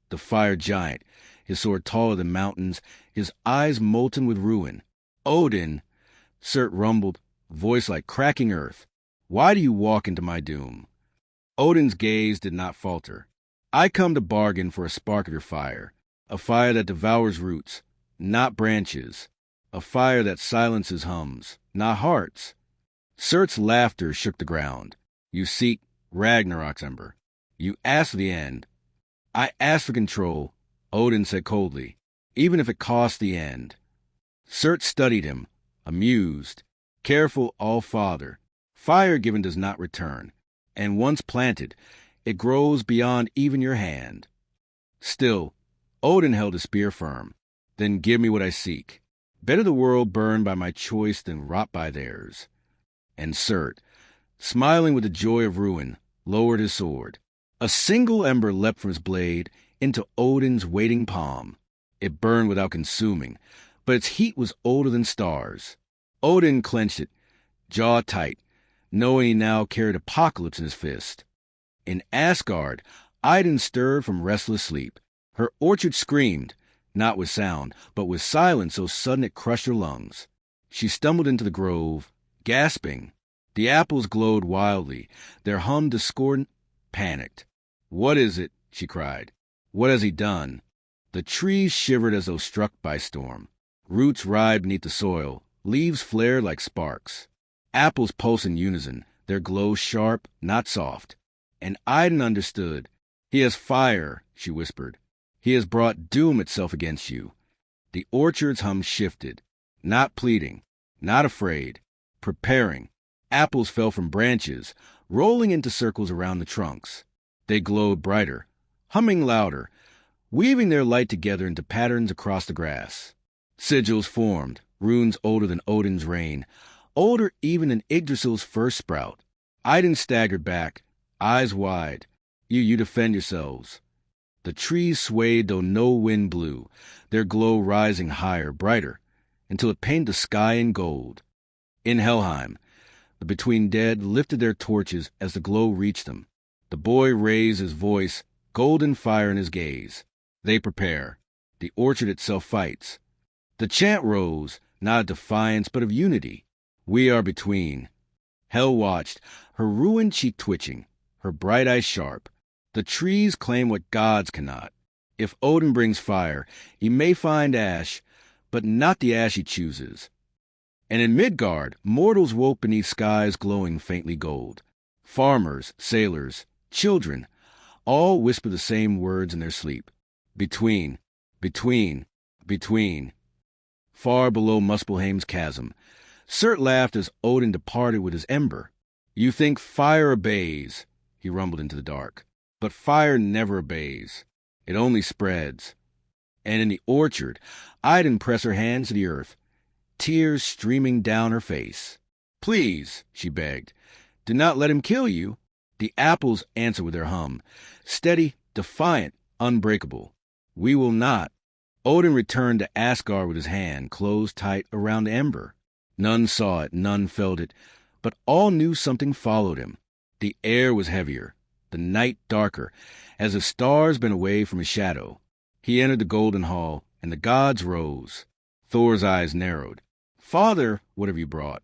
the fire giant, his sword taller than mountains, his eyes molten with ruin. Odin, Surt rumbled, voice like cracking earth. Why do you walk into my doom? Odin's gaze did not falter. I come to bargain for a spark of your fire, a fire that devours roots, not branches, a fire that silences hums, not hearts. Surt's laughter shook the ground. You seek Ragnarok's ember. You ask for the end. I ask for control, Odin said coldly, even if it costs the end. Surt studied him, amused. Careful, all-father. Fire given does not return, and once planted, it grows beyond even your hand. Still, Odin held his spear firm. Then give me what I seek. Better the world burned by my choice than rot by theirs. And Surt, smiling with the joy of ruin, lowered his sword. A single ember leapt from his blade into Odin's waiting palm. It burned without consuming, but its heat was older than stars. Odin clenched it, jaw tight, knowing he now carried apocalypse in his fist. In Asgard, Idun stirred from restless sleep. Her orchard screamed, not with sound, but with silence so sudden it crushed her lungs. She stumbled into the grove, gasping. The apples glowed wildly, their hum discordant, panicked. What is it? She cried. What has he done? The trees shivered as though struck by storm. Roots writhed beneath the soil, leaves flared like sparks. Apples pulsed in unison, their glow sharp, not soft. And Idun understood. He has fire, she whispered. He has brought doom itself against you. The orchard's hum shifted, not pleading, not afraid, preparing. Apples fell from branches, rolling into circles around the trunks. They glowed brighter, humming louder, weaving their light together into patterns across the grass. Sigils formed, runes older than Odin's reign, older even than Yggdrasil's first sprout. Idun staggered back, eyes wide. You defend yourselves. The trees swayed though no wind blew, their glow rising higher, brighter, until it painted the sky in gold. In Helheim, the between dead lifted their torches as the glow reached them. The boy raised his voice, golden fire in his gaze. They prepare. The orchard itself fights. The chant rose, not of defiance but of unity. We are between. Hel watched, her ruined cheek twitching, her bright eyes sharp. The trees claim what gods cannot. If Odin brings fire, he may find ash, but not the ash he chooses. And in Midgard, mortals woke beneath skies glowing faintly gold. Farmers, sailors, children, all whisper the same words in their sleep. Between, between, between. Far below Muspelheim's chasm, Surt laughed as Odin departed with his ember. You think fire obeys, he rumbled into the dark. But fire never obeys. It only spreads. And in the orchard, Idun pressed her hands to the earth, tears streaming down her face. Please, she begged, do not let him kill you. The apples answered with their hum, steady, defiant, unbreakable. We will not. Odin returned to Asgard with his hand closed tight around the ember. None saw it, none felt it, but all knew something followed him. The air was heavier, the night darker, as if stars bent away from his shadow. He entered the golden hall, and the gods rose. Thor's eyes narrowed. Father, what have you brought?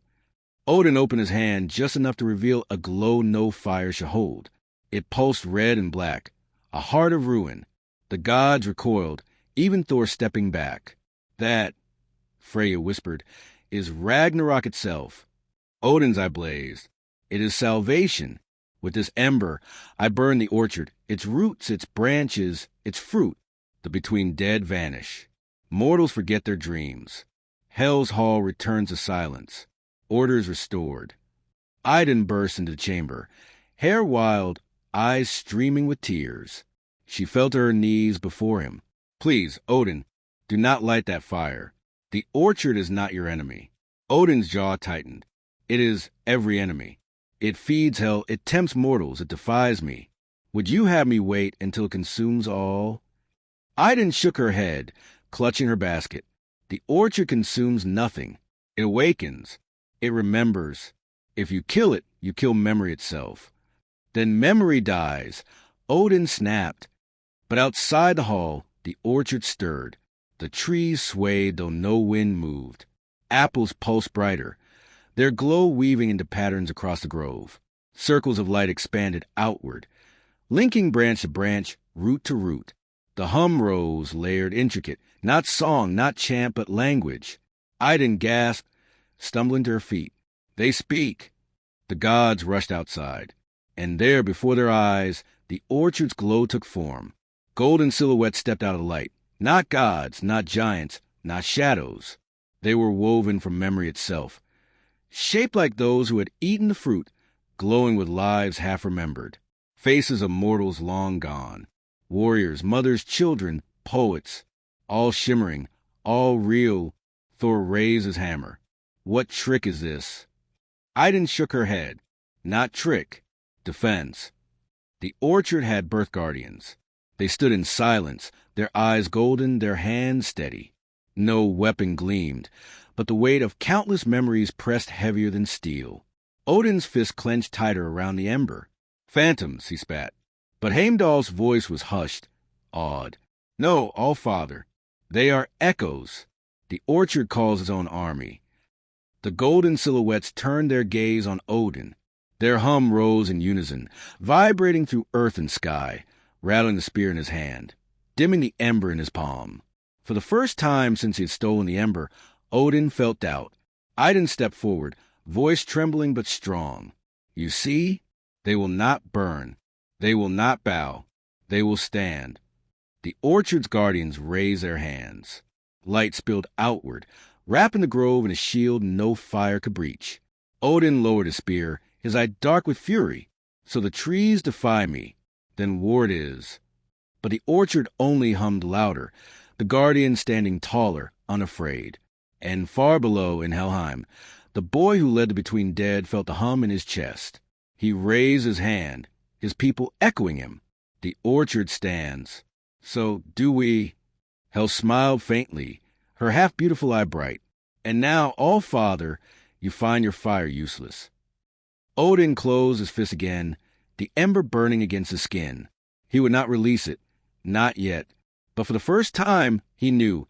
Odin opened his hand just enough to reveal a glow no fire should hold. It pulsed red and black, a heart of ruin. The gods recoiled, even Thor stepping back. That, Freya whispered, is Ragnarok itself. Odin's eye blazed. It is salvation. With this ember, I burn the orchard, its roots, its branches, its fruit. The between dead vanish. Mortals forget their dreams. Hel's hall returns to silence. Orders restored. Idun burst into the chamber, hair wild, eyes streaming with tears. She fell to her knees before him. Please, Odin, do not light that fire. The orchard is not your enemy. Odin's jaw tightened. It is every enemy. It feeds hell, it tempts mortals, it defies me. Would you have me wait until it consumes all? Idun shook her head, clutching her basket. The orchard consumes nothing. It awakens. It remembers. If you kill it, you kill memory itself. Then memory dies. Odin snapped. But outside the hall, the orchard stirred. The trees swayed, though no wind moved. Apples pulsed brighter, their glow weaving into patterns across the grove. Circles of light expanded outward, linking branch to branch, root to root. The hum rose, layered, intricate, not song, not chant, but language. Idun gasped, stumbling to her feet. They speak. The gods rushed outside, and there, before their eyes, the orchard's glow took form. Golden silhouettes stepped out of the light. Not gods, not giants, not shadows. They were woven from memory itself, shaped like those who had eaten the fruit, glowing with lives half remembered. Faces of mortals long gone. Warriors, mothers, children, poets, all shimmering, all real. Thor raised his hammer. What trick is this? Idun shook her head. Not trick. Defense. The orchard had birth guardians. They stood in silence, their eyes golden, their hands steady. No weapon gleamed, but the weight of countless memories pressed heavier than steel. Odin's fist clenched tighter around the ember. Phantoms, he spat. But Heimdall's voice was hushed, awed. No, All-Father. They are echoes. The orchard calls its own army. The golden silhouettes turned their gaze on Odin. Their hum rose in unison, vibrating through earth and sky, rattling the spear in his hand, dimming the ember in his palm. For the first time since he had stolen the ember, Odin felt doubt. Idun stepped forward, voice trembling but strong. You see? They will not burn. They will not bow. They will stand. The orchard's guardians raised their hands. Light spilled outward, wrapping the grove in a shield no fire could breach. Odin lowered his spear, his eye dark with fury. So the trees defy me. Then war it is. But the orchard only hummed louder, the guardian standing taller, unafraid. And far below, in Helheim, the boy who led the Between Dead felt the hum in his chest. He raised his hand, his people echoing him. The orchard stands. So do we. Hel smiled faintly, her half-beautiful eye bright. And now, All-Father, you find your fire useless. Odin closed his fist again, the ember burning against his skin. He would not release it. Not yet. But for the first time, he knew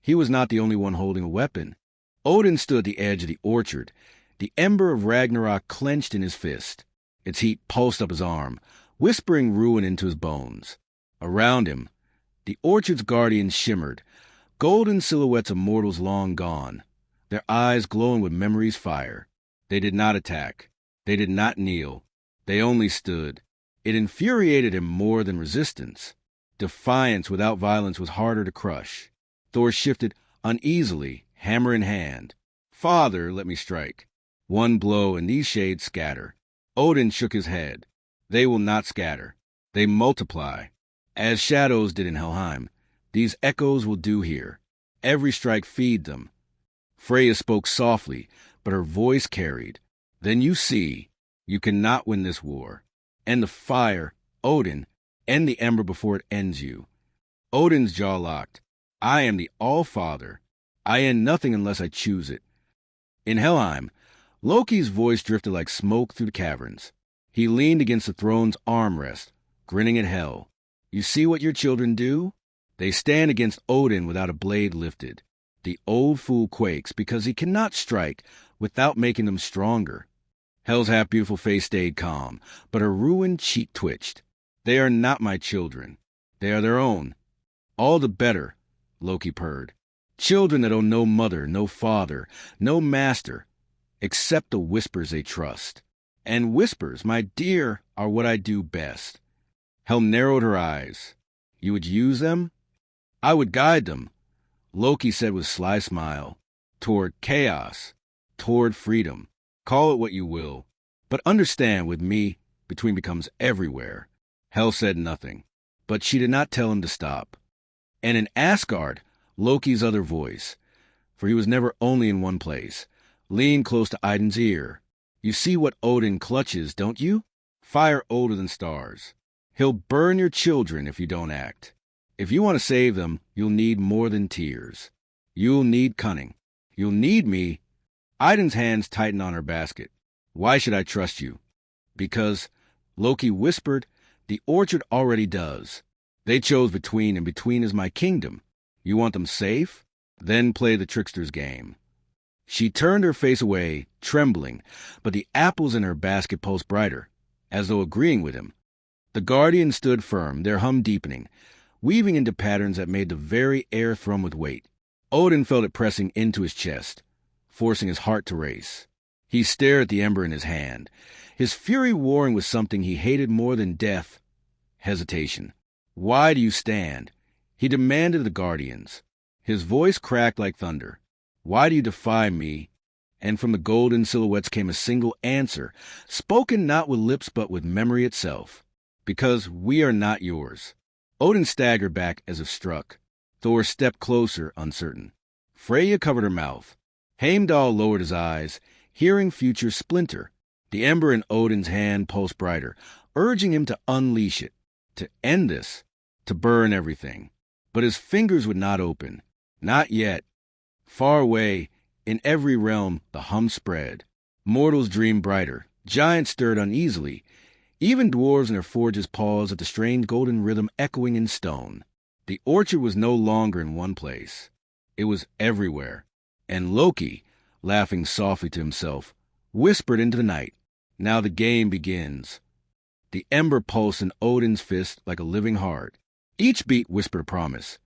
he was not the only one holding a weapon. Odin stood at the edge of the orchard, the ember of Ragnarok clenched in his fist. Its heat pulsed up his arm, whispering ruin into his bones. Around him, the orchard's guardians shimmered, golden silhouettes of mortals long gone, their eyes glowing with memory's fire. They did not attack. They did not kneel. They only stood. It infuriated him more than resistance. Defiance without violence was harder to crush. Thor shifted uneasily, hammer in hand. Father, let me strike. One blow, and these shades scatter. Odin shook his head. They will not scatter. They multiply. As shadows did in Helheim, these echoes will do here. Every strike feed them. Freya spoke softly, but her voice carried. Then you see, you cannot win this war. End the fire, Odin, end the ember before it ends you. Odin's jaw locked. I am the All-Father. I end nothing unless I choose it. In Helheim, Loki's voice drifted like smoke through the caverns. He leaned against the throne's armrest, grinning at Hel. You see what your children do? They stand against Odin without a blade lifted. The old fool quakes because he cannot strike without making them stronger. Hel's half-beautiful face stayed calm, but her ruined cheek twitched. They are not my children. They are their own. All the better, Loki purred. Children that own no mother, no father, no master, except the whispers they trust. And whispers, my dear, are what I do best. Hel narrowed her eyes. You would use them? I would guide them, Loki said with a sly smile. Toward chaos, toward freedom. Call it what you will. But understand, with me, between becomes everywhere. Hel said nothing, but she did not tell him to stop. And in Asgard, Loki's other voice, for he was never only in one place, Lean close to Idun's ear. You see what Odin clutches, don't you? Fire older than stars. He'll burn your children if you don't act. If you want to save them, you'll need more than tears. You'll need cunning. You'll need me. Idun's hands tightened on her basket. Why should I trust you? Because, Loki whispered, the orchard already does. They chose between, and between is my kingdom. You want them safe? Then play the trickster's game. She turned her face away, trembling, but the apples in her basket pulsed brighter, as though agreeing with him. The guardians stood firm, their hum deepening, weaving into patterns that made the very air thrum with weight. Odin felt it pressing into his chest, forcing his heart to race. He stared at the ember in his hand, his fury warring with something he hated more than death, hesitation. Why do you stand? He demanded of the guardians. His voice cracked like thunder. Why do you defy me? And from the golden silhouettes came a single answer, spoken not with lips but with memory itself. Because we are not yours. Odin staggered back as if struck. Thor stepped closer, uncertain. Freya covered her mouth. Heimdall lowered his eyes, hearing future splinter. The ember in Odin's hand pulsed brighter, urging him to unleash it, to end this, to burn everything. But his fingers would not open. Not yet. Far away, in every realm, the hum spread. Mortals dreamed brighter. Giants stirred uneasily. Even dwarves in their forges paused at the strange golden rhythm echoing in stone. The orchard was no longer in one place. It was everywhere. And Loki, laughing softly to himself, whispered into the night, "Now the game begins." The ember pulsed in Odin's fist like a living heart. Each beat whispered a promise.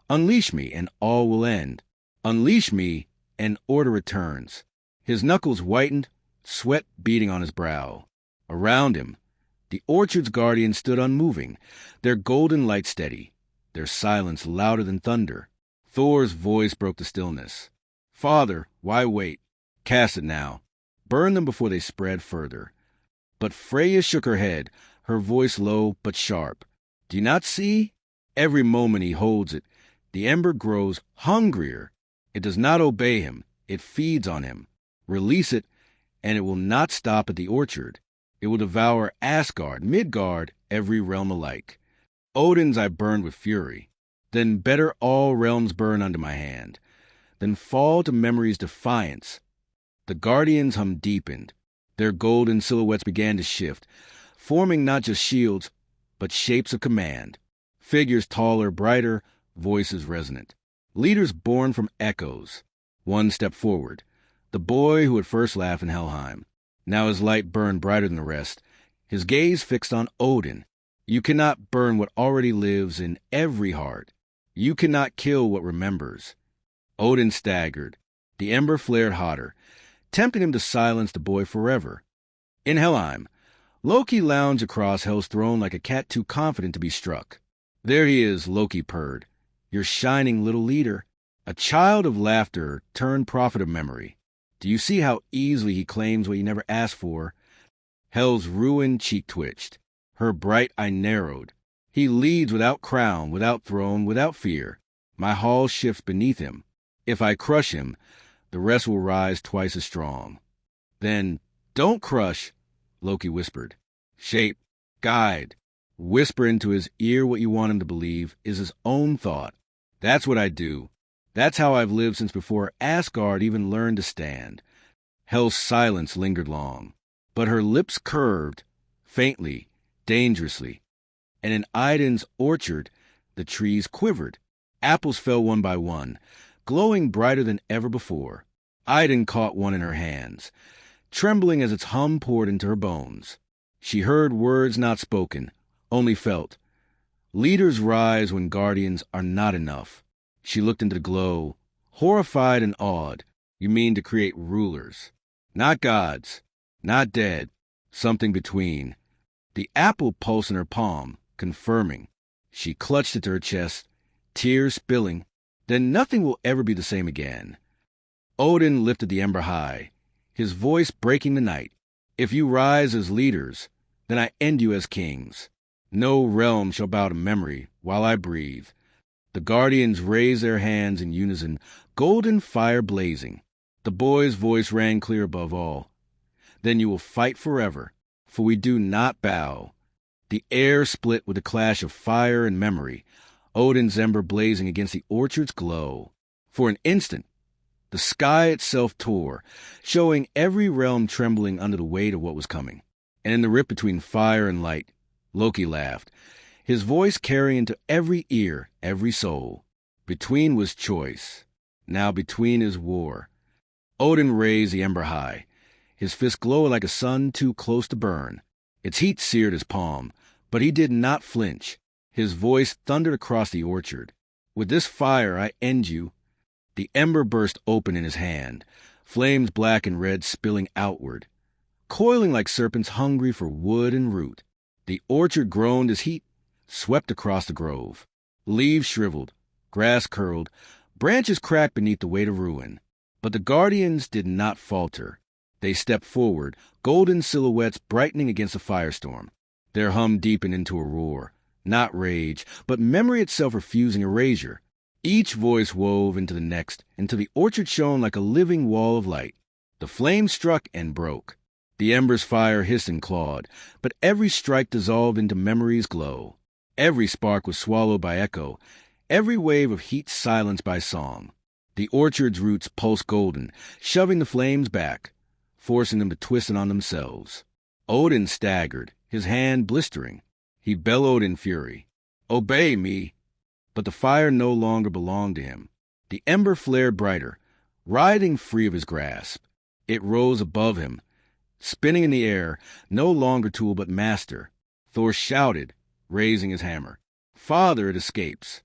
Unleash me, and all will end. Unleash me, and order returns. His knuckles whitened, sweat beading on his brow. Around him, the orchard's guardians stood unmoving, their golden light steady, their silence louder than thunder. Thor's voice broke the stillness. Father, why wait? Cast it now. Burn them before they spread further. But Freya shook her head, her voice low but sharp. Do you not see? Every moment he holds it, the ember grows hungrier. It does not obey him. It feeds on him. Release it, and it will not stop at the orchard. It will devour Asgard, Midgard, every realm alike. Odin's I burned with fury. Then better all realms burn under my hand. Then fall to memory's defiance. The guardians' hum deepened. Their golden silhouettes began to shift, forming not just shields, but shapes of command. Figures taller, brighter, voices resonant. Leaders born from echoes. One stepped forward. The boy who had first laughed in Helheim. Now his light burned brighter than the rest, his gaze fixed on Odin. You cannot burn what already lives in every heart. You cannot kill what remembers. Odin staggered. The ember flared hotter, tempting him to silence the boy forever. In Helheim, Loki lounged across Hel's throne like a cat too confident to be struck. There he is, Loki purred. Your shining little leader. A child of laughter turned prophet of memory. Do you see how easily he claims what he never asked for? Hel's ruined cheek twitched. Her bright eye narrowed. He leads without crown, without throne, without fear. My hall shifts beneath him. If I crush him, the rest will rise twice as strong. Then, don't crush, Loki whispered. Shape, guide, whisper into his ear what you want him to believe is his own thought. That's what I do. That's how I've lived since before Asgard even learned to stand. Hel's silence lingered long, but her lips curved, faintly, dangerously. And in Idun's orchard, the trees quivered. Apples fell one by one, glowing brighter than ever before. Idun caught one in her hands, trembling as its hum poured into her bones. She heard words not spoken, only felt. Leaders rise when guardians are not enough. She looked into the glow, horrified and awed. You mean to create rulers. Not gods, not dead, something between. The apple pulsed in her palm, confirming. She clutched it to her chest, tears spilling. Then nothing will ever be the same again. Odin lifted the ember high, his voice breaking the night. If you rise as leaders, then I end you as kings. No realm shall bow to memory while I breathe. The guardians raised their hands in unison, golden fire blazing. The boy's voice rang clear above all. Then you will fight forever, for we do not bow. The air split with a clash of fire and memory, Odin's ember blazing against the orchard's glow. For an instant, the sky itself tore, showing every realm trembling under the weight of what was coming. And in the rip between fire and light, Loki laughed, his voice carrying into every ear, every soul. Between was choice. Now between is war. Odin raised the ember high, his fist glowing like a sun too close to burn. Its heat seared his palm, but he did not flinch. His voice thundered across the orchard. With this fire I end you. The ember burst open in his hand, flames black and red spilling outward, coiling like serpents hungry for wood and root. The orchard groaned as heat swept across the grove. Leaves shriveled, grass curled, branches cracked beneath the weight of ruin. But the guardians did not falter. They stepped forward, golden silhouettes brightening against the firestorm. Their hum deepened into a roar, not rage, but memory itself refusing erasure. Each voice wove into the next, until the orchard shone like a living wall of light. The flame struck and broke. The ember's fire hissed and clawed, but every strike dissolved into memory's glow. Every spark was swallowed by echo, every wave of heat silenced by song. The orchard's roots pulsed golden, shoving the flames back, forcing them to twist on themselves. Odin staggered, his hand blistering. He bellowed in fury, "Obey me!" But the fire no longer belonged to him. The ember flared brighter, writhing free of his grasp. It rose above him, spinning in the air, no longer tool but master. Thor shouted, raising his hammer. "Father, it escapes!"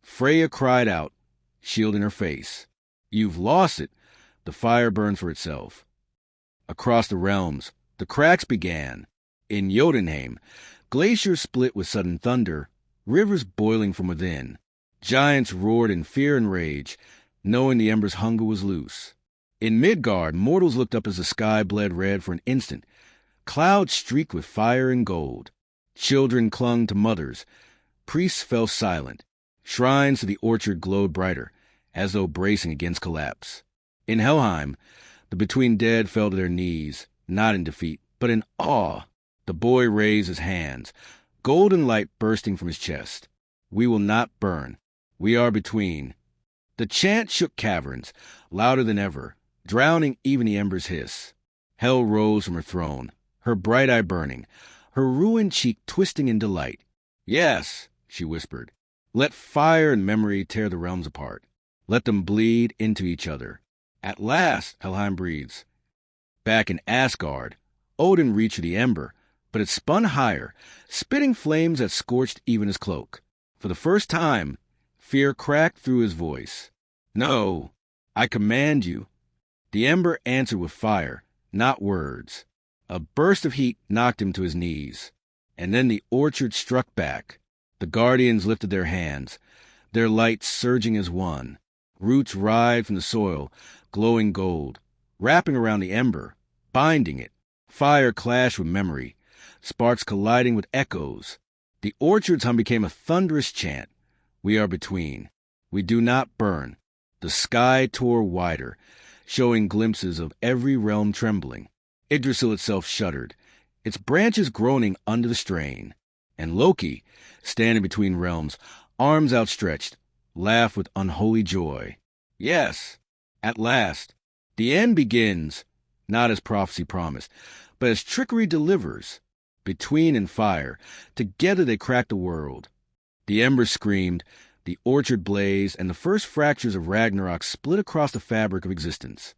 Freya cried out, shielding her face. "You've lost it." The fire burned for itself. Across the realms, the cracks began. In Jotunheim, glaciers split with sudden thunder, rivers boiling from within. Giants roared in fear and rage, knowing the ember's hunger was loose. In Midgard, mortals looked up as the sky bled red for an instant. Clouds streaked with fire and gold. Children clung to mothers. Priests fell silent. Shrines to the orchard glowed brighter, as though bracing against collapse. In Helheim, the between dead fell to their knees, not in defeat, but in awe. The boy raised his hands, golden light bursting from his chest. "We will not burn. We are between." The chant shook caverns, louder than ever, drowning even the ember's hiss. Hel rose from her throne, her bright eye burning, her ruined cheek twisting in delight. "Yes," she whispered. "Let fire and memory tear the realms apart. Let them bleed into each other." "At last," Helheim breathes. Back in Asgard, Odin reached for the ember, but it spun higher, spitting flames that scorched even his cloak. For the first time, fear cracked through his voice. "No, I command you." The ember answered with fire, not words. A burst of heat knocked him to his knees. And then the orchard struck back. The guardians lifted their hands, their light surging as one. Roots writhed from the soil, glowing gold, wrapping around the ember, binding it. Fire clashed with memory, sparks colliding with echoes. The orchard's hum became a thunderous chant. We are between. We do not burn. The sky tore wider, showing glimpses of every realm trembling. Yggdrasil itself shuddered, its branches groaning under the strain. And Loki, standing between realms, arms outstretched, laughed with unholy joy. Yes, at last, the end begins, not as prophecy promised, but as trickery delivers. Between and fire, together they cracked the world. The embers screamed, the orchard blazed, and the first fractures of Ragnarok split across the fabric of existence.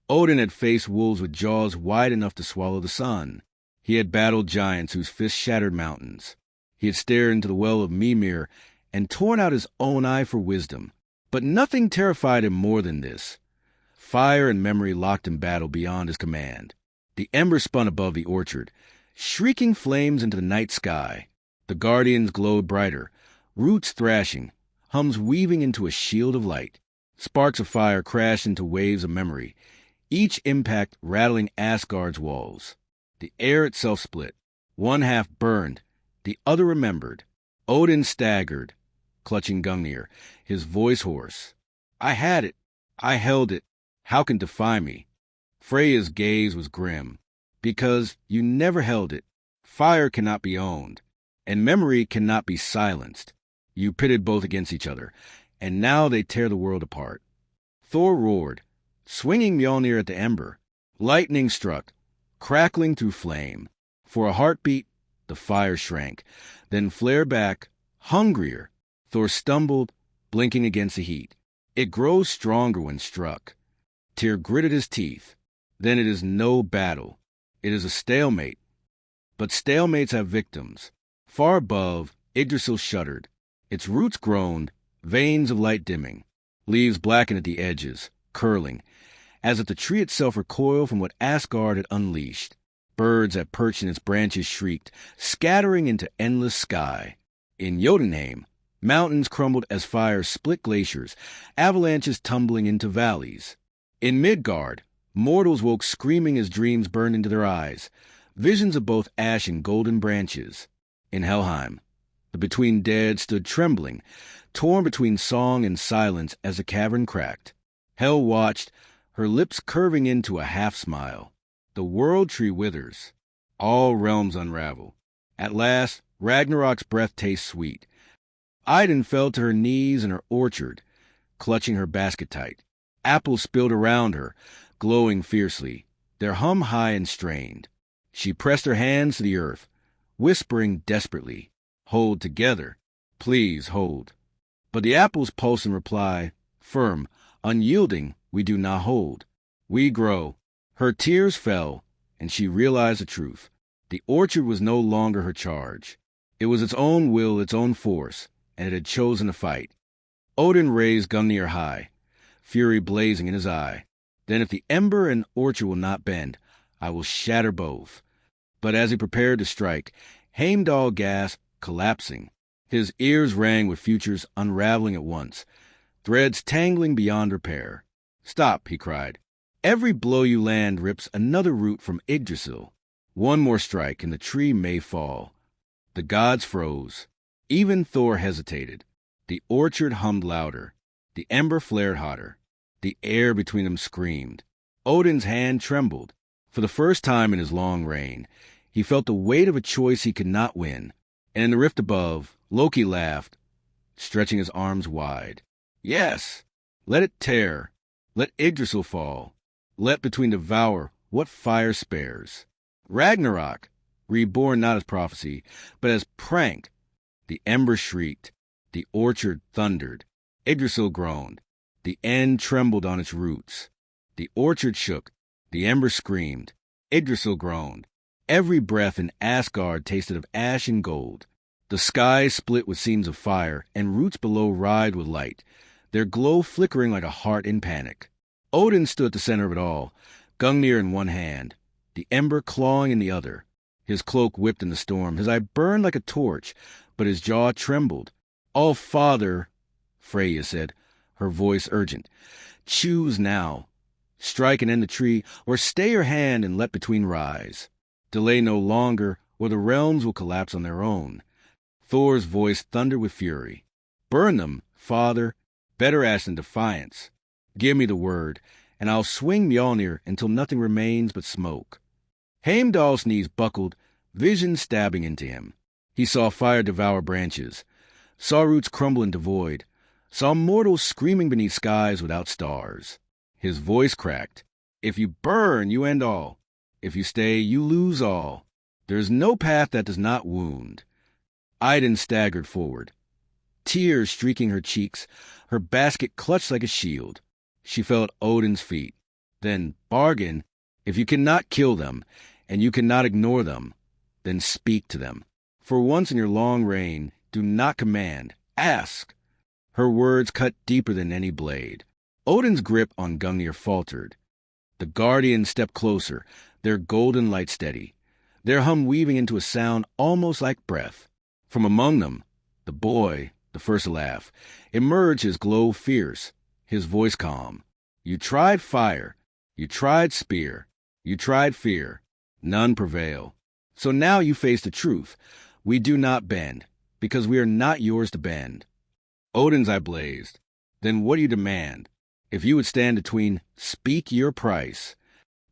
Odin had faced wolves with jaws wide enough to swallow the sun. He had battled giants whose fists shattered mountains. He had stared into the well of Mimir and torn out his own eye for wisdom. But nothing terrified him more than this. Fire and memory locked in battle beyond his command. The ember spun above the orchard, shrieking flames into the night sky. The guardians glowed brighter, roots thrashing, hums weaving into a shield of light. Sparks of fire crashed into waves of memory, each impact rattling Asgard's walls. The air itself split. One half burned, the other remembered. Odin staggered, clutching Gungnir, his voice hoarse. "I had it. I held it. How can defy me? Freya's gaze was grim. Because you never held it. Fire cannot be owned, and memory cannot be silenced. You pitted both against each other, and now they tear the world apart. Thor roared, swinging Mjolnir at the ember. Lightning struck, crackling through flame. For a heartbeat, the fire shrank, then flared back, hungrier. Thor stumbled, blinking against the heat. It grows stronger when struck. Tyr gritted his teeth. Then it is no battle. It is a stalemate. But stalemates have victims. Far above, Yggdrasil shuddered. Its roots groaned, veins of light dimming. Leaves blackened at the edges, curling, as if the tree itself recoiled from what Asgard had unleashed. Birds that perched in its branches shrieked, scattering into endless sky. In Jotunheim, mountains crumbled as fires split glaciers, avalanches tumbling into valleys. In Midgard, mortals woke screaming as dreams burned into their eyes, visions of both ash and golden branches. In Helheim, the between dead stood trembling, torn between song and silence as the cavern cracked. Hel watched, her lips curving into a half-smile. The world tree withers. All realms unravel. At last, Ragnarok's breath tastes sweet. Idun fell to her knees in her orchard, clutching her basket tight. Apples spilled around her, glowing fiercely, their hum high and strained. She pressed her hands to the earth, whispering desperately, "Hold together. Please hold." But the apples pulsed in reply, firm, unyielding, "We do not hold. We grow." Her tears fell, and she realized the truth. The orchard was no longer her charge. It was its own will, its own force, and it had chosen to fight. Odin raised Gungnir high, fury blazing in his eye. "Then if the ember and orchard will not bend, I will shatter both." But as he prepared to strike, Heimdall gasped, collapsing. His ears rang with futures unraveling at once, threads tangling beyond repair. "Stop," he cried. "Every blow you land rips another root from Yggdrasil. One more strike and the tree may fall." The gods froze. Even Thor hesitated. The orchard hummed louder. The ember flared hotter. The air between them screamed. Odin's hand trembled. For the first time in his long reign, he felt the weight of a choice he could not win. And in the rift above, Loki laughed, stretching his arms wide. "Yes, let it tear. Let Yggdrasil fall. Let between devour what fire spares." Ragnarok, reborn not as prophecy, but as prank. The ember shrieked. The orchard thundered. Yggdrasil groaned. The end trembled on its roots. The orchard shook. The ember screamed. Yggdrasil groaned. Every breath in Asgard tasted of ash and gold. The sky split with seams of fire, and roots below writhed with light, their glow flickering like a heart in panic. Odin stood at the center of it all, Gungnir in one hand, the ember clawing in the other. His cloak whipped in the storm, his eye burned like a torch, but his jaw trembled. "All Father," Freya said, her voice urgent, "choose now. Strike and end the tree, or stay your hand and let between rise. Delay no longer, or the realms will collapse on their own." Thor's voice thundered with fury. "Burn them, Father. Better ask than defiance. Give me the word, and I'll swing Mjolnir until nothing remains but smoke." Heimdall's knees buckled, vision stabbing into him. He saw fire devour branches, saw roots crumble into void, saw mortals screaming beneath skies without stars. His voice cracked. "If you burn, you end all. If you stay, you lose all. There's no path that does not wound." Idun staggered forward, tears streaking her cheeks, her basket clutched like a shield. She fell at Odin's feet. Then, bargain, if you cannot kill them, and you cannot ignore them, then speak to them. For once in your long reign, do not command, ask. Her words cut deeper than any blade. Odin's grip on Gungnir faltered. The guardians stepped closer, their golden light steady, their hum weaving into a sound almost like breath. From among them, the boy, the first to laugh, emerged, his glow fierce, his voice calm. "You tried fire, you tried spear, you tried fear. None prevail. So now you face the truth. We do not bend, because we are not yours to bend." Odin's eye blazed. "Then what do you demand? If you would stand between, speak your price.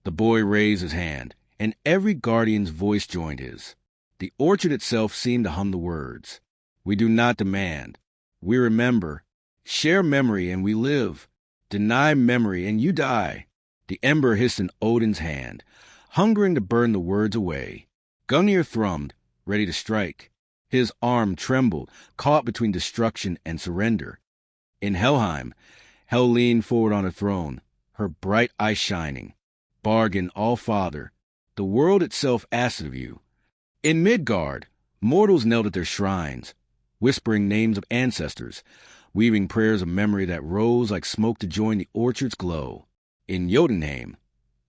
The boy raised his hand, and every guardian's voice joined his. The orchard itself seemed to hum the words. We do not demand. We remember. Share memory and we live. Deny memory and you die. The ember hissed in Odin's hand, hungering to burn the words away. Gungnir thrummed, ready to strike. His arm trembled, caught between destruction and surrender. In Helheim, Hel leaned forward on her throne, her bright eyes shining. Bargain, All-Father, the world itself asked of you. In Midgard, mortals knelt at their shrines, whispering names of ancestors, weaving prayers of memory that rose like smoke to join the orchard's glow. In Jotunheim,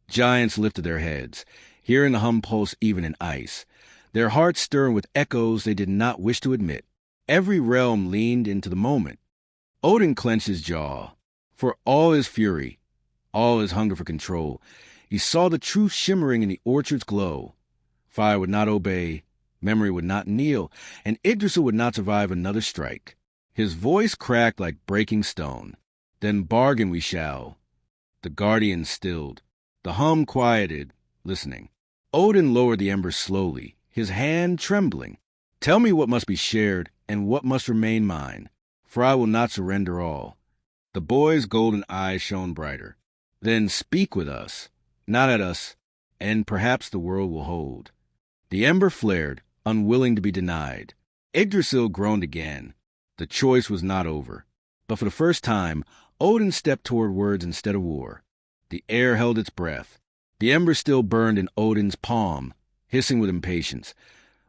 giants lifted their heads, hearing the hum pulse even in ice, their hearts stirring with echoes they did not wish to admit. Every realm leaned into the moment. Odin clenched his jaw. For all his fury, all his hunger for control, he saw the truth shimmering in the orchard's glow. Fire would not obey, memory would not kneel, and Yggdrasil would not survive another strike. His voice cracked like breaking stone. Then bargain we shall. The guardians stilled. The hum quieted, listening. Odin lowered the embers slowly, his hand trembling. Tell me what must be shared and what must remain mine, for I will not surrender all. The boy's golden eyes shone brighter. Then speak with us, not at us, and perhaps the world will hold. The ember flared, unwilling to be denied. Yggdrasil groaned again. The choice was not over. But for the first time, Odin stepped toward words instead of war. The air held its breath. The ember still burned in Odin's palm, hissing with impatience.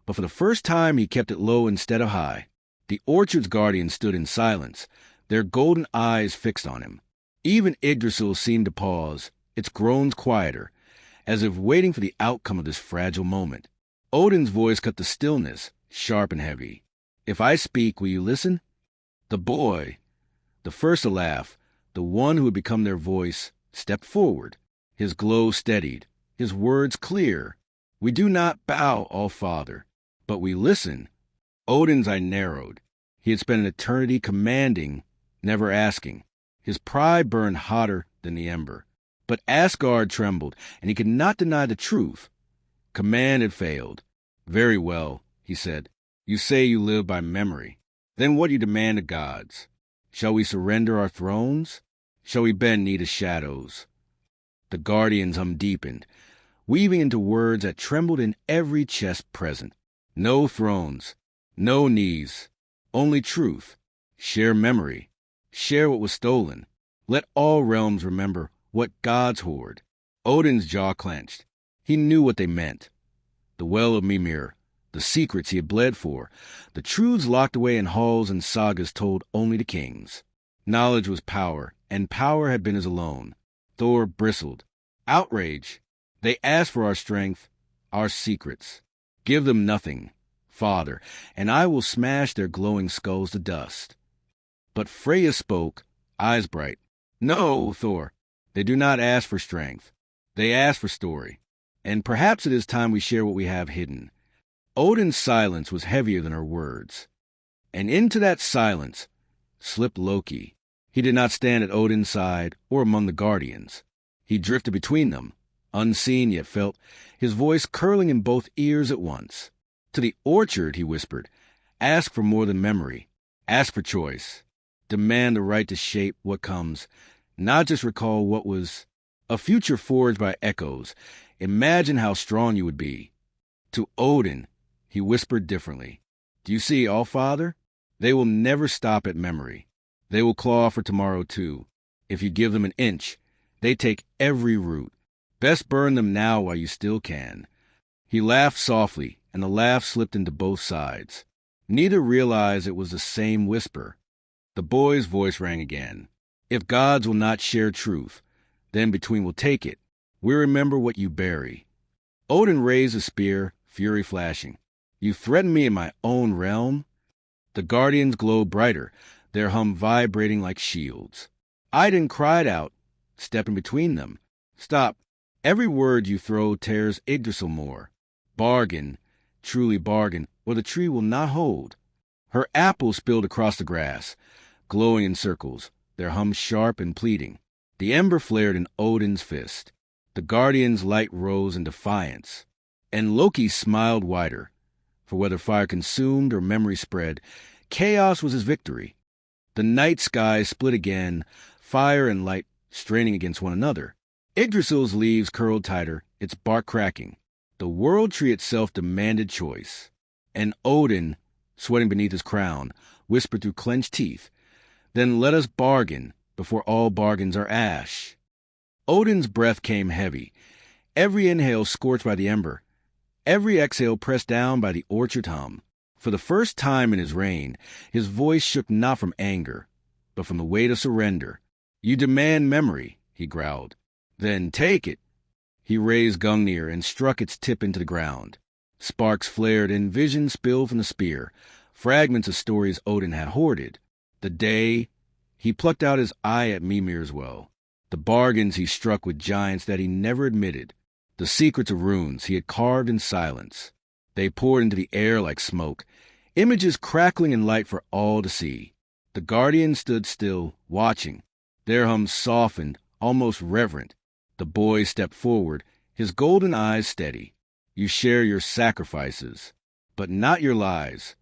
But for the first time, he kept it low instead of high. The orchard's guardians stood in silence, their golden eyes fixed on him. Even Yggdrasil seemed to pause, its groans quieter, as if waiting for the outcome of this fragile moment. Odin's voice cut the stillness, sharp and heavy. If I speak, will you listen? The boy, the first to laugh, the one who had become their voice, stepped forward. His glow steadied, his words clear. We do not bow, All-Father, but we listen. Odin's eye narrowed. He had spent an eternity commanding, never asking. His pride burned hotter than the ember. But Asgard trembled, and he could not deny the truth. Command had failed. Very well, he said. You say you live by memory. Then what do you demand of gods? Shall we surrender our thrones? Shall we bend knee to shadows? The guardian's hum deepened, weaving into words that trembled in every chest present. No thrones, no knees, only truth. Share memory. Share what was stolen. Let all realms remember what gods hoard. Odin's jaw clenched. He knew what they meant. The well of Mimir, the secrets he had bled for, the truths locked away in halls and sagas told only to kings. Knowledge was power, and power had been his alone. Thor bristled. Outrage. They asked for our strength, our secrets. Give them nothing, Father, and I will smash their glowing skulls to dust. But Freya spoke, eyes bright. No, Thor, they do not ask for strength. They ask for story. And perhaps it is time we share what we have hidden. Odin's silence was heavier than her words. And into that silence slipped Loki. He did not stand at Odin's side or among the guardians. He drifted between them, unseen yet felt, his voice curling in both ears at once. To the orchard, he whispered, ask for more than memory. Ask for choice. Demand the right to shape what comes, not just recall what was. A future forged by echoes. Imagine how strong you would be. To Odin, he whispered differently. Do you see, All-Father? They will never stop at memory. They will claw for tomorrow, too. If you give them an inch, they take every root. Best burn them now while you still can. He laughed softly, and the laugh slipped into both sides. Neither realized it was the same whisper. The boy's voice rang again. If gods will not share truth, then between will take it. We remember what you bury. Odin raised a spear, fury flashing. You threaten me in my own realm? The guardians glowed brighter, their hum vibrating like shields. Idun cried out, stepping between them. Stop. Every word you throw tears Yggdrasil more. Bargain, truly bargain, or the tree will not hold. Her apples spilled across the grass, glowing in circles, their hum sharp and pleading. The ember flared in Odin's fist. The guardian's light rose in defiance. And Loki smiled wider, for whether fire consumed or memory spread, chaos was his victory. The night sky split again, fire and light straining against one another. Yggdrasil's leaves curled tighter, its bark cracking. The world tree itself demanded choice. And Odin, sweating beneath his crown, whispered through clenched teeth, "Then let us bargain, before all bargains are ash." Odin's breath came heavy, every inhale scorched by the ember, every exhale pressed down by the orchard hum. For the first time in his reign, his voice shook not from anger, but from the weight of surrender. "You demand memory," he growled. "Then take it." He raised Gungnir and struck its tip into the ground. Sparks flared and visions spilled from the spear, fragments of stories Odin had hoarded. The day he plucked out his eye at Mimir's well. The bargains he struck with giants that he never admitted. The secrets of runes he had carved in silence. They poured into the air like smoke, images crackling in light for all to see. The guardians stood still, watching. Their hum softened, almost reverent. The boy stepped forward, his golden eyes steady. "You share your sacrifices, but not your lies."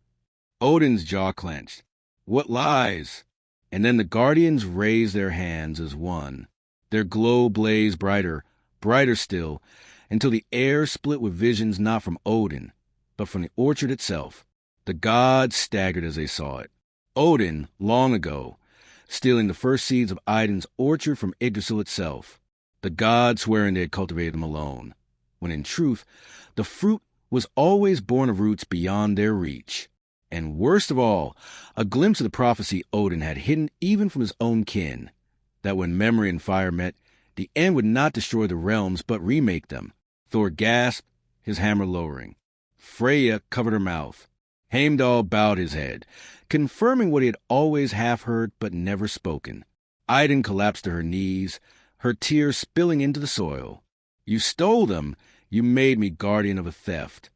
Odin's jaw clenched. "What lies?" And then the guardians raised their hands as one. Their glow blazed brighter, brighter still, until the air split with visions not from Odin, but from the orchard itself. The gods staggered as they saw it. Odin, long ago, stealing the first seeds of Idun's orchard from Yggdrasil itself. The gods swearing they had cultivated them alone, when in truth, the fruit was always born of roots beyond their reach. And worst of all, a glimpse of the prophecy Odin had hidden even from his own kin, that when memory and fire met, the end would not destroy the realms but remake them. Thor gasped, his hammer lowering. Freya covered her mouth. Heimdall bowed his head, confirming what he had always half heard but never spoken. Idun collapsed to her knees, her tears spilling into the soil. "You stole them. You made me guardian of a theft."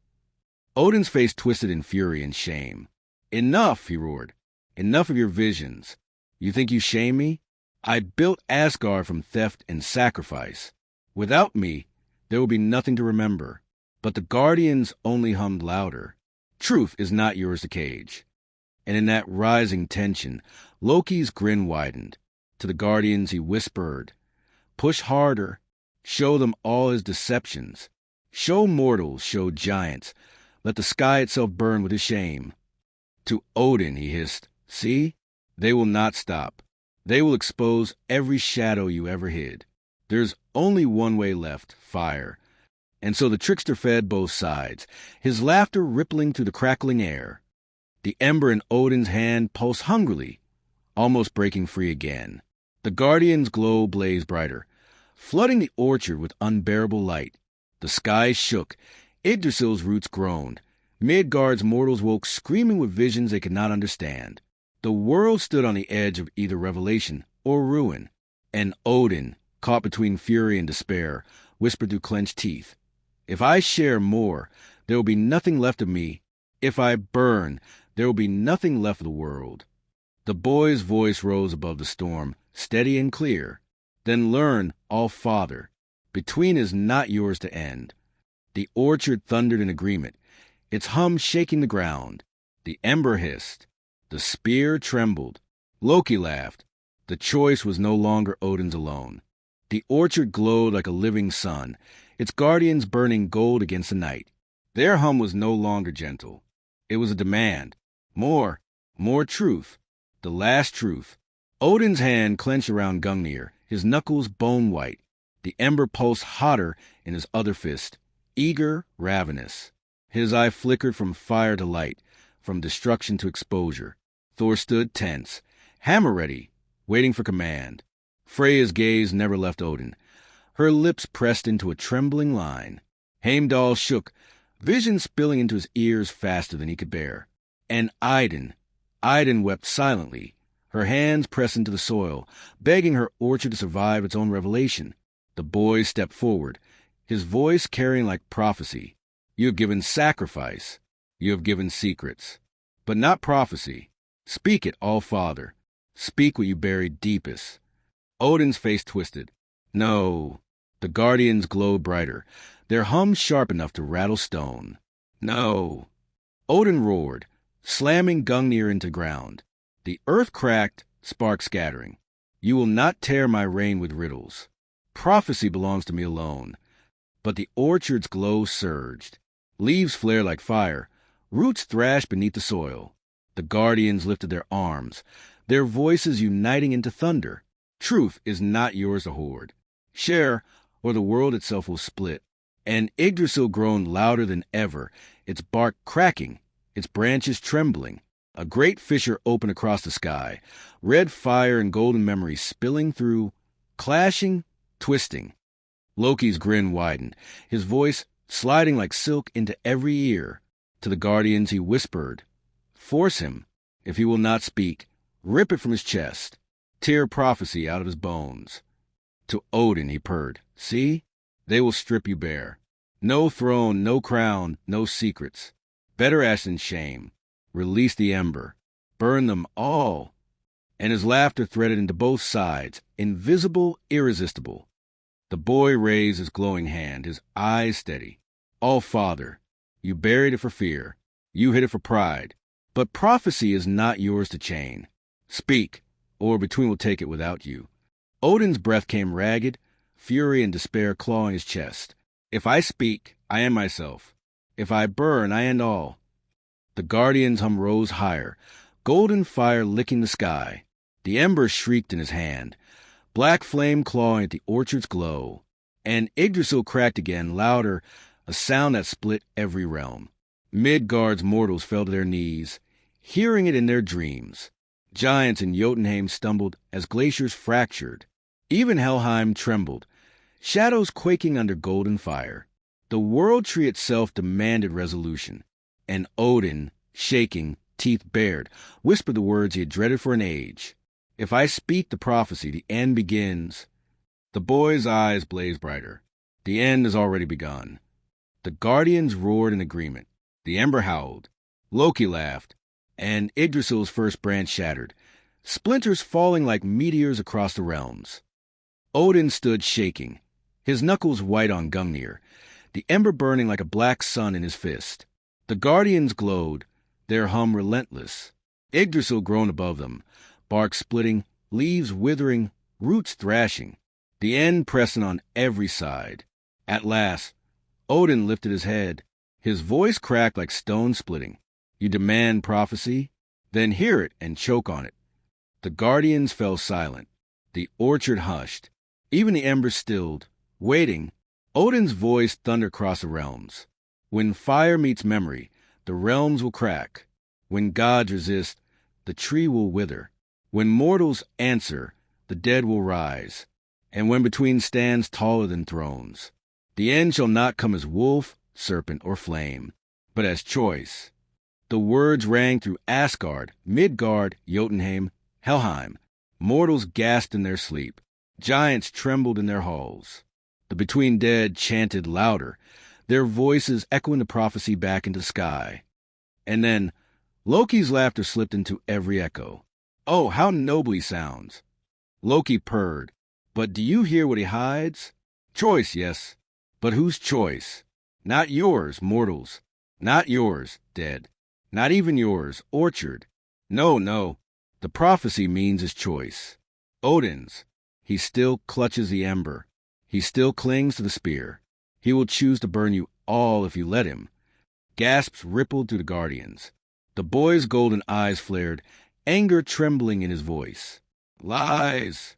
Odin's face twisted in fury and shame. "Enough," he roared. "Enough of your visions. You think you shame me? I built Asgard from theft and sacrifice. Without me, there will be nothing to remember." But the guardians only hummed louder. "Truth is not yours to cage." And in that rising tension, Loki's grin widened. To the guardians he whispered, "Push harder. Show them all his deceptions. Show mortals, show giants. Let the sky itself burn with his shame." To Odin he hissed, "See? They will not stop. They will expose every shadow you ever hid. There's only one way left, fire." And so the trickster fed both sides, his laughter rippling through the crackling air. The ember in Odin's hand pulsed hungrily, almost breaking free again. The guardian's glow blazed brighter, flooding the orchard with unbearable light. The sky shook, Yggdrasil's roots groaned. Midgard's mortals woke screaming with visions they could not understand. The world stood on the edge of either revelation or ruin. And Odin, caught between fury and despair, whispered through clenched teeth, "If I share more, there will be nothing left of me. If I burn, there will be nothing left of the world." The boy's voice rose above the storm, steady and clear. "Then learn, all father, between is not yours to end." The orchard thundered in agreement, its hum shaking the ground. The ember hissed. The spear trembled. Loki laughed. The choice was no longer Odin's alone. The orchard glowed like a living sun, its guardians burning gold against the night. Their hum was no longer gentle. It was a demand. More truth. The last truth. Odin's hand clenched around Gungnir, his knuckles bone-white. The ember pulsed hotter in his other fist, eager, ravenous. His eye flickered from fire to light, from destruction to exposure. Thor stood tense, hammer ready, waiting for command. Freya's gaze never left Odin. Her lips pressed into a trembling line. Heimdall shook, vision spilling into his ears faster than he could bear. And Idun wept silently, her hands pressed into the soil, begging her orchard to survive its own revelation. The boy stepped forward, his voice carrying like prophecy. "You have given sacrifice. You have given secrets. But not prophecy. Speak it, all father. Speak what you buried deepest." Odin's face twisted. No. The guardians glowed brighter, their hum sharp enough to rattle stone. No. Odin roared, slamming Gungnir into ground. The earth cracked, sparks scattering. You will not tear my reign with riddles. Prophecy belongs to me alone. But the orchard's glow surged. Leaves flared like fire. Roots thrashed beneath the soil. The guardians lifted their arms, their voices uniting into thunder. Truth is not yours to hoard. Share, or the world itself will split. And Yggdrasil groaned louder than ever, its bark cracking, its branches trembling. A great fissure opened across the sky, red fire and golden memory spilling through, clashing, twisting. Loki's grin widened, his voice sliding like silk into every ear. To the guardians he whispered, "Force him. If he will not speak, rip it from his chest. Tear prophecy out of his bones." To Odin he purred, "See? They will strip you bare. No throne, no crown, no secrets. Better ash than shame. Release the ember. Burn them all." And his laughter threaded into both sides, invisible, irresistible. The boy raised his glowing hand, his eyes steady. "All Father, you buried it for fear. You hid it for pride. But prophecy is not yours to chain. Speak, or between will take it without you." Odin's breath came ragged, fury and despair clawing his chest. "If I speak, I end myself. If I burn, I end all." The guardian's hum rose higher, golden fire licking the sky. The ember shrieked in his hand, black flame clawing at the orchard's glow. And Yggdrasil cracked again, louder, a sound that split every realm. Midgard's mortals fell to their knees, hearing it in their dreams. Giants in Jotunheim stumbled as glaciers fractured. Even Helheim trembled, shadows quaking under golden fire. The world tree itself demanded resolution. And Odin, shaking, teeth bared, whispered the words he had dreaded for an age. "If I speak the prophecy, the end begins." The boy's eyes blazed brighter. The end has already begun. The guardians roared in agreement. The ember howled. Loki laughed. And Yggdrasil's first branch shattered, splinters falling like meteors across the realms. Odin stood shaking, his knuckles white on Gungnir, the ember burning like a black sun in his fist. The guardians glowed, their hum relentless. Yggdrasil groaned above them, bark splitting, leaves withering, roots thrashing, the end pressing on every side. At last, Odin lifted his head, his voice cracked like stone splitting. "You demand prophecy? Then hear it and choke on it." The guardians fell silent. The orchard hushed. Even the embers stilled, waiting. Odin's voice thundered across the realms. "When fire meets memory, the realms will crack. When gods resist, the tree will wither. When mortals answer, the dead will rise. And when between stands taller than thrones, the end shall not come as wolf, serpent, or flame, but as choice." The words rang through Asgard, Midgard, Jotunheim, Helheim. Mortals gasped in their sleep. Giants trembled in their halls. The between dead chanted louder, their voices echoing the prophecy back into the sky. And then Loki's laughter slipped into every echo. "Oh, how noble he sounds." Loki purred. "But do you hear what he hides? Choice, yes. But whose choice? Not yours, mortals. Not yours, dead. Not even yours, orchard. No, no. The prophecy means his choice. Odin's. He still clutches the ember. He still clings to the spear. He will choose to burn you all if you let him." Gasps rippled through the guardians. The boy's golden eyes flared, anger trembling in his voice. "Lies!"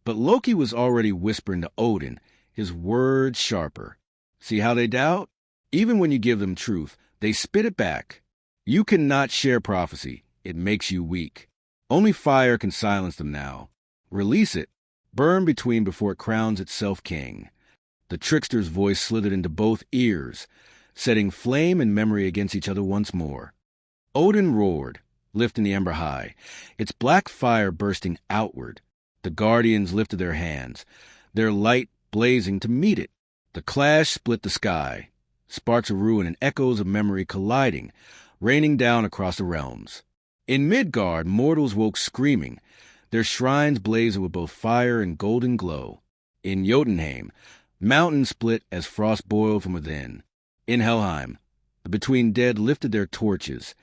But Loki was already whispering to Odin, his words sharper. "See how they doubt? Even when you give them truth, they spit it back. You cannot share prophecy. It makes you weak. Only fire can silence them now. Release it. Burn between before it crowns itself king." The trickster's voice slithered into both ears, setting flame and memory against each other once more. Odin roared, lifting the ember high, its black fire bursting outward. The guardians lifted their hands, their light blazing to meet it. The clash split the sky, sparks of ruin and echoes of memory colliding, raining down across the realms. In Midgard, mortals woke screaming, their shrines blazing with both fire and golden glow. In Jotunheim, mountains split as frost boiled from within. In Helheim, the between dead lifted their torches,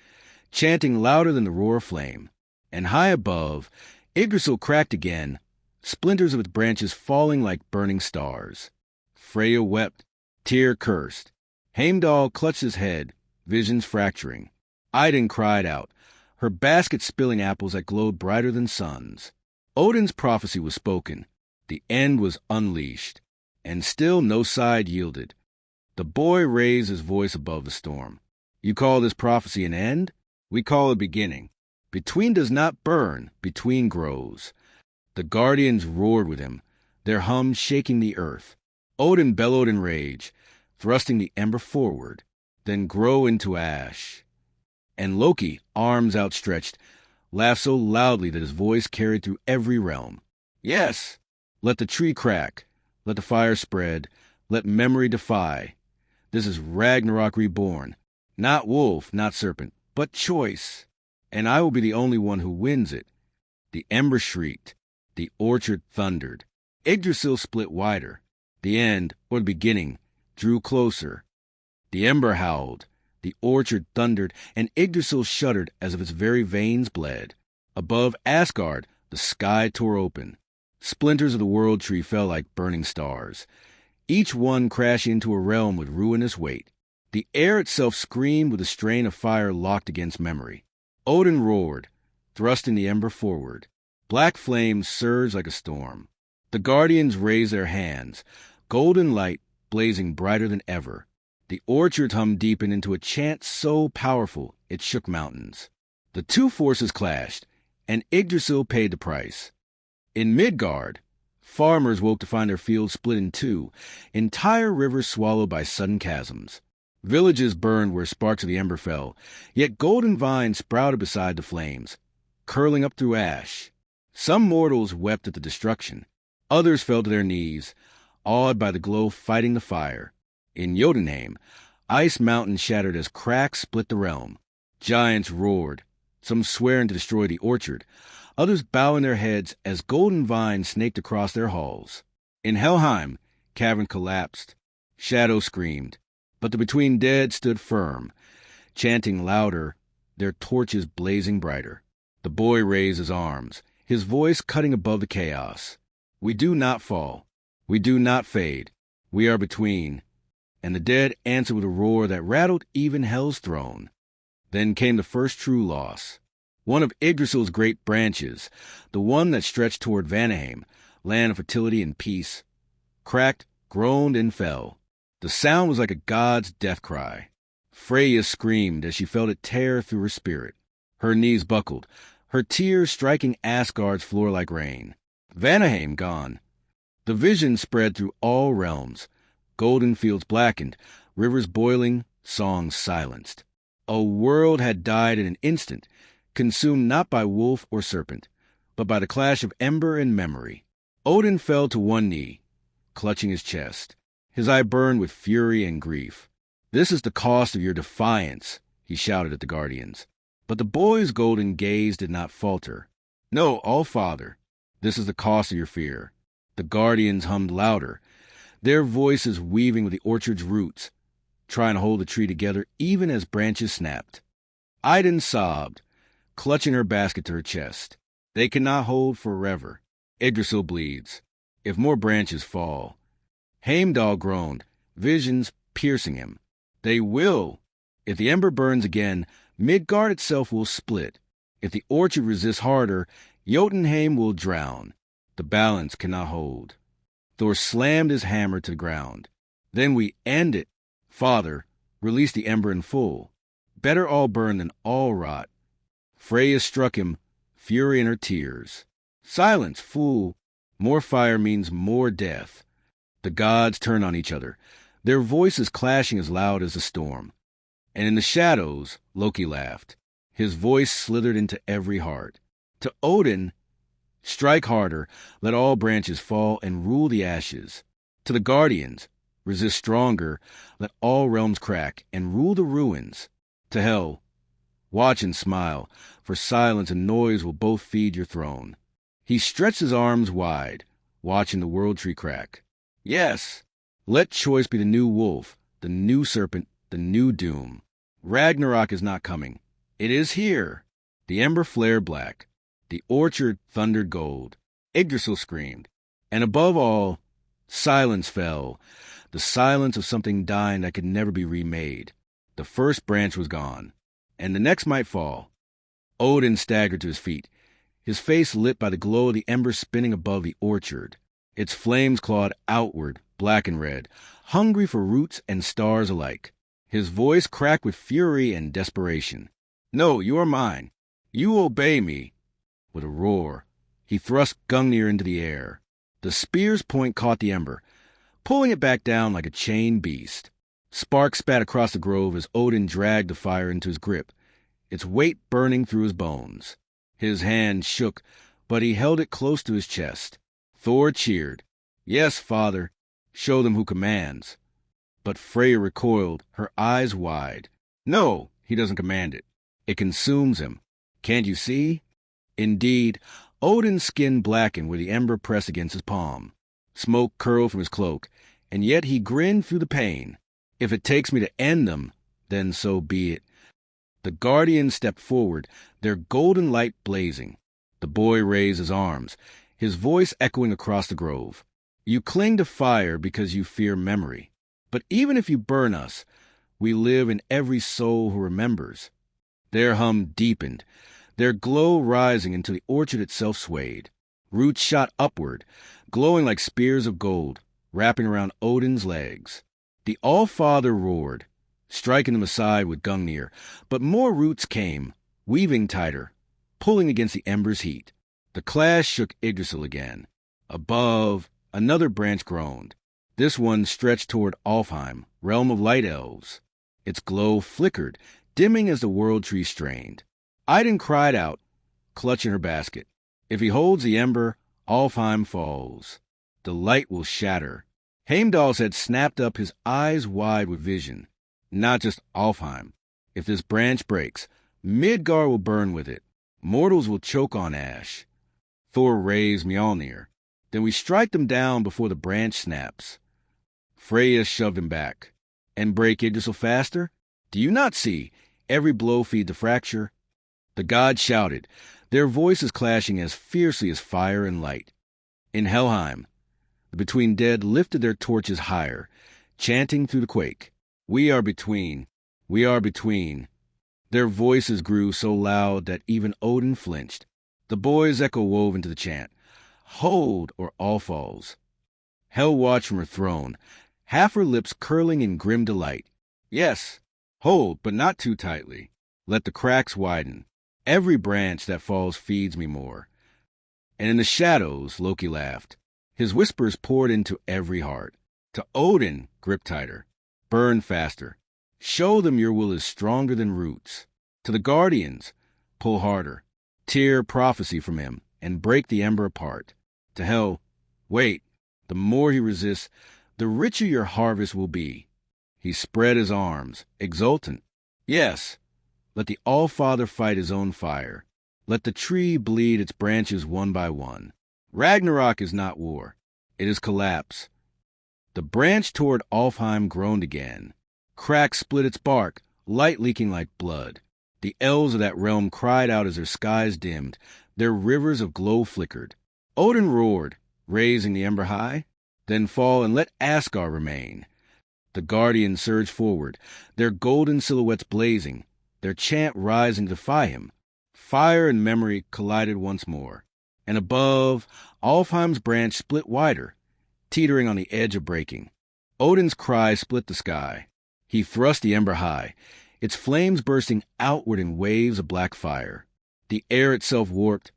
chanting louder than the roar of flame. And high above, Yggdrasil cracked again, splinters of its branches falling like burning stars. Freya wept, tear cursed. Heimdall clutched his head, visions fracturing. Idun cried out, her basket spilling apples that glowed brighter than suns. Odin's prophecy was spoken. The end was unleashed, and still no side yielded. The boy raised his voice above the storm. You call this prophecy an end? We call it beginning. Between does not burn, between grows. The guardians roared with him, their hum shaking the earth. Odin bellowed in rage, thrusting the ember forward, then grow into ash. And Loki, arms outstretched, laughed so loudly that his voice carried through every realm. Yes, let the tree crack, let the fire spread, let memory defy. This is Ragnarok reborn, not wolf, not serpent, but choice. And I will be the only one who wins it. The ember shrieked, the orchard thundered. Yggdrasil split wider. The end, or the beginning, drew closer. The ember howled, the orchard thundered, and Yggdrasil shuddered as if its very veins bled. Above Asgard, the sky tore open. Splinters of the world tree fell like burning stars, each one crashing into a realm with ruinous weight. The air itself screamed with a strain of fire locked against memory. Odin roared, thrusting the ember forward. Black flames surged like a storm. The guardians raised their hands, golden light blazing brighter than ever. The orchard hum deepened into a chant so powerful it shook mountains. The two forces clashed, and Yggdrasil paid the price. In Midgard, farmers woke to find their fields split in two, entire rivers swallowed by sudden chasms. Villages burned where sparks of the ember fell, yet golden vines sprouted beside the flames, curling up through ash. Some mortals wept at the destruction. Others fell to their knees, awed by the glow fighting the fire. In Jotunheim, ice mountains shattered as cracks split the realm. Giants roared, some swearing to destroy the orchard, others bowing their heads as golden vines snaked across their halls. In Helheim, cavern collapsed. Shadow screamed, but the between dead stood firm, chanting louder, their torches blazing brighter. The boy raised his arms, his voice cutting above the chaos. We do not fall. We do not fade. We are between. And the dead answered with a roar that rattled even hell's throne. Then came the first true loss. One of Yggdrasil's great branches, the one that stretched toward Vanaheim, land of fertility and peace, cracked, groaned, and fell. The sound was like a god's death cry. Freya screamed as she felt it tear through her spirit. Her knees buckled, her tears striking Asgard's floor like rain. Vanaheim gone. The vision spread through all realms. Golden fields blackened, rivers boiling, songs silenced. A world had died in an instant, consumed not by wolf or serpent, but by the clash of ember and memory. Odin fell to one knee, clutching his chest. His eye burned with fury and grief. This is the cost of your defiance, he shouted at the guardians. But the boy's golden gaze did not falter. No, All-Father, this is the cost of your fear. The guardians hummed louder, their voices weaving with the orchard's roots, trying to hold the tree together even as branches snapped. Idun sobbed, clutching her basket to her chest. They cannot hold forever. Yggdrasil bleeds. If more branches fall. Heimdall groaned, visions piercing him. They will. If the ember burns again, Midgard itself will split. If the orchard resists harder, Jotunheim will drown. The balance cannot hold. Thor slammed his hammer to the ground. Then we end it. Father, release the ember in full. Better all burn than all rot. Freya struck him, fury in her tears. Silence, fool. More fire means more death. The gods turned on each other, their voices clashing as loud as the storm. And in the shadows, Loki laughed. His voice slithered into every heart. To Odin, strike harder, let all branches fall and rule the ashes. To the guardians, resist stronger, let all realms crack and rule the ruins. To Hel, watch and smile, for silence and noise will both feed your throne. He stretched his arms wide, watching the world tree crack. Yes, let choice be the new wolf, the new serpent, the new doom. Ragnarok is not coming. It is here. The ember flared black. The orchard thundered gold. Yggdrasil screamed. And above all, silence fell. The silence of something dying that could never be remade. The first branch was gone, and the next might fall. Odin staggered to his feet, his face lit by the glow of the embers spinning above the orchard. Its flames clawed outward, black and red, hungry for roots and stars alike. His voice cracked with fury and desperation. No, you are mine. You obey me. With a roar, he thrust Gungnir into the air. The spear's point caught the ember, pulling it back down like a chained beast. Sparks spat across the grove as Odin dragged the fire into his grip, its weight burning through his bones. His hand shook, but he held it close to his chest. Thor cheered. Yes, father, show them who commands. But Freya recoiled, her eyes wide. No, he doesn't command it. It consumes him. Can't you see? Indeed, Odin's skin blackened where the ember pressed against his palm. Smoke curled from his cloak, and yet he grinned through the pain. If it takes me to end them, then so be it. The guardians stepped forward, their golden light blazing. The boy raised his arms, his voice echoing across the grove. You cling to fire because you fear memory. But even if you burn us, we live in every soul who remembers. Their hum deepened, their glow rising until the orchard itself swayed. Roots shot upward, glowing like spears of gold, wrapping around Odin's legs. The All-Father roared, striking them aside with Gungnir, but more roots came, weaving tighter, pulling against the ember's heat. The clash shook Yggdrasil again. Above, another branch groaned. This one stretched toward Alfheim, realm of light elves. Its glow flickered, dimming as the world tree strained. Idun cried out, clutching her basket. If he holds the ember, Alfheim falls. The light will shatter. Heimdall's had snapped up, his eyes wide with vision. Not just Alfheim. If this branch breaks, Midgard will burn with it. Mortals will choke on ash. Thor raised Mjolnir. Then we strike them down before the branch snaps. Freya shoved him back. And break Yggdrasil faster? Do you not see? Every blow feeds a fracture. The gods shouted, their voices clashing as fiercely as fire and light. In Helheim, the Between Dead lifted their torches higher, chanting through the quake. We are between. We are between. Their voices grew so loud that even Odin flinched. The boy's echo wove into the chant. Hold, or all falls. Hel watched from her throne, half her lips curling in grim delight. Yes, hold, but not too tightly. Let the cracks widen. Every branch that falls feeds me more. And in the shadows, Loki laughed. His whispers poured into every heart. To Odin, grip tighter. Burn faster. Show them your will is stronger than roots. To the guardians, pull harder. Tear prophecy from him and break the ember apart. To Hel, wait. The more he resists, the richer your harvest will be. He spread his arms, exultant. Yes, let the All-Father fight his own fire. Let the tree bleed its branches one by one. Ragnarok is not war. It is collapse. The branch toward Alfheim groaned again. Cracks split its bark, light leaking like blood. The elves of that realm cried out as their skies dimmed, their rivers of glow flickered. Odin roared, raising the ember high. Then fall and let Asgard remain. The guardians surged forward, their golden silhouettes blazing, their chant rising to defy him. Fire and memory collided once more. And above, Alfheim's branch split wider, teetering on the edge of breaking. Odin's cry split the sky. He thrust the ember high, its flames bursting outward in waves of black fire. The air itself warped,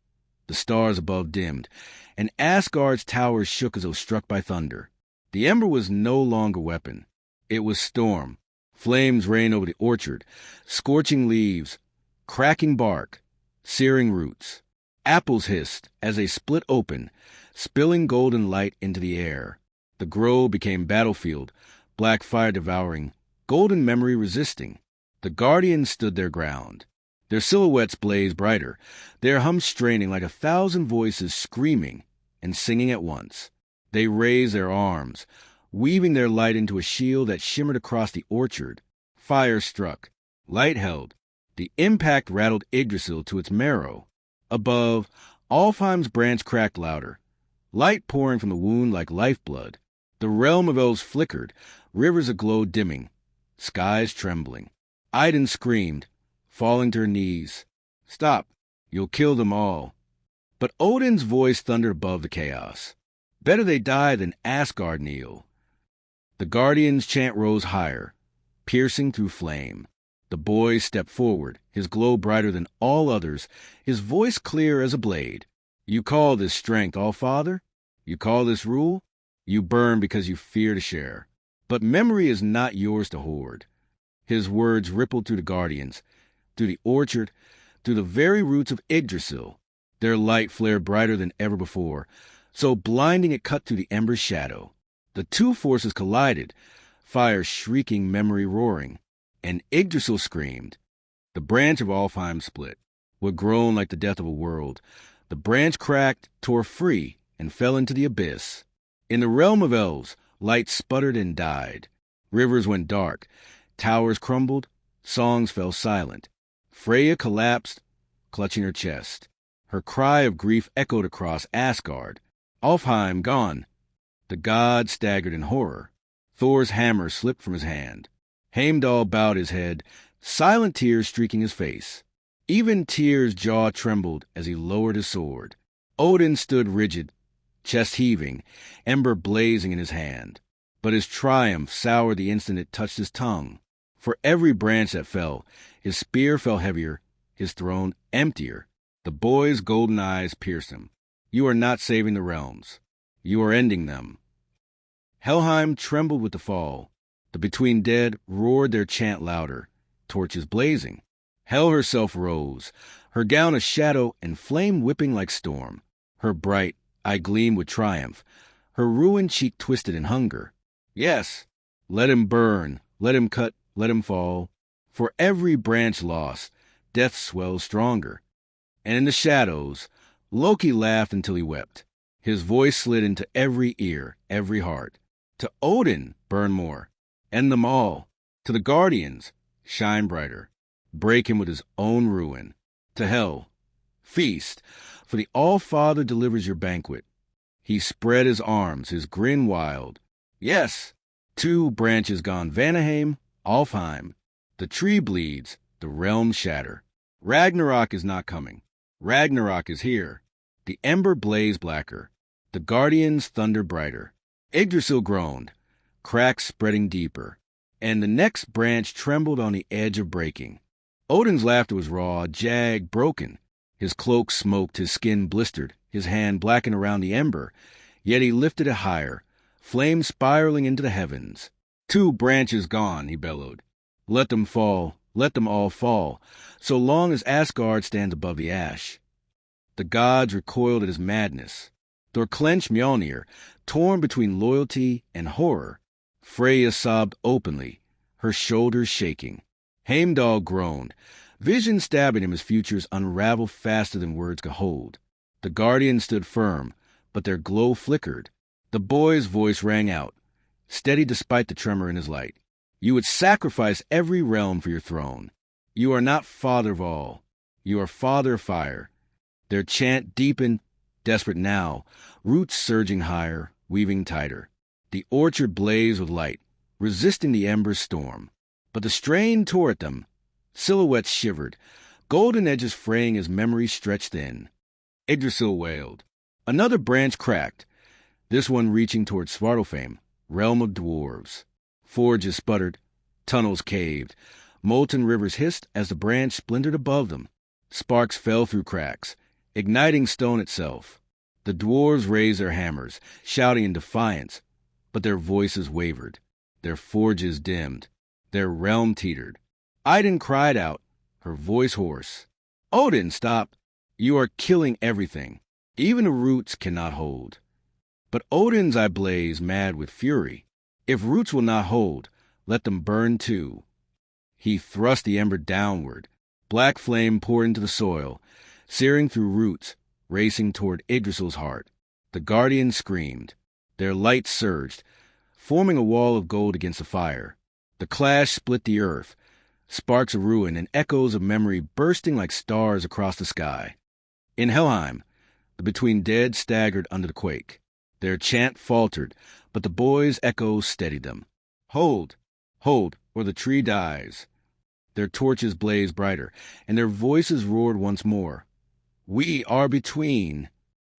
the stars above dimmed, and Asgard's towers shook as though struck by thunder. The ember was no longer weapon. It was storm. Flames rained over the orchard, scorching leaves, cracking bark, searing roots. Apples hissed as they split open, spilling golden light into the air. The grove became battlefield, black fire devouring, golden memory resisting. The guardians stood their ground. Their silhouettes blaze brighter, their hums straining like 1,000 voices screaming and singing at once. They raise their arms, weaving their light into a shield that shimmered across the orchard. Fire struck, light held. The impact rattled Yggdrasil to its marrow. Above, Alfheim's branch cracked louder, light pouring from the wound like lifeblood. The realm of elves flickered, rivers aglow dimming, skies trembling. Idun screamed, falling to her knees. "Stop, you'll kill them all." But Odin's voice thundered above the chaos. "Better they die than Asgard kneel." The Guardian's chant rose higher, piercing through flame. The boy stepped forward, his glow brighter than all others, his voice clear as a blade. "You call this strength, All-Father? You call this rule? You burn because you fear to share. But memory is not yours to hoard." His words rippled through the Guardians, through the orchard, through the very roots of Yggdrasil. Their light flared brighter than ever before, so blinding it cut through the ember's shadow. The two forces collided, fire shrieking, memory roaring, and Yggdrasil screamed. The branch of Alfheim split, what groaned like the death of a world. The branch cracked, tore free, and fell into the abyss. In the realm of elves, light sputtered and died. Rivers went dark, towers crumbled, songs fell silent. Freya collapsed, clutching her chest. Her cry of grief echoed across Asgard. Alfheim gone. The god staggered in horror. Thor's hammer slipped from his hand. Heimdall bowed his head, silent tears streaking his face. Even Tyr's jaw trembled as he lowered his sword. Odin stood rigid, chest heaving, ember blazing in his hand. But his triumph soured the instant it touched his tongue. For every branch that fell, his spear fell heavier, his throne emptier. The boy's golden eyes pierced him. "You are not saving the realms. You are ending them." Helheim trembled with the fall. The between dead roared their chant louder, torches blazing. Hel herself rose, her gown a shadow and flame whipping like storm. Her bright eye gleamed with triumph, her ruined cheek twisted in hunger. Yes, let him burn, let him cut, let him fall. For every branch lost, death swells stronger. And in the shadows, Loki laughed until he wept. His voice slid into every ear, every heart. To Odin, burn more. End them all. To the Guardians, shine brighter. Break him with his own ruin. To Hel, feast, for the All-Father delivers your banquet. He spread his arms, his grin wild. Yes, 2 branches gone, Vanaheim, Alfheim. The tree bleeds, the realms shatter. Ragnarok is not coming. Ragnarok is here. The ember blazed blacker. The Guardians thunder brighter. Yggdrasil groaned, cracks spreading deeper, and the next branch trembled on the edge of breaking. Odin's laughter was raw, jagged, broken. His cloak smoked, his skin blistered, his hand blackened around the ember, yet he lifted it higher, flame spiraling into the heavens. 2 branches gone, he bellowed. Let them fall, let them all fall, so long as Asgard stands above the ash. The gods recoiled at his madness. Thor clenched Mjolnir, torn between loyalty and horror. Freya sobbed openly, her shoulders shaking. Heimdall groaned, vision stabbing him as futures unraveled faster than words could hold. The Guardians stood firm, but their glow flickered. The boy's voice rang out, steady despite the tremor in his light. You would sacrifice every realm for your throne. You are not father of all. You are father of fire. Their chant deepened, desperate now, roots surging higher, weaving tighter. The orchard blazed with light, resisting the ember's storm. But the strain tore at them. Silhouettes shivered, golden edges fraying as memories stretched thin. Yggdrasil wailed. Another branch cracked, this one reaching toward Svartalfheim, realm of dwarves. Forges sputtered, tunnels caved, molten rivers hissed as the branch splintered above them. Sparks fell through cracks, igniting stone itself. The dwarves raised their hammers, shouting in defiance, but their voices wavered, their forges dimmed, their realm teetered. Idun cried out, her voice hoarse. Odin, stop! You are killing everything. Even the roots cannot hold. But Odin's eye blazed mad with fury. If roots will not hold, let them burn too. He thrust the ember downward, Black flame poured into the soil, searing through roots, racing toward Yggdrasil's heart. The guardians screamed. Their light surged, forming a wall of gold against the fire. The clash split the earth, sparks of ruin and echoes of memory bursting like stars across the sky. In Helheim, the Between Dead staggered under the quake. Their chant faltered, but the boys' echoes steadied them. Hold, hold, or the tree dies. Their torches blazed brighter, and their voices roared once more. We are between.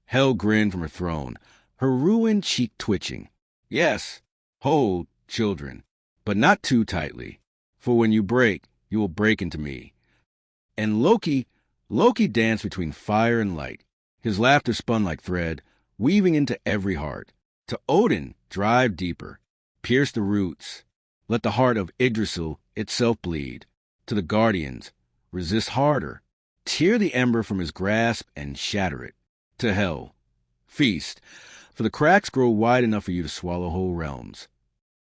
Hel grinned from her throne, her ruined cheek twitching. Yes, hold, children, but not too tightly, for when you break, you will break into me. And Loki danced between fire and light. His laughter spun like thread, weaving into every heart. To Odin, drive deeper, pierce the roots, let the heart of Yggdrasil itself bleed. To the guardians, resist harder, tear the ember from his grasp and shatter it. To Hel, feast, for the cracks grow wide enough for you to swallow whole realms.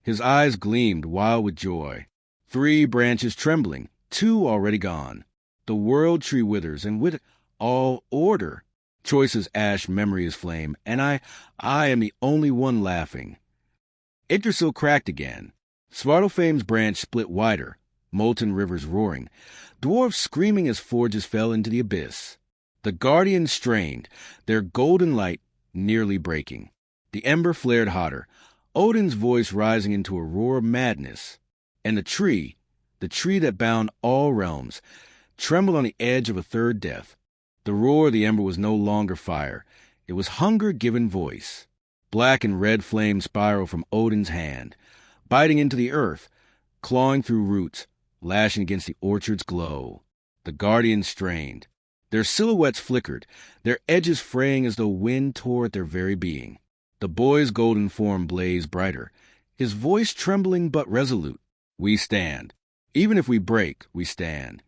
His eyes gleamed wild with joy. 3 branches trembling, 2 already gone. The world tree withers, and with it all order. Choice is ash, memory is flame, and I am the only one laughing. Yggdrasil cracked again. Svartalfame's branch split wider, molten rivers roaring, dwarves screaming as forges fell into the abyss. The guardians strained, their golden light nearly breaking. The ember flared hotter, Odin's voice rising into a roar of madness. And the tree that bound all realms, trembled on the edge of a third death. The roar of the ember was no longer fire. It was hunger given voice. Black and red flames spiraled from Odin's hand, biting into the earth, clawing through roots, lashing against the orchard's glow. The guardians strained. Their silhouettes flickered, their edges fraying as though wind tore at their very being. The boy's golden form blazed brighter, his voice trembling but resolute. We stand. Even if we break, we stand.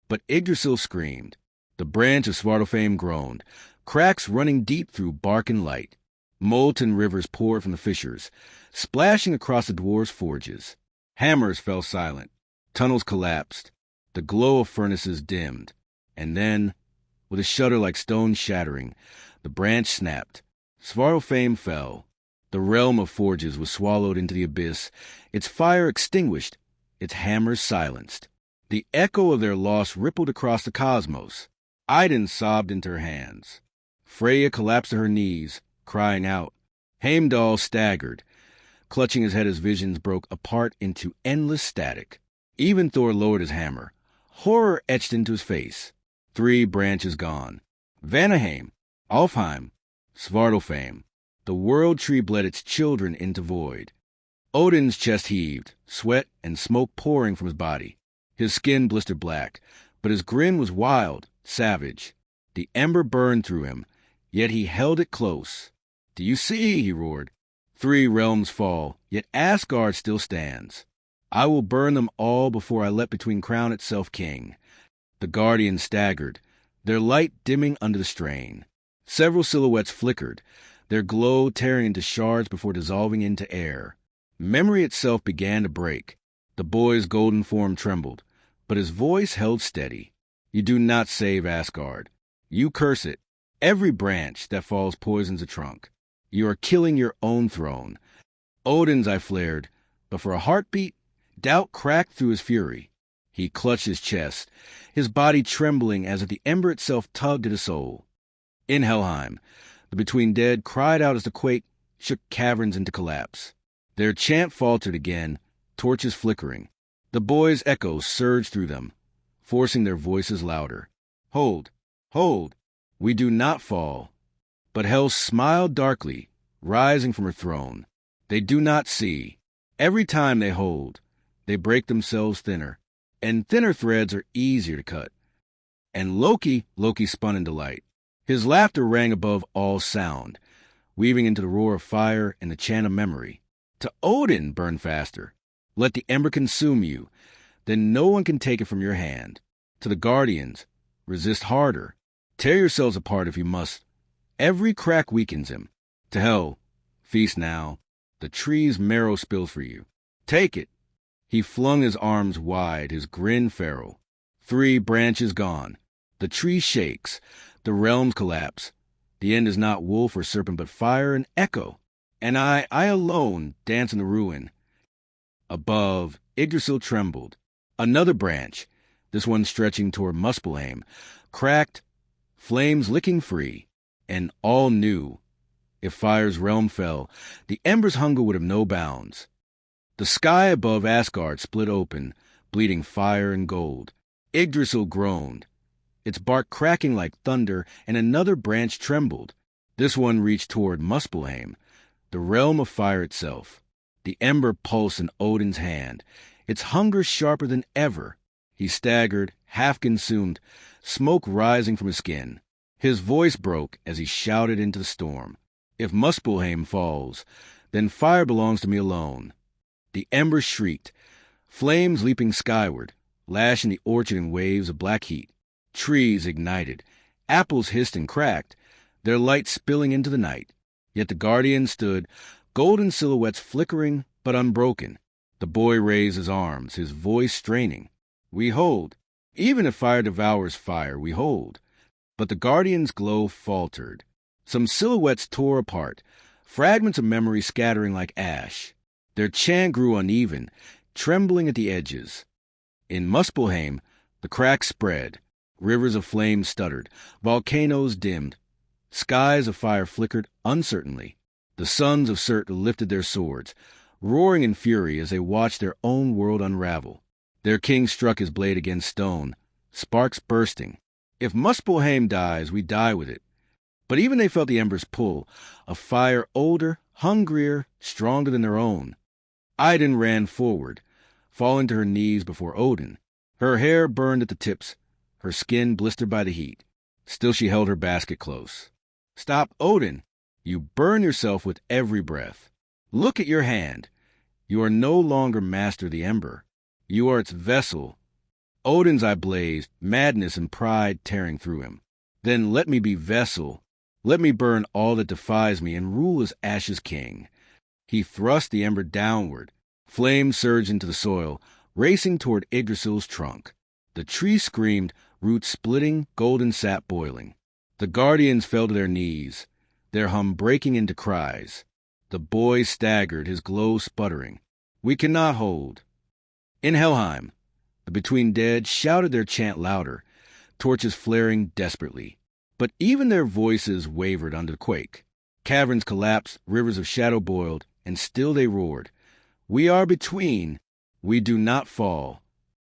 But Yggdrasil screamed. The branch of Svartalfame groaned, cracks running deep through bark and light. Molten rivers poured from the fissures, splashing across the dwarves' forges. Hammers fell silent. Tunnels collapsed. The glow of furnaces dimmed. And then, with a shudder like stone shattering, the branch snapped. Svartalfame fell. The realm of forges was swallowed into the abyss, its fire extinguished, its hammers silenced. The echo of their loss rippled across the cosmos. Idun sobbed into her hands. Freya collapsed to her knees, crying out. Heimdall staggered, clutching his head as visions broke apart into endless static. Even Thor lowered his hammer. Horror etched into his face. 3 branches gone. Vanaheim, Alfheim, Svartalfame. The world tree bled its children into void. Odin's chest heaved, sweat and smoke pouring from his body. His skin blistered black, but his grin was wild, savage. The ember burned through him, yet he held it close. Do you see? He roared. 3 realms fall, yet Asgard still stands. I will burn them all before I let Between crown itself king. The guardians staggered, their light dimming under the strain. Several silhouettes flickered, their glow tearing into shards before dissolving into air. Memory itself began to break. The boy's golden form trembled, but his voice held steady. You do not save Asgard. You curse it. Every branch that falls poisons a trunk. You are killing your own throne. Odin's, I flared, but for a heartbeat, doubt cracked through his fury. He clutched his chest, his body trembling as if the ember itself tugged at his soul. In Helheim, the Between Dead cried out as the quake shook caverns into collapse. Their chant faltered again, torches flickering. The boys' echoes surged through them, forcing their voices louder. Hold, hold, we do not fall. But Hel smiled darkly, rising from her throne. They do not see. Every time they hold, they break themselves thinner, and thinner threads are easier to cut. And Loki spun in delight. His laughter rang above all sound, weaving into the roar of fire and the chant of memory. To Odin, burn faster. Let the ember consume you. Then no one can take it from your hand. To the guardians, resist harder. Tear yourselves apart if you must. Every crack weakens him. To Hel, feast now. The tree's marrow spills for you. Take it. He flung his arms wide, his grin feral. 3 branches gone. The tree shakes. The realms collapse. The end is not wolf or serpent, but fire and echo. And I alone, dance in the ruin. Above, Yggdrasil trembled. Another branch, this one stretching toward Muspelheim, cracked, flames licking free, and all knew. If fire's realm fell, the ember's hunger would have no bounds. The sky above Asgard split open, bleeding fire and gold. Yggdrasil groaned, its bark cracking like thunder, and another branch trembled. This one reached toward Muspelheim, the realm of fire itself. The ember pulsed in Odin's hand, its hunger sharper than ever. He staggered, half consumed, smoke rising from his skin. His voice broke as he shouted into the storm. If Muspelheim falls, then fire belongs to me alone. The embers shrieked, flames leaping skyward, lashing the orchard in waves of black heat. Trees ignited, apples hissed and cracked, their light spilling into the night. Yet the guardians stood, golden silhouettes flickering but unbroken. The boy raised his arms, his voice straining. We hold. Even if fire devours fire, we hold. But the guardians' glow faltered. Some silhouettes tore apart, fragments of memory scattering like ash. Their chant grew uneven, trembling at the edges. In Muspelheim, the cracks spread. Rivers of flame stuttered, volcanoes dimmed. Skies of fire flickered uncertainly. The sons of Surt lifted their swords, roaring in fury as they watched their own world unravel. Their king struck his blade against stone, sparks bursting. If Muspelheim dies, we die with it. But even they felt the embers pull, a fire older, hungrier, stronger than their own. Idun ran forward, falling to her knees before Odin. Her hair burned at the tips, her skin blistered by the heat. Still she held her basket close. Stop, Odin! You burn yourself with every breath. Look at your hand. You are no longer master of the ember. You are its vessel. Odin's eye blazed, madness and pride tearing through him. Then let me be vessel. Let me burn all that defies me and rule as Ash's king. He thrust the ember downward. Flames surged into the soil, racing toward Yggdrasil's trunk. The tree screamed, roots splitting, golden sap boiling. The guardians fell to their knees, their hum breaking into cries. The boy staggered, his glow sputtering. We cannot hold. In Helheim, the between dead shouted their chant louder, torches flaring desperately. But even their voices wavered under the quake. Caverns collapsed, rivers of shadow boiled, and still they roared. We are between. We do not fall.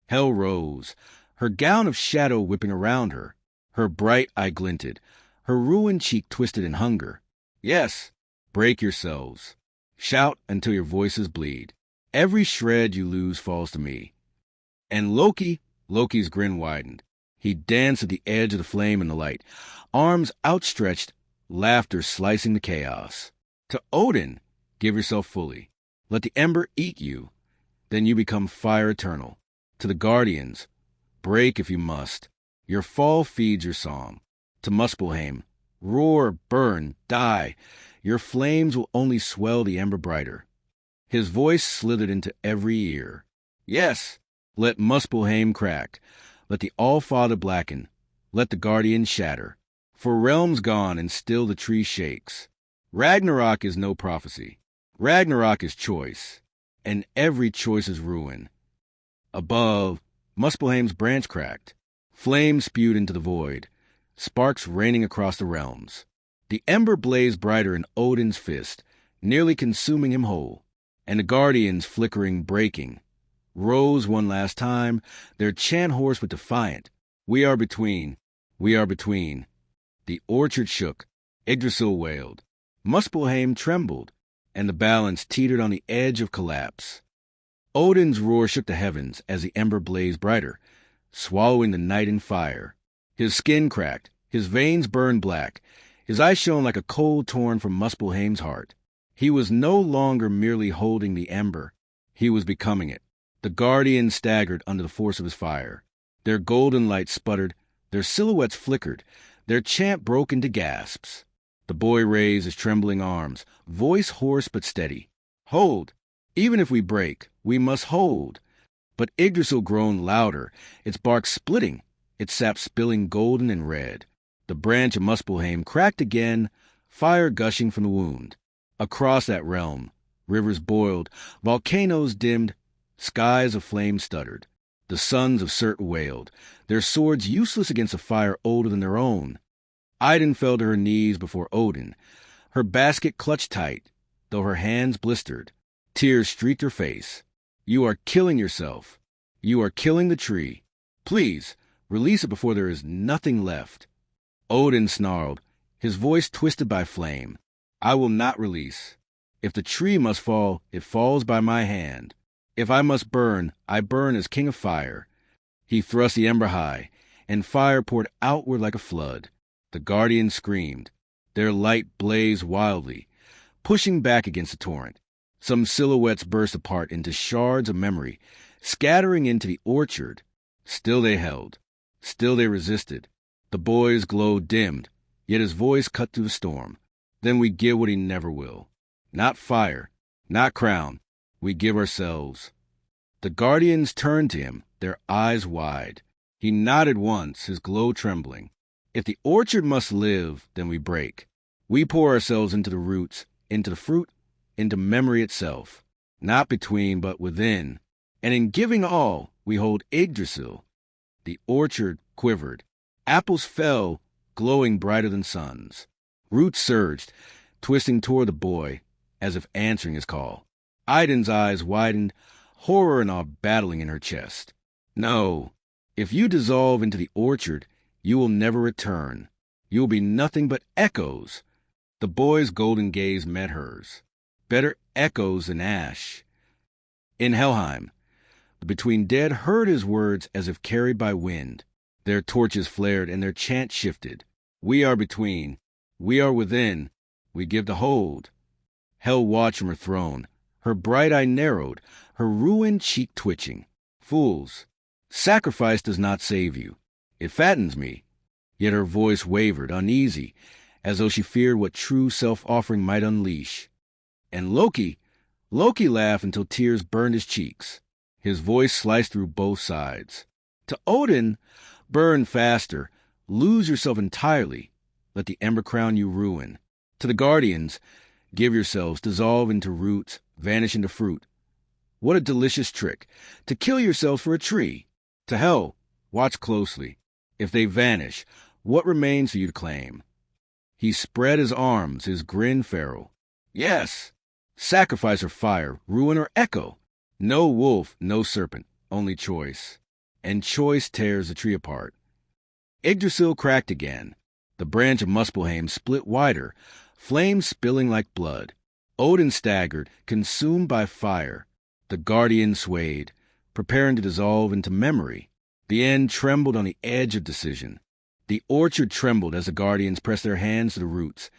Hel rose, her gown of shadow whipping around her. Her bright eye glinted, her ruined cheek twisted in hunger. Yes, break yourselves. Shout until your voices bleed. Every shred you lose falls to me. And Loki's grin widened. He danced at the edge of the flame and the light, arms outstretched, laughter slicing the chaos. To Odin, give yourself fully. Let the ember eat you. Then you become fire eternal. To the guardians, break if you must. Your fall feeds your song. To Muspelheim, roar, burn, die. Your flames will only swell the ember brighter. His voice slithered into every ear. Yes, let Muspelheim crack. Let the All-Father blacken. Let the guardian shatter. For realms gone and still the tree shakes. Ragnarok is no prophecy. Ragnarok is choice. And every choice is ruin. Above, Muspelheim's branch cracked. Flames spewed into the void, sparks raining across the realms. The ember blazed brighter in Odin's fist, nearly consuming him whole, and the guardians flickering, breaking, rose one last time, their chant hoarse but defiant. We are between. We are between. The orchard shook, Yggdrasil wailed, Muspelheim trembled, and the balance teetered on the edge of collapse. Odin's roar shook the heavens as the ember blazed brighter, swallowing the night in fire. His skin cracked, his veins burned black, his eyes shone like a coal torn from Muspelheim's heart. He was no longer merely holding the ember. He was becoming it. The guardians staggered under the force of his fire. Their golden light sputtered, their silhouettes flickered, their chant broke into gasps. The boy raised his trembling arms, voice hoarse but steady. Hold! Even if we break, we must hold. But Yggdrasil groaned louder, its bark splitting, its sap spilling golden and red. The branch of Muspelheim cracked again, fire gushing from the wound. Across that realm, rivers boiled, volcanoes dimmed, skies of flame stuttered. The sons of Surt wailed, their swords useless against a fire older than their own. Idun fell to her knees before Odin, her basket clutched tight, though her hands blistered. Tears streaked her face. You are killing yourself. You are killing the tree. Please, release it before there is nothing left. Odin snarled, his voice twisted by flame. I will not release. If the tree must fall, it falls by my hand. If I must burn, I burn as king of fire. He thrust the ember high, and fire poured outward like a flood. The guardians screamed. Their light blazed wildly, pushing back against the torrent. Some silhouettes burst apart into shards of memory, scattering into the orchard. Still they held. Still they resisted. The boy's glow dimmed, yet his voice cut through the storm. Then we give what he never will. Not fire, not crown. We give ourselves. The guardians turned to him, their eyes wide. He nodded once, his glow trembling. If the orchard must live, then we break. We pour ourselves into the roots, into the fruit, into memory itself. Not between, but within. And in giving all, we hold Yggdrasil. The orchard quivered. Apples fell, glowing brighter than suns. Roots surged, twisting toward the boy, as if answering his call. Idun's eyes widened, horror and awe battling in her chest. No, if you dissolve into the orchard, you will never return. You will be nothing but echoes. The boy's golden gaze met hers. Better echoes than ash. In Helheim, the between dead heard his words as if carried by wind. Their torches flared and their chant shifted. We are between. We are within. We give the hold. Hell watched from her throne, her bright eye narrowed, her ruined cheek twitching. Fools, sacrifice does not save you. It fattens me. Yet her voice wavered, uneasy, as though she feared what true self-offering might unleash. And Loki laughed until tears burned his cheeks. His voice sliced through both sides. To Odin, burn faster, lose yourself entirely, let the ember crown you ruin. To the guardians, give yourselves, dissolve into roots, vanish into fruit. What a delicious trick, to kill yourselves for a tree. To Hell, watch closely. If they vanish, what remains for you to claim? He spread his arms, his grin feral. Yes, sacrifice or fire, ruin or echo. No wolf, no serpent, only choice. And choice tears the tree apart. Yggdrasil cracked again. The branch of Muspelheim split wider, flames spilling like blood. Odin staggered, consumed by fire. The guardian swayed, preparing to dissolve into memory. The end trembled on the edge of decision. The orchard trembled as the guardians pressed their hands to the roots,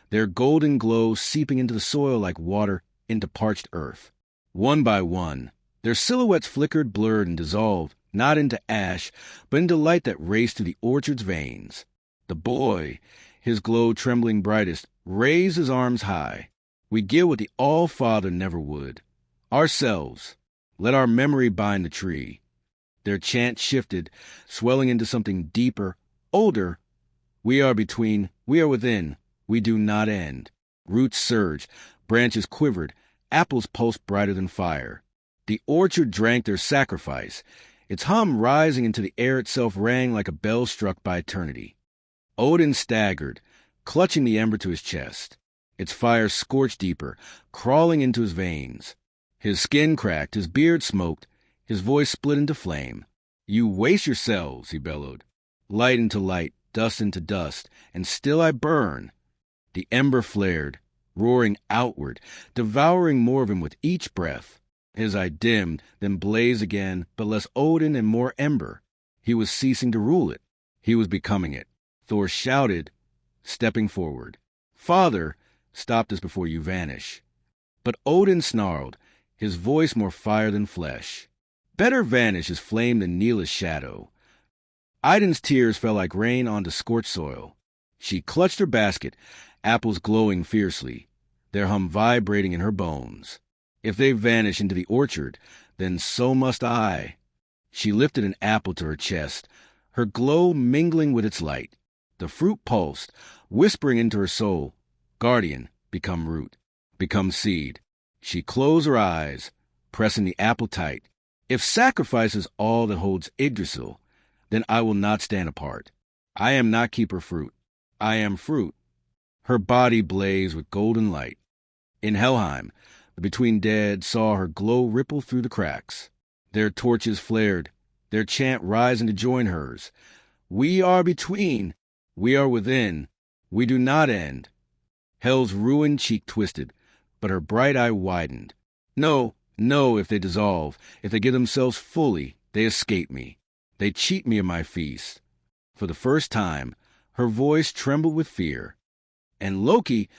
their golden glow seeping into the soil like water into parched earth. One by one, their silhouettes flickered, blurred, and dissolved, not into ash, but into light that raced through the orchard's veins. The boy, his glow trembling brightest, raised his arms high. We give what the All-Father never would. Ourselves. Let our memory bind the tree. Their chant shifted, swelling into something deeper, older. We are between, we are within, we do not end. Roots surged, branches quivered, apples pulsed brighter than fire. The orchard drank their sacrifice. Its hum rising into the air itself rang like a bell struck by eternity. Odin staggered, clutching the ember to his chest. Its fire scorched deeper, crawling into his veins. His skin cracked, his beard smoked, his voice split into flame. You waste yourselves, he bellowed. Light into light, dust into dust, and still I burn. The ember flared, roaring outward, devouring more of him with each breath. His eye dimmed, then blazed again, but less Odin and more ember. He was ceasing to rule it. He was becoming it. Thor shouted, stepping forward. Father, stop this before you vanish. But Odin snarled, his voice more fire than flesh. Better vanish as flame than kneel as shadow. Idun's tears fell like rain onto scorched soil. She clutched her basket, apples glowing fiercely, their hum vibrating in her bones. If they vanish into the orchard, then so must I. She lifted an apple to her chest, her glow mingling with its light. The fruit pulsed, whispering into her soul, Guardian, become root, become seed. She closed her eyes, pressing the apple tight. If sacrifice is all that holds Yggdrasil, then I will not stand apart. I am not keeper fruit. I am fruit. Her body blazed with golden light. In Helheim, the between dead saw her glow ripple through the cracks. Their torches flared, their chant rising to join hers. We are between, we are within, we do not end. Hel's ruined cheek twisted, but her bright eye widened. No, no, if they dissolve, if they give themselves fully, they escape me. They cheat me of my feast. For the first time, her voice trembled with fear. And Loki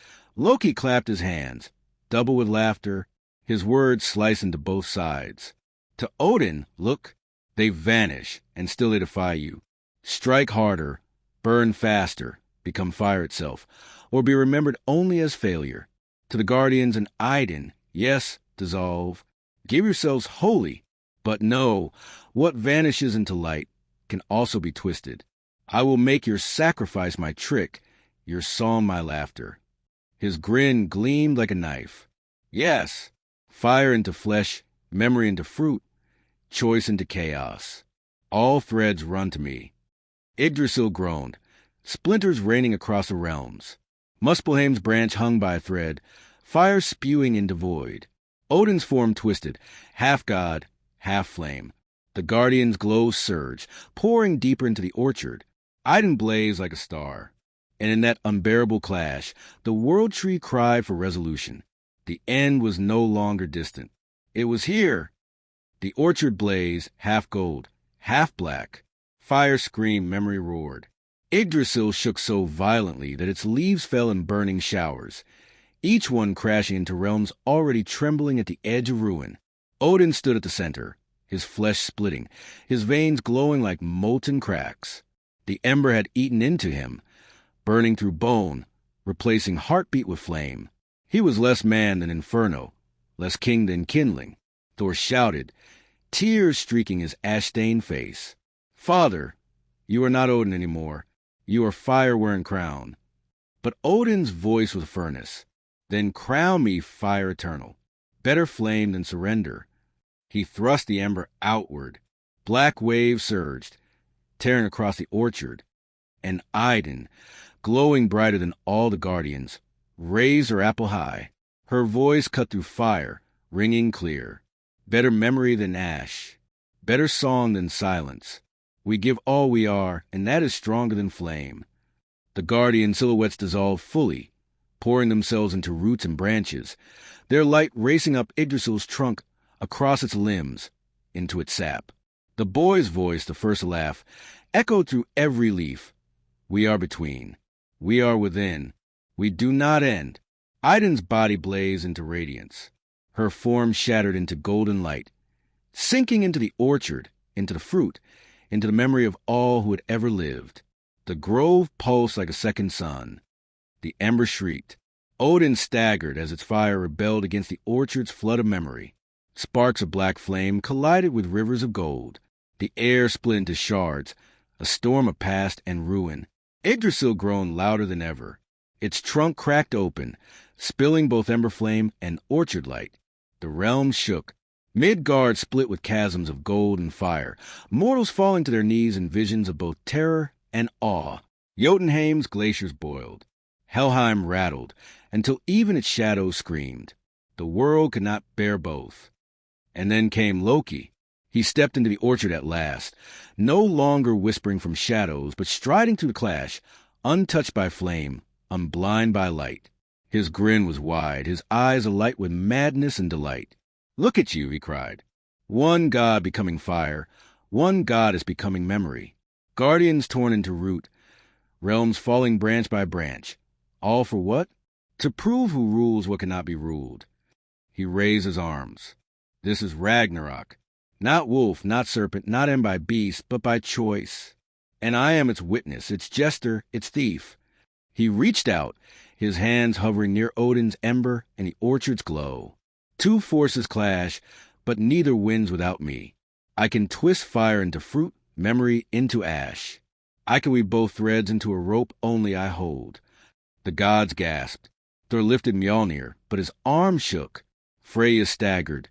clapped his hands, double with laughter, his words sliced into both sides. To Odin, look, they vanish, and still they defy you. Strike harder, burn faster, become fire itself, or be remembered only as failure. To the guardians and Idun, yes, dissolve. Give yourselves wholly, but no, what vanishes into light can also be twisted. I will make your sacrifice my trick, your song my laughter. His grin gleamed like a knife. Yes, fire into flesh, memory into fruit, choice into chaos. All threads run to me. Yggdrasil groaned, splinters raining across the realms. Muspelheim's branch hung by a thread, fire spewing into void. Odin's form twisted, half god, half flame. The guardian's glow surged, pouring deeper into the orchard. Idun blazed like a star. And in that unbearable clash, the world tree cried for resolution. The end was no longer distant. It was here. The orchard blazed, half gold, half black. Fire screamed, memory roared. Yggdrasil shook so violently that its leaves fell in burning showers, each one crashing into realms already trembling at the edge of ruin. Odin stood at the center, his flesh splitting, his veins glowing like molten cracks. The ember had eaten into him, burning through bone, replacing heartbeat with flame. He was less man than Inferno, less king than kindling. Thor shouted, tears streaking his ash-stained face. Father, you are not Odin anymore. You are fire-wearing crown. But Odin's voice was furnace. Then crown me fire eternal, better flame than surrender. He thrust the ember outward. Black waves surged, tearing across the orchard. And Idun, glowing brighter than all the guardians, raised her apple high. Her voice cut through fire, ringing clear. Better memory than ash, better song than silence. We give all we are, and that is stronger than flame. The guardian silhouettes dissolve fully, pouring themselves into roots and branches, their light racing up Yggdrasil's trunk, across its limbs, into its sap. The boy's voice, the first to laugh, echoed through every leaf. We are between. We are within. We do not end. Idun's body blazed into radiance. Her form shattered into golden light, sinking into the orchard, into the fruit, into the memory of all who had ever lived. The grove pulsed like a second sun. The ember shrieked. Odin staggered as its fire rebelled against the orchard's flood of memory. Sparks of black flame collided with rivers of gold. The air split into shards, a storm of past and ruin. Yggdrasil groaned louder than ever. Its trunk cracked open, spilling both ember flame and orchard light. The realm shook. Midgard split with chasms of gold and fire, mortals falling to their knees in visions of both terror and awe. Jotunheim's glaciers boiled. Helheim rattled, until even its shadows screamed. The world could not bear both. And then came Loki. He stepped into the orchard at last, no longer whispering from shadows, but striding through the clash, untouched by flame, unblind by light. His grin was wide, his eyes alight with madness and delight. Look at you, he cried. One god becoming fire, one god is becoming memory. Guardians torn into root, realms falling branch by branch. All for what? To prove who rules what cannot be ruled. He raised his arms. This is Ragnarok. Not wolf, not serpent, not end by beast, but by choice. And I am its witness, its jester, its thief. He reached out, his hands hovering near Odin's ember and the orchard's glow. Two forces clash, but neither wins without me. I can twist fire into fruit, memory into ash. I can weave both threads into a rope only I hold. The gods gasped. Thor lifted Mjolnir, but his arm shook. Freya staggered,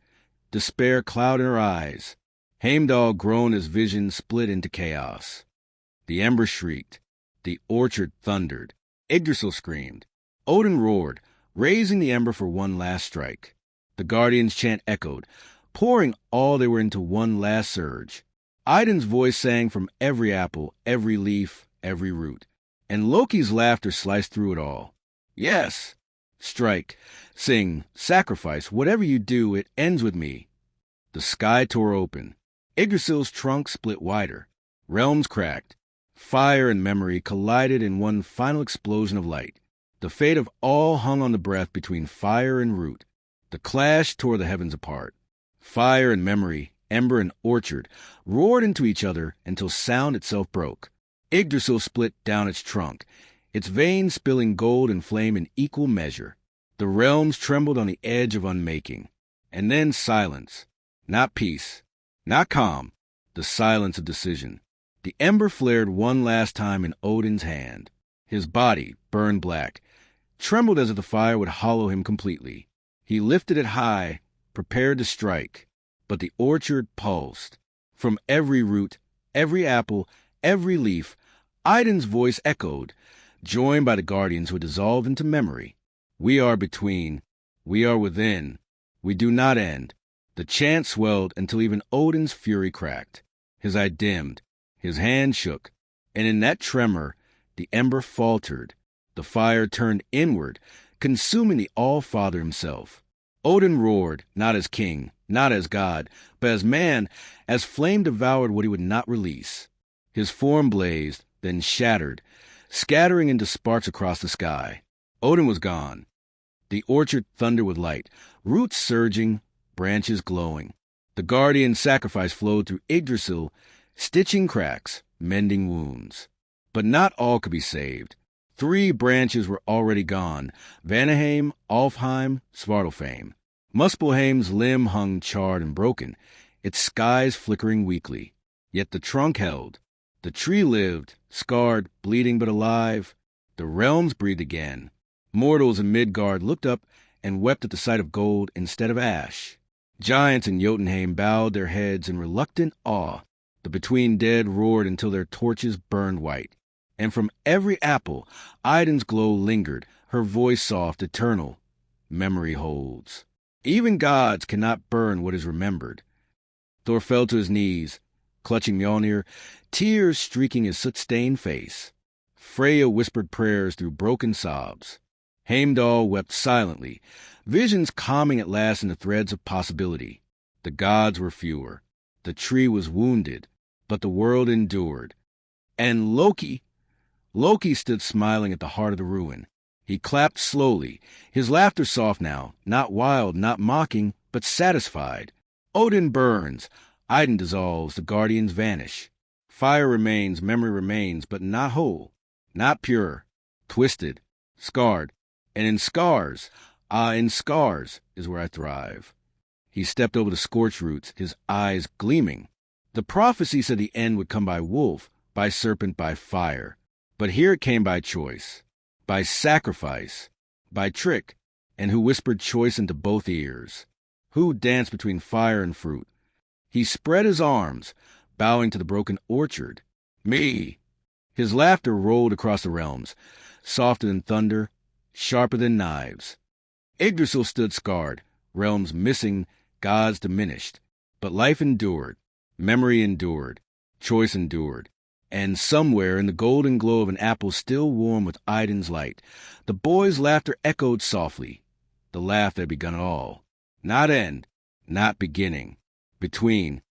despair clouded her eyes. Heimdall groaned as vision split into chaos. The ember shrieked. The orchard thundered. Yggdrasil screamed. Odin roared, raising the ember for one last strike. The guardians' chant echoed, pouring all they were into one last surge. Idun's voice sang from every apple, every leaf, every root. And Loki's laughter sliced through it all. Yes! Strike, sing, sacrifice, whatever you do, it ends with me. The sky tore open. Yggdrasil's trunk split wider. Realms cracked. Fire and memory collided in one final explosion of light. The fate of all hung on the breath between fire and root. The clash tore the heavens apart. Fire and memory, ember and orchard, roared into each other until sound itself broke. Yggdrasil split down its trunk, its veins spilling gold and flame in equal measure. The realms trembled on the edge of unmaking. And then silence. Not peace. Not calm. The silence of decision. The ember flared one last time in Odin's hand. His body, burned black, trembled as if the fire would hollow him completely. He lifted it high, prepared to strike. But the orchard pulsed. From every root, every apple, every leaf, Idun's voice echoed, joined by the guardians who had dissolved into memory. We are between. We are within. We do not end. The chant swelled until even Odin's fury cracked. His eye dimmed. His hand shook. And in that tremor, the ember faltered. The fire turned inward, consuming the All-Father himself. Odin roared, not as king, not as god, but as man, as flame devoured what he would not release. His form blazed, then shattered, scattering into sparks across the sky. Odin was gone. The orchard thundered with light, roots surging, branches glowing. The guardian sacrifice flowed through Yggdrasil, stitching cracks, mending wounds. But not all could be saved. 3 branches were already gone: Vanaheim, Alfheim, Svartalfheim. Muspelheim's limb hung charred and broken, its skies flickering weakly. Yet the trunk held. The tree lived, scarred, bleeding but alive. The realms breathed again. Mortals in Midgard looked up and wept at the sight of gold instead of ash. Giants in Jotunheim bowed their heads in reluctant awe. The between dead roared until their torches burned white. And from every apple, Idun's glow lingered, her voice soft, eternal. Memory holds. Even gods cannot burn what is remembered. Thor fell to his knees, clutching Mjolnir, tears streaking his soot-stained face. Freya whispered prayers through broken sobs. Heimdall wept silently, visions calming at last in the threads of possibility. The gods were fewer. The tree was wounded, but the world endured. And Loki stood smiling at the heart of the ruin. He clapped slowly, his laughter soft now, not wild, not mocking, but satisfied. Odin burns, Idun dissolves, the guardians vanish. Fire remains, memory remains, but not whole, not pure, twisted, scarred. And in scars, in scars is where I thrive. He stepped over the scorched roots, his eyes gleaming. The prophecy said the end would come by wolf, by serpent, by fire. But here it came by choice, by sacrifice, by trick, and who whispered choice into both ears? Who danced between fire and fruit? He spread his arms, bowing to the broken orchard. Me! His laughter rolled across the realms, softer than thunder, sharper than knives. Yggdrasil stood scarred, realms missing, gods diminished. But life endured, memory endured, choice endured. And somewhere in the golden glow of an apple still warm with Idun's light, the boy's laughter echoed softly, the laugh that had begun it all. Not end, not beginning. Between,